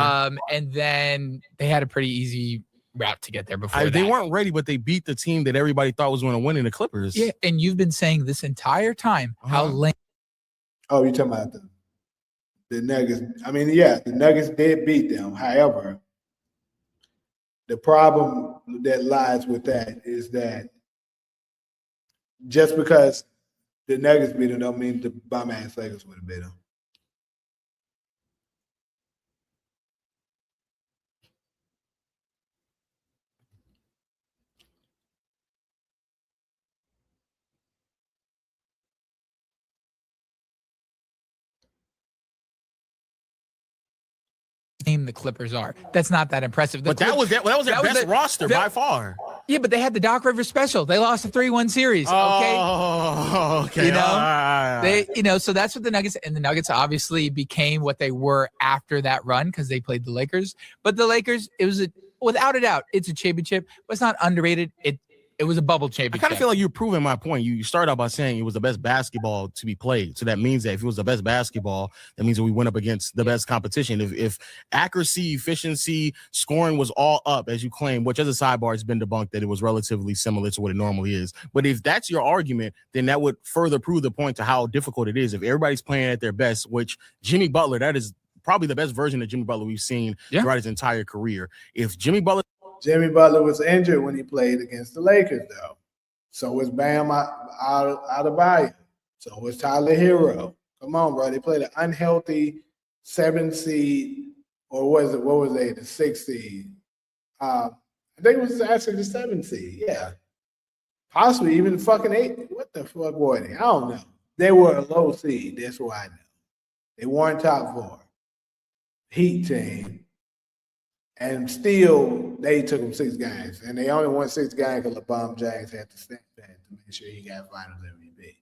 And then they had a pretty easy route to get there before They weren't ready, but they beat the team that everybody thought was going to win in the Clippers. Yeah, and you've been saying this entire time how lame. Oh, you're talking about the Nuggets. The Nuggets did beat them. However, the problem that lies with that is that just because the Nuggets beat them don't mean the bum-ass Lakers would have beat them. The Clippers are. That's not that impressive. But that was their best roster by far. Yeah, but they had the Doc Rivers special. They lost a 3-1 series. Okay. Oh, okay. So that's what the Nuggets and the Nuggets obviously became what they were after that run because they played the Lakers. But the Lakers, it was without a doubt, it's a championship, but it's not underrated. It was a bubble I championship. kind of feel like you're proving my point. You started out by saying it was the best basketball to be played. So that means that if it was the best basketball, that means that we went up against the best competition. If accuracy, efficiency, scoring was all up, as you claim, which as a sidebar has been debunked that it was relatively similar to what it normally is. But if that's your argument, then that would further prove the point to how difficult it is. If everybody's playing at their best, which Jimmy Butler, that is probably the best version of Jimmy Butler we've seen throughout his entire career. If Jimmy Butler was injured when he played against the Lakers, though. So was Bam Adebayo. So was Tyler Hero. Come on, bro. They played an unhealthy 7 seed, or what was they? The 6 seed. I think it was actually the 7 seed. Yeah. Possibly even fucking 8. What the fuck were they? I don't know. They were a low seed. That's what I know. They weren't top 4. Heat team. And still, they took them 6 games. And they only won 6 games because LeBron James had to stand there to make sure he got finals MVP.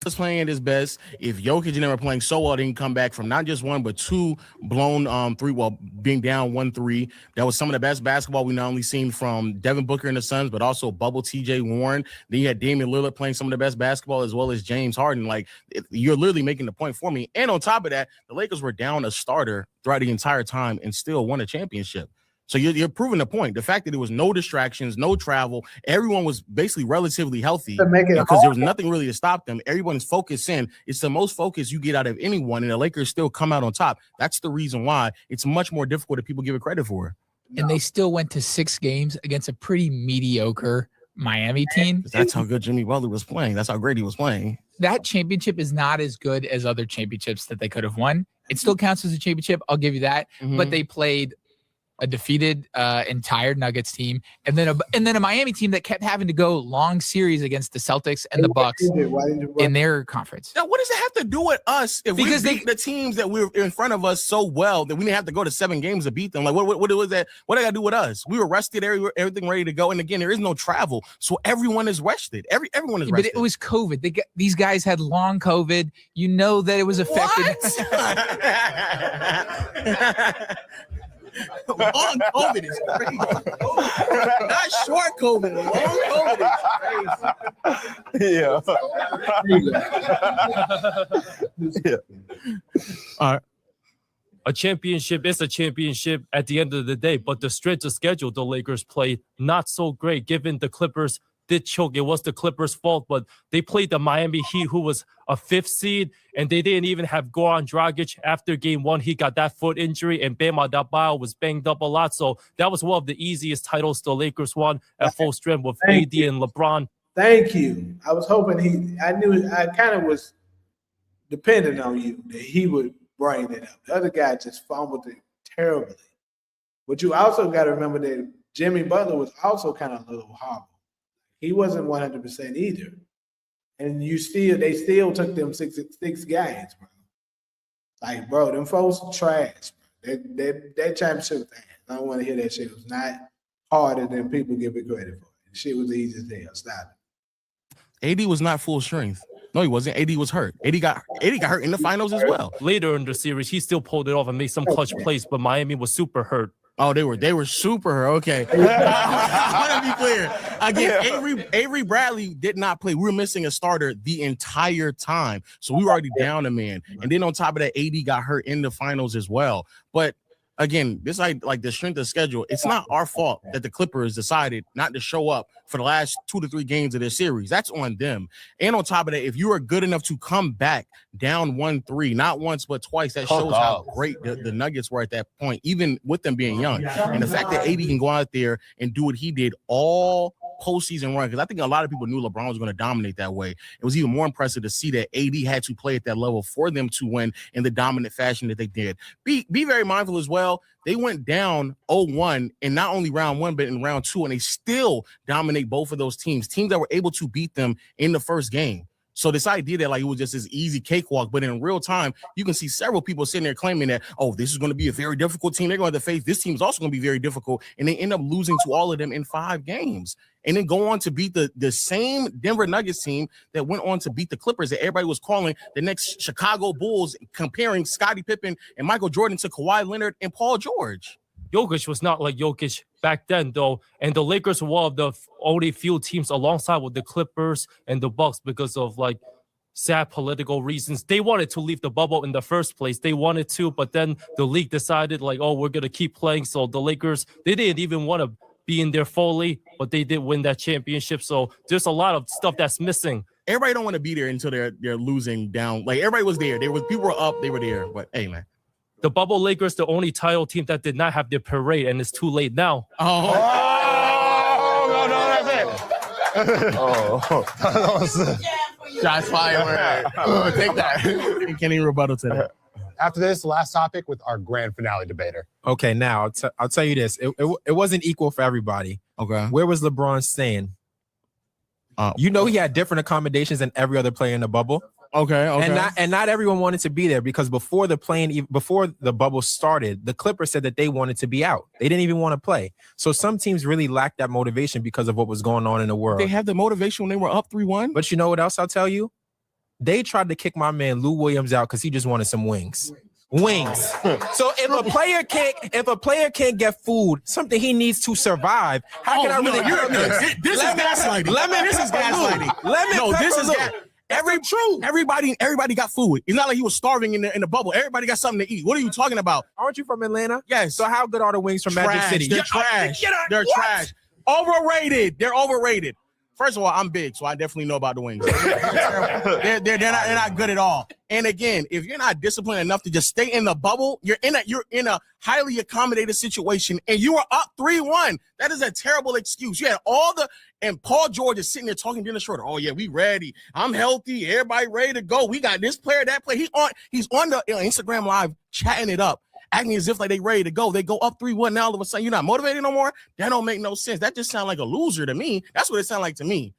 was playing at his best, if Jokic and them were playing so well, they can come back from not just 1 but 2 blown 3, being down 1-3. That was some of the best basketball we not only seen from Devin Booker and the Suns, but also Bubble TJ Warren. Then you had Damian Lillard playing some of the best basketball, as well as James Harden. Like, you're literally making the point for me. And on top of that, the Lakers were down a starter throughout the entire time and still won a championship. So you're proving the point. The fact that there was no distractions, no travel, everyone was basically relatively healthy because there was nothing really to stop them. Everyone's focused in. It's the most focus you get out of anyone, and the Lakers still come out on top. That's the reason why it's much more difficult than people give it credit for. And they still went to 6 games against a pretty mediocre Miami team. That's how good Jimmy Butler was playing. That's how great he was playing. That championship is not as good as other championships that they could have won. It still counts as a championship. I'll give you that. But they played a defeated and tired Nuggets team, and then a Miami team that kept having to go long series against the Celtics and the Bucks in their conference. Now, what does it have to do with us if we beat the teams that were in front of us so well that we didn't have to go to 7 games to beat them? Like, what was that? What did I got to do with us? We were rested, everything ready to go, and again, there is no travel, so everyone is rested. Everyone is rested. But it was COVID. These guys had long COVID. You know that it was affected. Long COVID is crazy. Not short COVID. Long COVID is crazy. All right. A championship is a championship at the end of the day, but the strength of schedule the Lakers played not so great given the Clippers did choke. It was the Clippers' fault, but they played the Miami Heat, who was a 5th seed, and they didn't even have Goran Dragic. After game 1, he got that foot injury, and Bam Adebayo was banged up a lot. So that was one of the easiest titles the Lakers won at full strength with AD and LeBron. Thank you. I was hoping I kind of was dependent on you that he would bring it up. The other guy just fumbled it terribly. But you also got to remember that Jimmy Butler was also kind of a little hobbled. He wasn't 100% either. And they still took them six games, bro. Like, bro, them folks trash, bro. That championship thing, I don't want to hear that shit. It was not harder than people give it credit for. The shit was easy as hell. Stop it. AD was not full strength. No, he wasn't. AD was hurt. AD got hurt in the finals as well. Later in the series, he still pulled it off and made some clutch plays, but Miami was super hurt. Oh, they were super hurt. Okay. I want to be clear. Again, Avery Bradley did not play. We were missing a starter the entire time. So we were already down a man. And then on top of that, AD got hurt in the finals as well. But again, this like the strength of schedule, it's not our fault that the Clippers decided not to show up for the last 2 to 3 games of their series. That's on them. And on top of that, if you are good enough to come back down 1-3, not once but twice, that shows how great the Nuggets were at that point, even with them being young. And the fact that AD can go out there and do what he did all postseason run, because I think a lot of people knew LeBron was going to dominate that way. It was even more impressive to see that AD had to play at that level for them to win in the dominant fashion that they did. Be very mindful as well. They went down 0-1 in not only round 1, but in round 2, and they still dominate both of those teams that were able to beat them in the first game. So this idea that like it was just this easy cakewalk, but in real time, you can see several people sitting there claiming that, oh, this is going to be a very difficult team. They're going to have to face this team is also going to be very difficult. And they end up losing to all of them in 5 games. And then go on to beat the same Denver Nuggets team that went on to beat the Clippers that everybody was calling the next Chicago Bulls, comparing Scottie Pippen and Michael Jordan to Kawhi Leonard and Paul George. Jokic was not like Jokic back then, though, and the Lakers were one of the only few teams alongside with the Clippers and the Bucks because of like sad political reasons. They wanted to leave the bubble in the first place. They wanted to, but then the league decided like, oh, we're gonna keep playing. So the Lakers, they didn't even want to be in there fully, but they did win that championship. So there's a lot of stuff that's missing. Everybody don't want to be there until they're losing down. Like everybody was there. People were up, they were there. But hey, man. The bubble Lakers, the only title team that did not have their parade, and it's too late now. No, that's it. Shots fired. Take that. You can't even rebuttal to that. After this, last topic with our grand finale debater. Okay, now I'll tell you this. It wasn't equal for everybody. Okay. Where was LeBron staying? He had different accommodations than every other player in the bubble. Okay. And not everyone wanted to be there because before the bubble started, the Clippers said that they wanted to be out. They didn't even want to play. So some teams really lacked that motivation because of what was going on in the world. They had the motivation when they were up 3-1. But you know what else I'll tell you? They tried to kick my man Lou Williams out because he just wanted some wings. So if a player can't get food, something he needs to survive, how can I really? This is gaslighting. Everybody got food. It's not like he was starving in the bubble. Everybody got something to eat. What are you talking about? Aren't you from Atlanta? Yes. So how good are the wings from Magic City? They're trash. They're trash. Overrated. They're overrated. First of all, I'm big, so I definitely know about the wings. They're not good at all. And again, if you're not disciplined enough to just stay in the bubble, you're in a highly accommodated situation, and you are up 3-1. That is a terrible excuse. You had and Paul George is sitting there talking to the shoulder. Oh yeah, we ready. I'm healthy. Everybody ready to go. We got this player, that player. He's on the Instagram Live chatting it up, acting as if like they ready to go. They go up 3-1. Now all of a sudden you're not motivated no more. That don't make no sense. That just sounds like a loser to me. That's what it sounds like to me.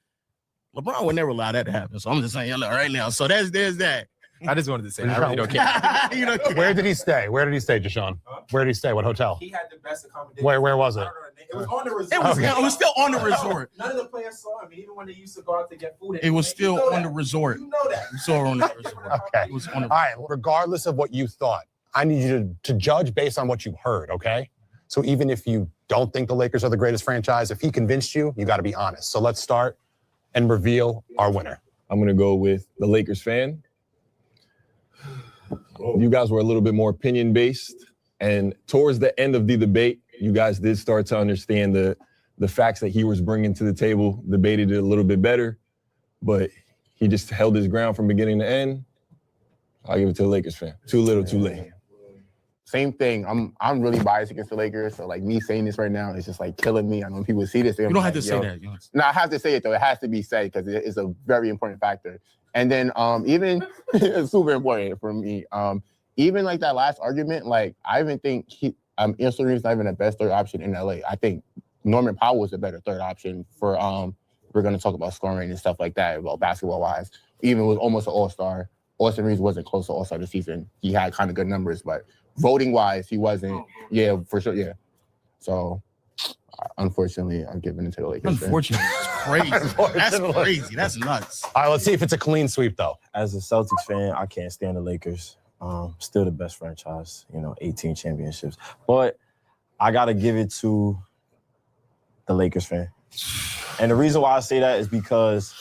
LeBron would never allow that to happen. So I'm just saying, look, right now. So there's that. I just wanted to say that. I really don't care. You don't care. Where did he stay, Jashawn? Where did he stay? What hotel? He had the best accommodation. Where was it? It was on the resort. It was still on the resort. None of the players saw him, even when they used to go out to get food. It was still on the resort. You know that. We saw it on the resort. Okay. It was on the All right. Regardless of what you thought, I need you to judge based on what you heard, okay? So even if you don't think the Lakers are the greatest franchise, if he convinced you, you got to be honest. So let's start and reveal our winner. I'm going to go with the Lakers fan. You guys were a little bit more opinion-based. And towards the end of the debate, you guys did start to understand the facts that he was bringing to the table, debated it a little bit better. But he just held his ground from beginning to end. I'll give it to the Lakers fan. Too little, too late. Same thing. I'm really biased against the Lakers, so like me saying this right now is just like killing me. I know people see this. You don't have to say that. No, I have to say it though. It has to be said because it is a very important factor. And then even it's super important for me. Even like that last argument, like I even think Ansel Reed's not even the best third option in LA. I think Norman Powell was a better third option for we're gonna talk about scoring and stuff like that, well, basketball wise. Even was almost an all-star. Austin Reeves wasn't close to all-star this season. He had kind of good numbers, but voting wise, he wasn't. Yeah, for sure. Yeah. So, unfortunately, I'm giving it to the Lakers. Unfortunately, it's crazy. That's crazy. That's nuts. All right, let's see if it's a clean sweep, though. As a Celtics fan, I can't stand the Lakers. Still the best franchise, 18 championships. But I got to give it to the Lakers fan. And the reason why I say that is because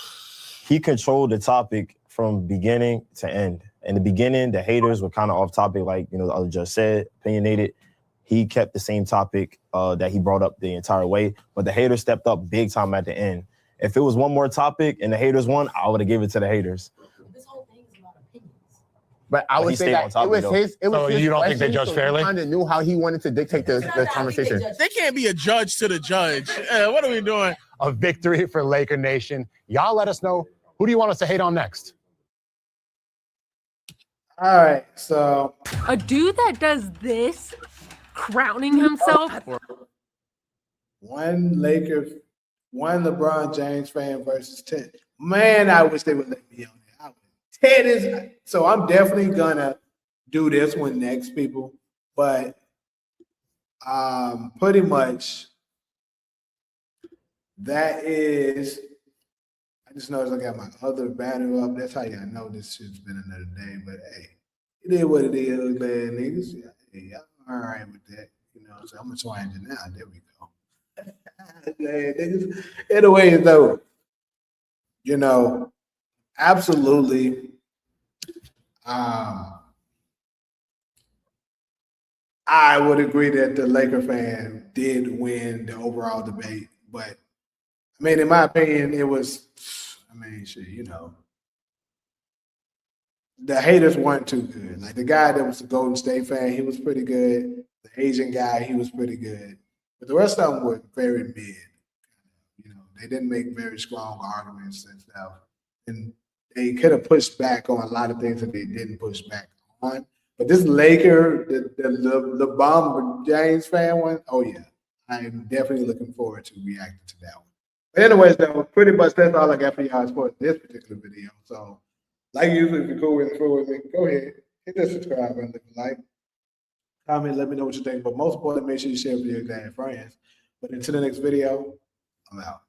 he controlled the topic from beginning to end. In the beginning, the haters were kind of off topic, like, the other judge said, opinionated. He kept the same topic that he brought up the entire way, but the haters stepped up big time at the end. If it was one more topic and the haters won, I would have given it to the haters. This whole thing is about opinions. But I would say that it was his. So you don't think they judged fairly? He kind of knew how he wanted to dictate the conversation. They can't be a judge to the judge. What are we doing? A victory for Laker Nation. Y'all let us know, who do you want us to hate on next? All right, so a dude that does this, crowning himself. One LeBron James fan versus 10. Man, I wish they would let me on there. 10 is so I'm definitely gonna do this one next, people. But pretty much that is. I just noticed I got my other banner up. That's how y'all know this shit's been another day. But hey, it is what it is, ugly ass niggas. Yeah, hey, y'all all right with that. So I'm gonna change it now. There we go. Yeah, niggas. Anyway, though, absolutely. I would agree that the Laker fan did win the overall debate, but I mean, in my opinion, it was. The haters weren't too good. Like the guy that was a Golden State fan, he was pretty good. The Asian guy, he was pretty good. But the rest of them were very mid. They didn't make very strong arguments and stuff. And they could have pushed back on a lot of things that they didn't push back on. But this Laker, the bomb James fan one, oh yeah. I'm definitely looking forward to reacting to that one. But anyways, though, pretty much that's all I got for y'all for this particular video. So, like usually, if you're cool with me, go ahead, hit that subscribe button, leave a like, comment, let me know what you think. But most importantly, make sure you share with your friends. But until the next video, I'm out.